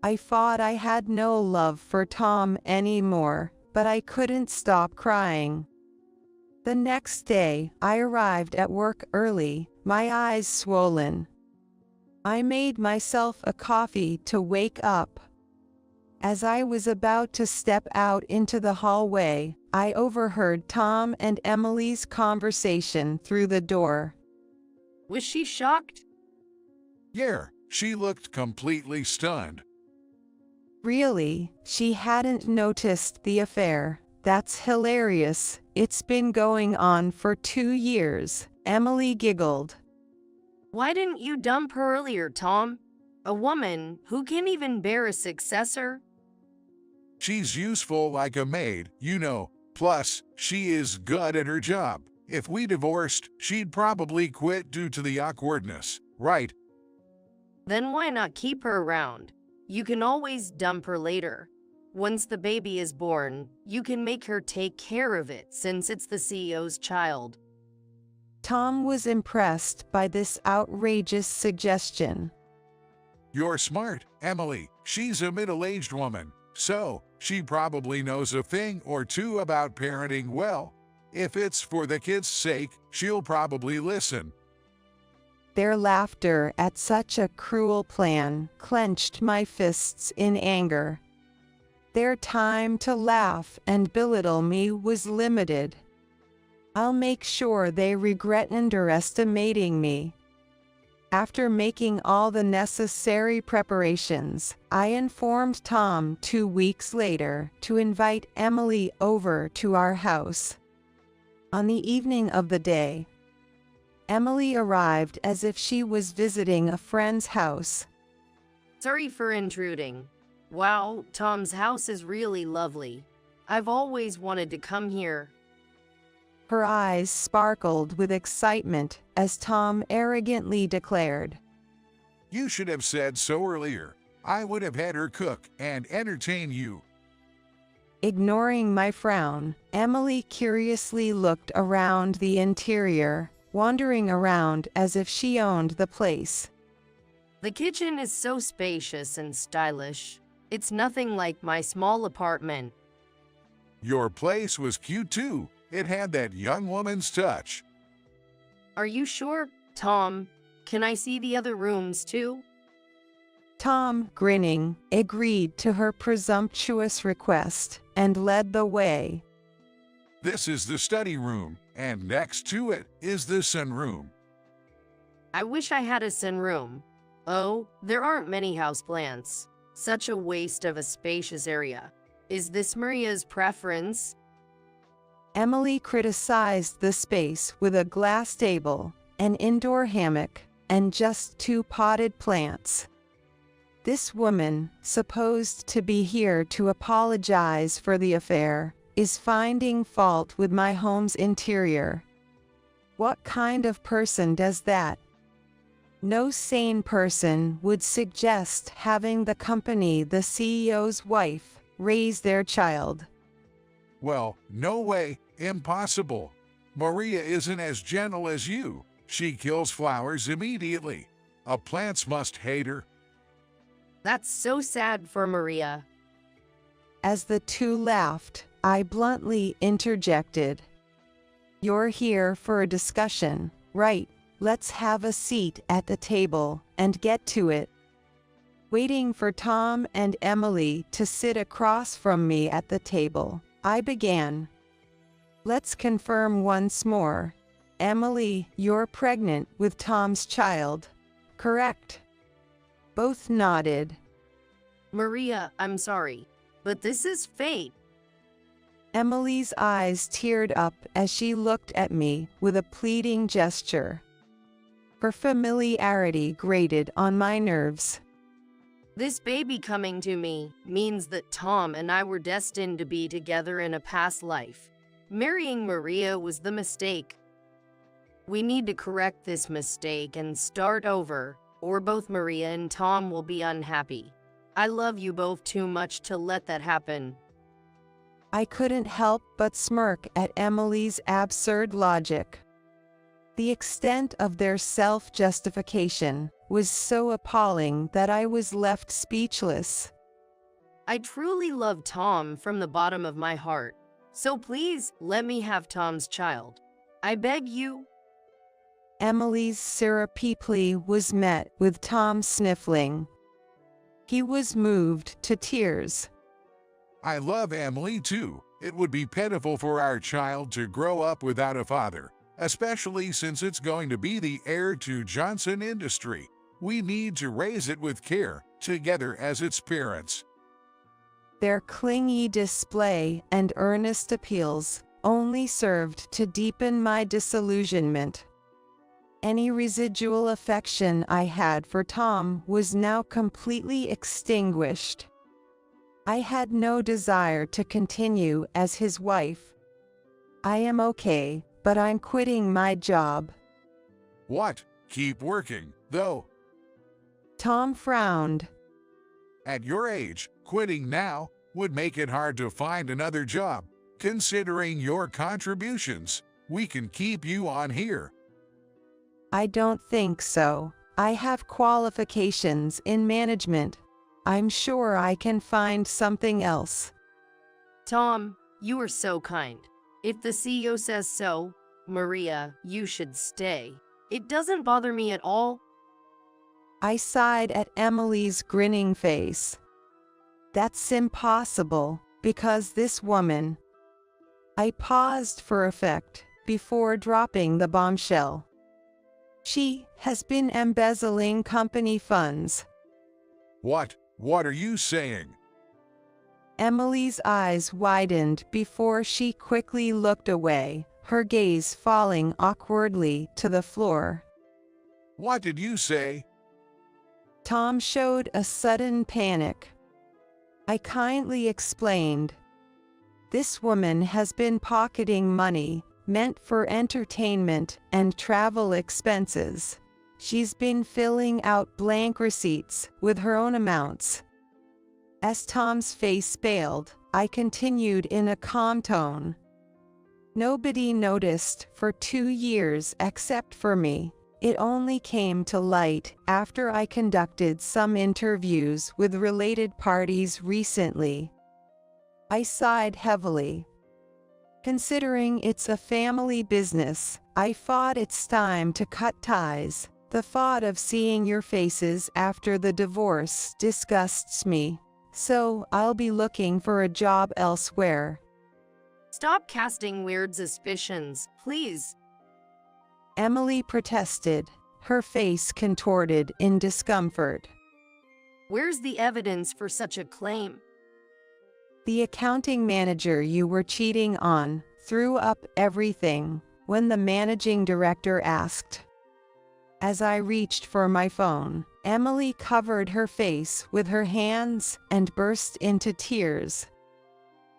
I thought I had no love for Tom anymore, but I couldn't stop crying. The next day, I arrived at work early, my eyes swollen. I made myself a coffee to wake up. As I was about to step out into the hallway, I overheard Tom and Emily's conversation through the door. Was she shocked? Yeah, she looked completely stunned. Really, she hadn't noticed the affair. That's hilarious. It's been going on for 2 years, Emily giggled. Why didn't you dump her earlier, Tom? A woman who can't even bear a successor? She's useful like a maid, you know. Plus, she is good at her job. If we divorced, she'd probably quit due to the awkwardness, right? Then why not keep her around? You can always dump her later. Once the baby is born, you can make her take care of it since it's the CEO's child. Tom was impressed by this outrageous suggestion. You're smart, Emily. She's a middle-aged woman, so she probably knows a thing or two about parenting well. If it's for the kid's sake, she'll probably listen. Their laughter at such a cruel plan clenched my fists in anger. Their time to laugh and belittle me was limited. I'll make sure they regret underestimating me. After making all the necessary preparations, I informed Tom 2 weeks later to invite Emily over to our house. On the evening of the day, Emily arrived as if she was visiting a friend's house. Sorry for intruding. Wow, Tom's house is really lovely. I've always wanted to come here. Her eyes sparkled with excitement as Tom arrogantly declared, You should have said so earlier. I would have had her cook and entertain you. Ignoring my frown, Emily curiously looked around the interior, wandering around as if she owned the place. The kitchen is so spacious and stylish. It's nothing like my small apartment. Your place was cute too. It had that young woman's touch. Are you sure, Tom? Can I see the other rooms too? Tom, grinning, agreed to her presumptuous request and led the way. This is the study room, and next to it is the sunroom. I wish I had a sunroom. Oh, there aren't many houseplants. Such a waste of a spacious area. Is this Maria's preference? Emily criticized the space with a glass table, an indoor hammock, and just 2 potted plants. This woman, supposed to be here to apologize for the affair, is finding fault with my home's interior. What kind of person does that? No sane person would suggest having the company the CEO's wife raise their child. Well, no way, impossible. Maria isn't as gentle as you. She kills flowers immediately. Plants must hate her. That's so sad for Maria. As the 2 laughed, I bluntly interjected. You're here for a discussion, right? Let's have a seat at the table and get to it. Waiting for Tom and Emily to sit across from me at the table, I began. Let's confirm once more. Emily, you're pregnant with Tom's child, correct? Both nodded. Maria, I'm sorry, but this is fate. Emily's eyes teared up as she looked at me with a pleading gesture. Her familiarity grated on my nerves. This baby coming to me means that Tom and I were destined to be together in a past life. Marrying Maria was the mistake. We need to correct this mistake and start over, or both Maria and Tom will be unhappy. I love you both too much to let that happen. I couldn't help but smirk at Emily's absurd logic. The extent of their self-justification was so appalling that I was left speechless. I truly love Tom from the bottom of my heart, so please let me have Tom's child. I beg you. Emily's syrupy plea was met with Tom sniffling. He was moved to tears. I love Emily too. It would be pitiful for our child to grow up without a father, especially since it's going to be the heir to Johnson Industry. We need to raise it with care, together as its parents. Their clingy display and earnest appeals only served to deepen my disillusionment. Any residual affection I had for Tom was now completely extinguished. I had no desire to continue as his wife. I am okay, but I'm quitting my job. What? Keep working, though. Tom frowned. At your age, quitting now would make it hard to find another job. Considering your contributions, we can keep you on here. I don't think so. I have qualifications in management. I'm sure I can find something else. Tom, you are so kind. If the CEO says so, Maria, you should stay. It doesn't bother me at all. I sighed at Emily's grinning face. That's impossible, because this woman... I paused for effect before dropping the bombshell. She has been embezzling company funds. What? What are you saying? Emily's eyes widened before she quickly looked away, her gaze falling awkwardly to the floor. What did you say? Tom showed a sudden panic. I kindly explained. This woman has been pocketing money meant for entertainment and travel expenses. She's been filling out blank receipts with her own amounts. As Tom's face paled, I continued in a calm tone. Nobody noticed for 2 years except for me. It only came to light after I conducted some interviews with related parties recently. I sighed heavily. Considering it's a family business, I thought it's time to cut ties. The thought of seeing your faces after the divorce disgusts me, so I'll be looking for a job elsewhere. Stop casting weird suspicions, please. Emily protested, her face contorted in discomfort. Where's the evidence for such a claim? The accounting manager you were cheating on threw up everything when the managing director asked. As I reached for my phone, Emily covered her face with her hands and burst into tears.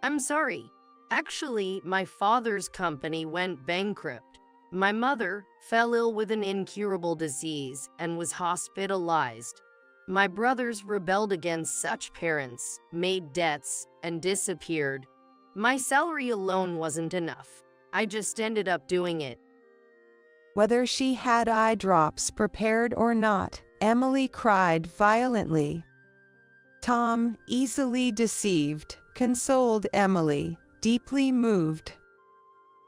I'm sorry. Actually, my father's company went bankrupt. My mother fell ill with an incurable disease and was hospitalized. My brothers rebelled against such parents, made debts, and disappeared. My salary alone wasn't enough. I just ended up doing it. Whether she had eye drops prepared or not, Emily cried violently. Tom, easily deceived, consoled Emily, deeply moved.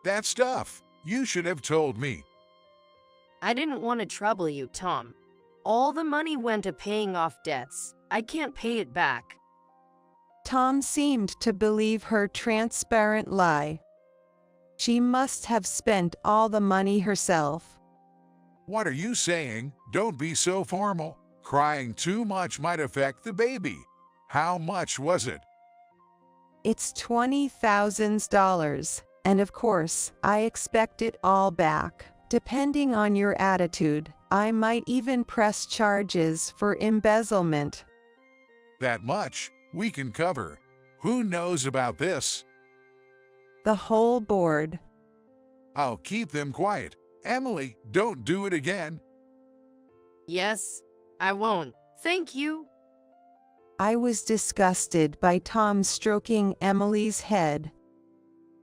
That stuff. You should have told me. I didn't want to trouble you, Tom. All the money went to paying off debts. I can't pay it back. Tom seemed to believe her transparent lie. She must have spent all the money herself. What are you saying? Don't be so formal. Crying too much might affect the baby. How much was it? It's $20,000, and of course, I expect it all back. Depending on your attitude, I might even press charges for embezzlement. That much we can cover. Who knows about this? The whole board. I'll keep them quiet. Emily, don't do it again. Yes, I won't. Thank you. I was disgusted by Tom stroking Emily's head.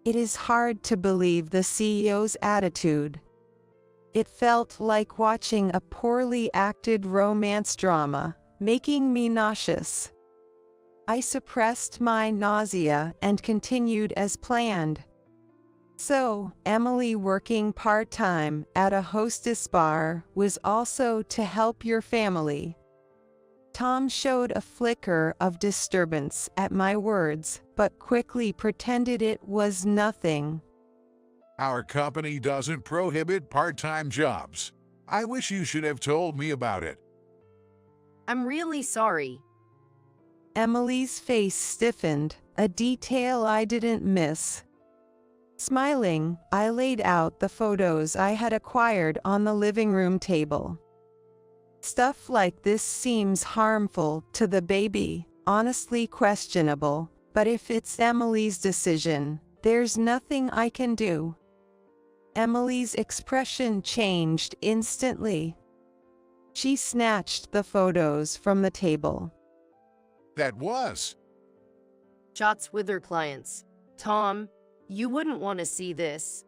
It is hard to believe the CEO's attitude. It felt like watching a poorly acted romance drama, making me nauseous. I suppressed my nausea and continued as planned. So, Emily working part-time at a hostess bar was also to help your family. Tom showed a flicker of disturbance at my words, but quickly pretended it was nothing. Our company doesn't prohibit part-time jobs. I wish you should have told me about it. I'm really sorry. Emily's face stiffened, a detail I didn't miss. Smiling, I laid out the photos I had acquired on the living room table. Stuff like this seems harmful to the baby, honestly questionable, but if it's Emily's decision, there's nothing I can do. Emily's expression changed instantly. She snatched the photos from the table. That was. Shots with her clients. Tom, you wouldn't want to see this.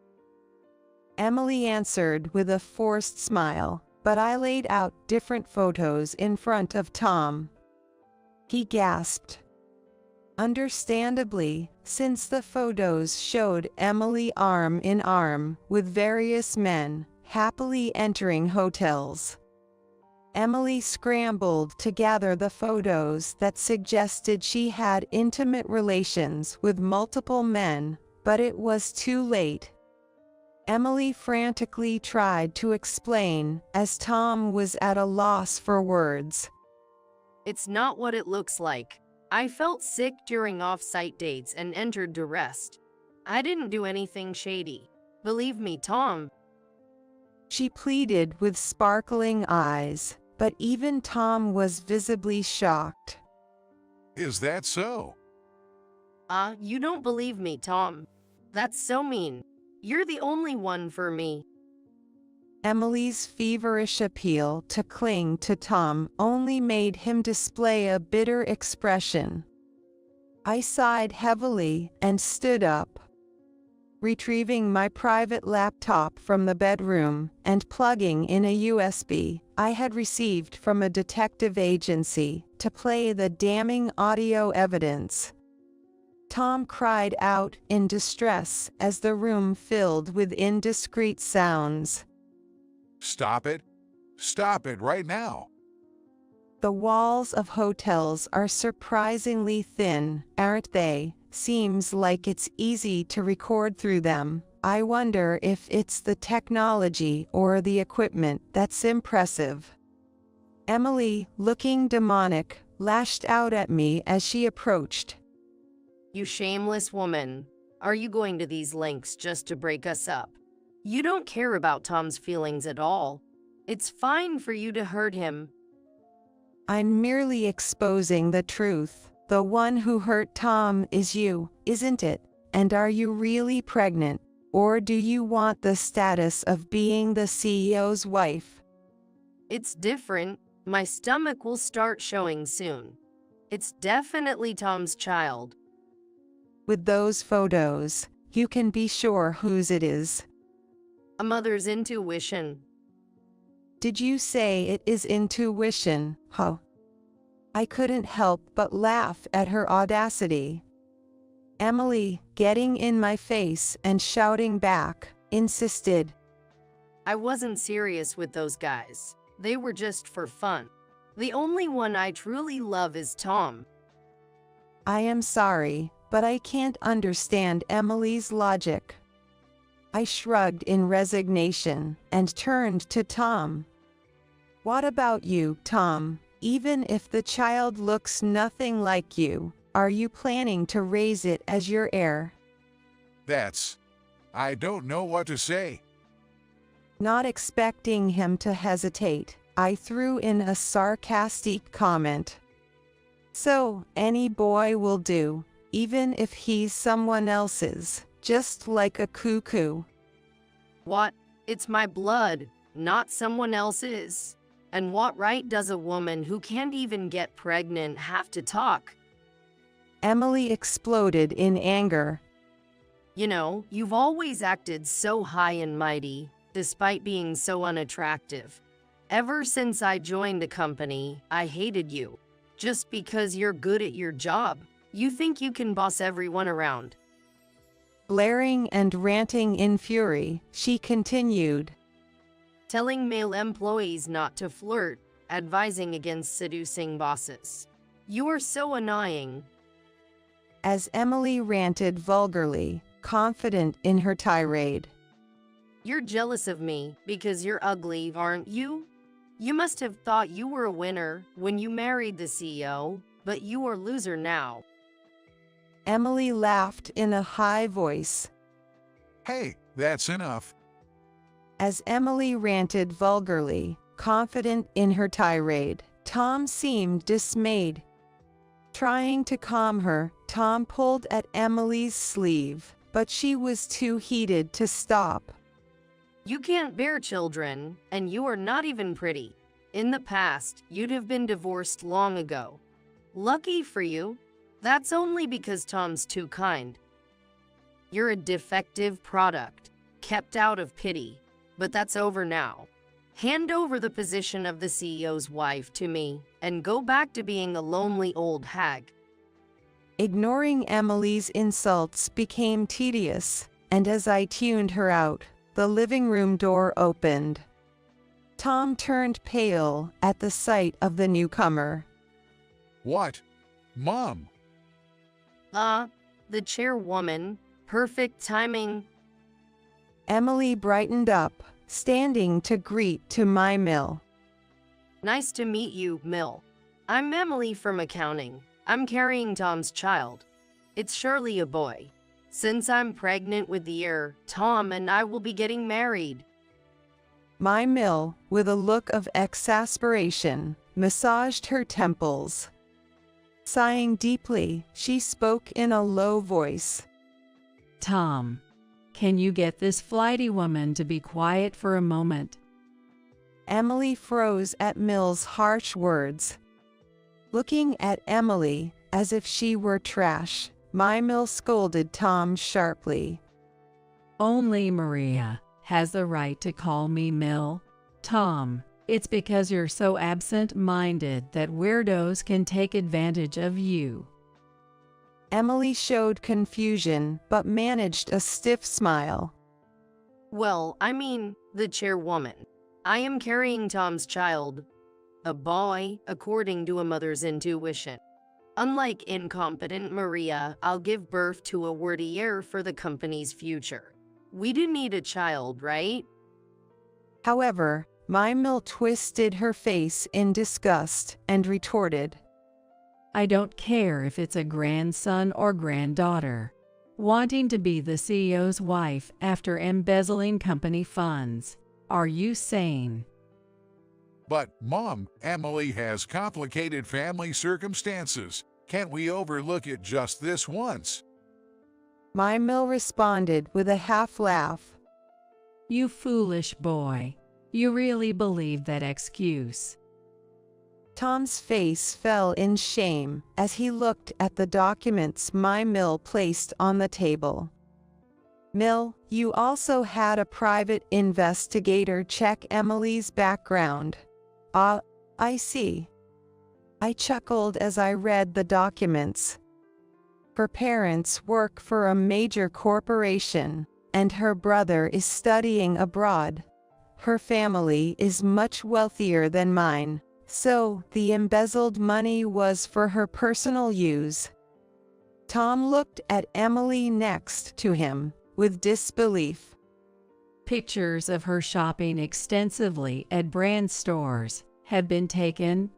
Emily answered with a forced smile, but I laid out different photos in front of Tom. He gasped. Understandably, since the photos showed Emily arm in arm with various men, happily entering hotels. Emily scrambled to gather the photos that suggested she had intimate relations with multiple men, but it was too late. Emily frantically tried to explain, as Tom was at a loss for words. It's not what it looks like. I felt sick during off-site dates and entered duress. I didn't do anything shady. Believe me, Tom. She pleaded with sparkling eyes, but even Tom was visibly shocked. Is that so? You don't believe me, Tom. That's so mean. You're the only one for me. Emily's feverish appeal to cling to Tom only made him display a bitter expression. I sighed heavily and stood up. retrieving my private laptop from the bedroom and plugging in a USB I had received from a detective agency to play the damning audio evidence. Tom cried out in distress as the room filled with indiscreet sounds. Stop it! Stop it right now! The walls of hotels are surprisingly thin, aren't they? Seems like it's easy to record through them. I wonder if it's the technology or the equipment that's impressive. Emily, looking demonic, lashed out at me as she approached. You shameless woman. Are you going to these lengths just to break us up? You don't care about Tom's feelings at all. It's fine for you to hurt him. I'm merely exposing the truth. The one who hurt Tom is you, isn't it? And are you really pregnant? Or do you want the status of being the CEO's wife? It's different. My stomach will start showing soon. It's definitely Tom's child. With those photos, you can be sure whose it is. A mother's intuition. Did you say it is intuition, huh? I couldn't help but laugh at her audacity. Emily, getting in my face and shouting back, insisted. I wasn't serious with those guys. They were just for fun. The only one I truly love is Tom. I am sorry, but I can't understand Emily's logic. I shrugged in resignation and turned to Tom. What about you, Tom? Even if the child looks nothing like you, are you planning to raise it as your heir? I don't know what to say. Not expecting him to hesitate, I threw in a sarcastic comment. So, any boy will do, even if he's someone else's, just like a cuckoo. What? It's my blood, not someone else's. And what right does a woman who can't even get pregnant have to talk? Emily exploded in anger. You know, you've always acted so high and mighty, despite being so unattractive. Ever since I joined the company, I hated you. Just because you're good at your job, you think you can boss everyone around. Blaring and ranting in fury, she continued. Telling male employees not to flirt, advising against seducing bosses. You are so annoying. As Emily ranted vulgarly, confident in her tirade. You're jealous of me because you're ugly, aren't you? You must have thought you were a winner when you married the CEO, but you are a loser now. Emily laughed in a high voice. Hey, that's enough. As Emily ranted vulgarly, confident in her tirade, Tom seemed dismayed. Trying to calm her, Tom pulled at Emily's sleeve, but she was too heated to stop. You can't bear children, and you are not even pretty. In the past, you'd have been divorced long ago. Lucky for you. That's only because Tom's too kind. You're a defective product, kept out of pity. But that's over now. Hand over the position of the CEO's wife to me, and go back to being a lonely old hag. Ignoring Emily's insults became tedious, and as I tuned her out, the living room door opened. Tom turned pale at the sight of the newcomer. What? Mom? The chairwoman. Perfect timing. Emily brightened up, standing to greet to my Mill. Nice to meet you, Mill. I'm Emily from accounting. I'm carrying Tom's child. It's surely a boy. Since I'm pregnant with the heir, Tom and I will be getting married. My Mill, with a look of exasperation, massaged her temples. Sighing deeply, she spoke in a low voice. Tom, can you get this flighty woman to be quiet for a moment? Emily froze at Mill's harsh words. Looking at Emily as if she were trash, my Mill scolded Tom sharply. Only Maria has the right to call me Mill. Tom, it's because you're so absent-minded that weirdos can take advantage of you. Emily showed confusion but managed a stiff smile. Well, I mean, the chairwoman. I am carrying Tom's child. A boy, according to a mother's intuition. Unlike incompetent Maria, I'll give birth to a worthy heir for the company's future. We do need a child, right? However, Mill twisted her face in disgust and retorted, I don't care if it's a grandson or granddaughter. Wanting to be the CEO's wife after embezzling company funds. Are you sane? But, Mom, Emily has complicated family circumstances. Can't we overlook it just this once? Mill responded with a half laugh. You foolish boy. You really believe that excuse. Tom's face fell in shame as he looked at the documents Mill placed on the table. Mill, you also had a private investigator check Emily's background. Ah, I see. I chuckled as I read the documents. Her parents work for a major corporation, and her brother is studying abroad. Her family is much wealthier than mine, so the embezzled money was for her personal use. Tom looked at Emily next to him, with disbelief. Pictures of her shopping extensively at brand stores have been taken.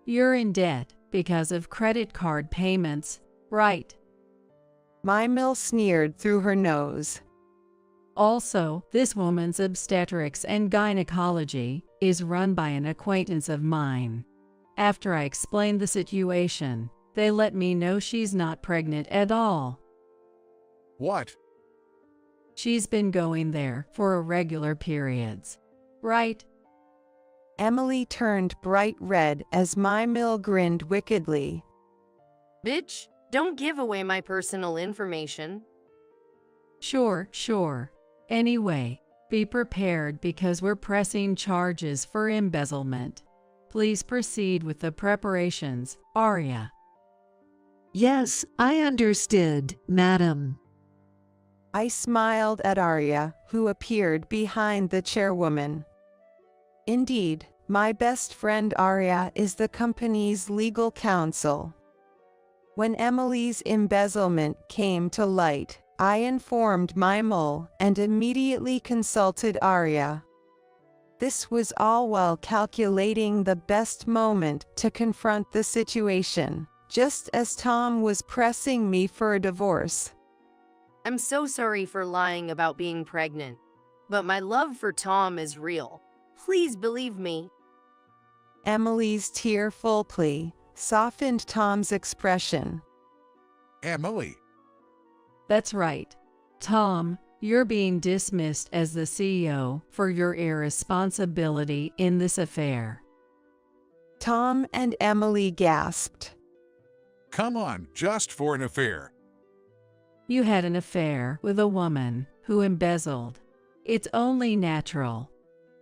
You're in debt because of credit card payments, right? Mill sneered through her nose. Also, this woman's obstetrics and gynecology is run by an acquaintance of mine. After I explained the situation, they let me know she's not pregnant at all. What? She's been going there for irregular periods, right? Emily turned bright red as Mill grinned wickedly. Bitch, don't give away my personal information. Sure. Anyway, be prepared because we're pressing charges for embezzlement. Please proceed with the preparations, Arya. Yes, I understood, madam. I smiled at Arya, who appeared behind the chairwoman. Indeed, my best friend Arya is the company's legal counsel. When Emily's embezzlement came to light, I informed Mill and immediately consulted Arya. This was all while calculating the best moment to confront the situation, just as Tom was pressing me for a divorce. I'm so sorry for lying about being pregnant, but my love for Tom is real. Please believe me. Emily's tearful plea softened Tom's expression. Emily. That's right. Tom, you're being dismissed as the CEO for your irresponsibility in this affair. Tom and Emily gasped. Come on, just for an affair. You had an affair with a woman who embezzled. It's only natural.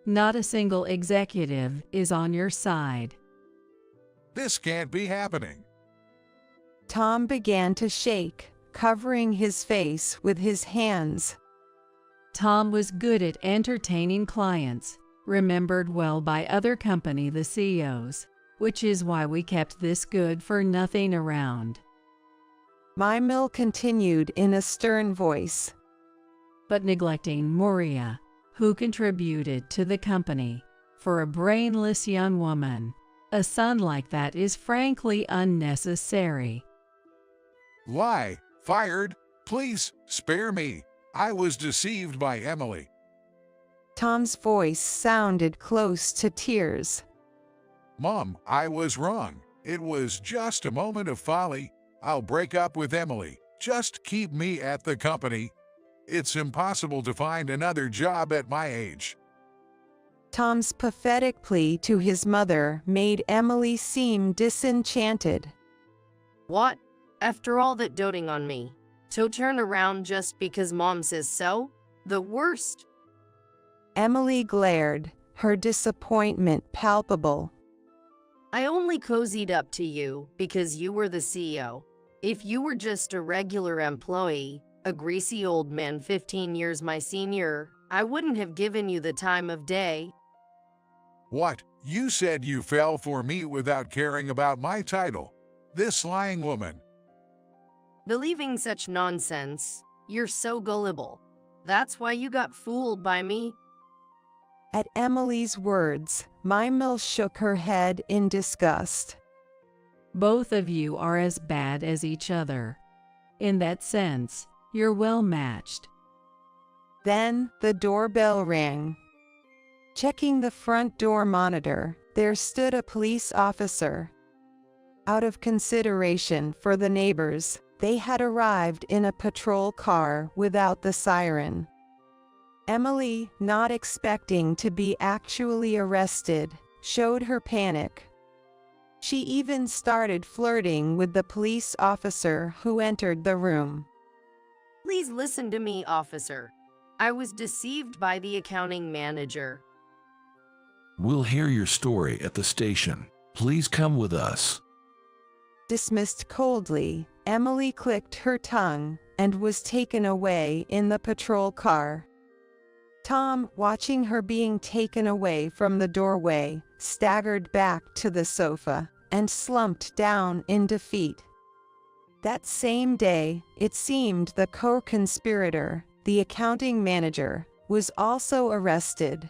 Not a single executive is on your side. This can't be happening. Tom began to shake, covering his face with his hands. Tom was good at entertaining clients, remembered well by other company the CEOs, which is why we kept this good-for-nothing around. Mill continued in a stern voice. But neglecting Maria, who contributed to the company, for a brainless young woman, a son like that is frankly unnecessary. Lie. Fired. Please, spare me. I was deceived by Emily. Tom's voice sounded close to tears. Mom, I was wrong. It was just a moment of folly. I'll break up with Emily. Just keep me at the company. It's impossible to find another job at my age. Tom's pathetic plea to his mother made Emily seem disenchanted. What? After all that doting on me, to turn around just because Mom says so? The worst. Emily glared, her disappointment palpable. I only cozied up to you because you were the CEO. If you were just a regular employee, a greasy old man 15 years my senior, I wouldn't have given you the time of day. What? You said you fell for me without caring about my title. This lying woman. Believing such nonsense, you're so gullible. That's why you got fooled by me. At Emily's words, Mymel shook her head in disgust. Both of you are as bad as each other. In that sense, you're well matched. Then the doorbell rang. Checking the front door monitor, there stood a police officer. Out of consideration for the neighbors, they had arrived in a patrol car without the siren. Emily, not expecting to be actually arrested, showed her panic. She even started flirting with the police officer who entered the room. Please listen to me, officer. I was deceived by the accounting manager. We'll hear your story at the station. Please come with us. Dismissed coldly, Emily clicked her tongue and was taken away in the patrol car. Tom, watching her being taken away from the doorway, staggered back to the sofa and slumped down in defeat. That same day, it seemed the co-conspirator, the accounting manager, was also arrested.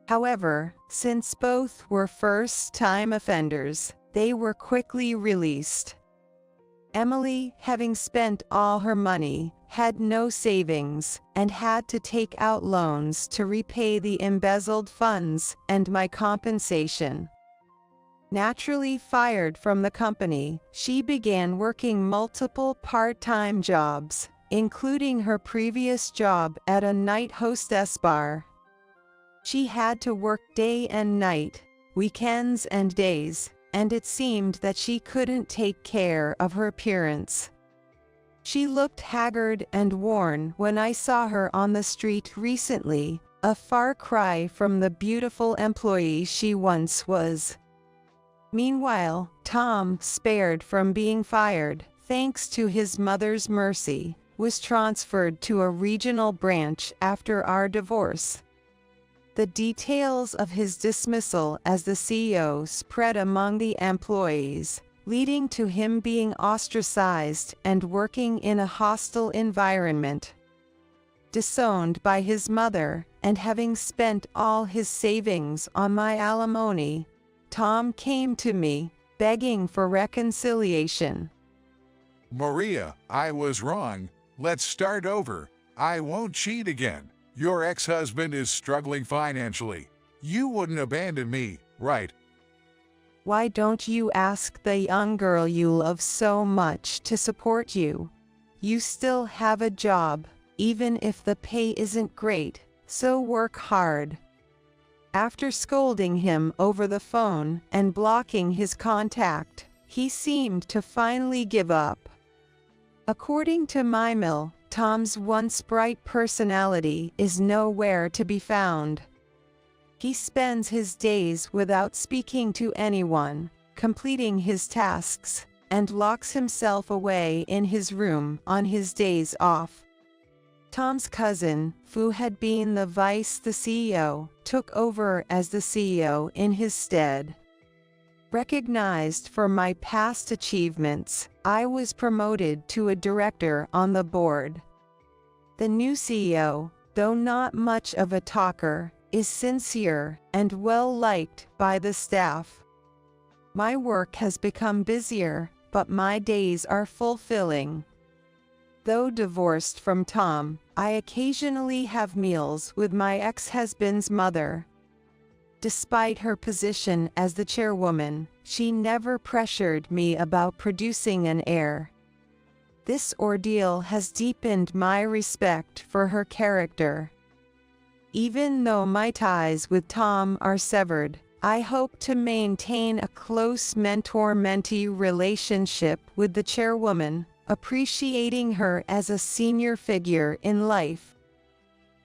However, since both were first-time offenders, they were quickly released. Emily, having spent all her money, had no savings, and had to take out loans to repay the embezzled funds and my compensation. Naturally fired from the company, she began working multiple part-time jobs, including her previous job at a night hostess bar. She had to work day and night, weekends and days, and it seemed that she couldn't take care of her appearance. She looked haggard and worn when I saw her on the street recently, a far cry from the beautiful employee she once was. Meanwhile, Tom, spared from being fired, thanks to his mother's mercy, was transferred to a regional branch after our divorce. The details of his dismissal as the CEO spread among the employees, leading to him being ostracized and working in a hostile environment. Disowned by his mother, and having spent all his savings on my alimony, Tom came to me, begging for reconciliation. Maria, I was wrong. Let's start over. I won't cheat again. Your ex-husband is struggling financially. You wouldn't abandon me, right? Why don't you ask the young girl you love so much to support you? You still have a job, even if the pay isn't great, so work hard. After scolding him over the phone and blocking his contact, he seemed to finally give up. According to Mymel, Tom's once bright personality is nowhere to be found. He spends his days without speaking to anyone, completing his tasks, and locks himself away in his room on his days off. Tom's cousin, who had been the CEO, took over as the CEO in his stead. Recognized for my past achievements, I was promoted to a director on the board. The new CEO, though not much of a talker, is sincere and well-liked by the staff. My work has become busier, but my days are fulfilling. Though divorced from Tom, I occasionally have meals with my ex-husband's mother. Despite her position as the chairwoman, she never pressured me about producing an heir. This ordeal has deepened my respect for her character. Even though my ties with Tom are severed, I hope to maintain a close mentor-mentee relationship with the chairwoman, appreciating her as a senior figure in life.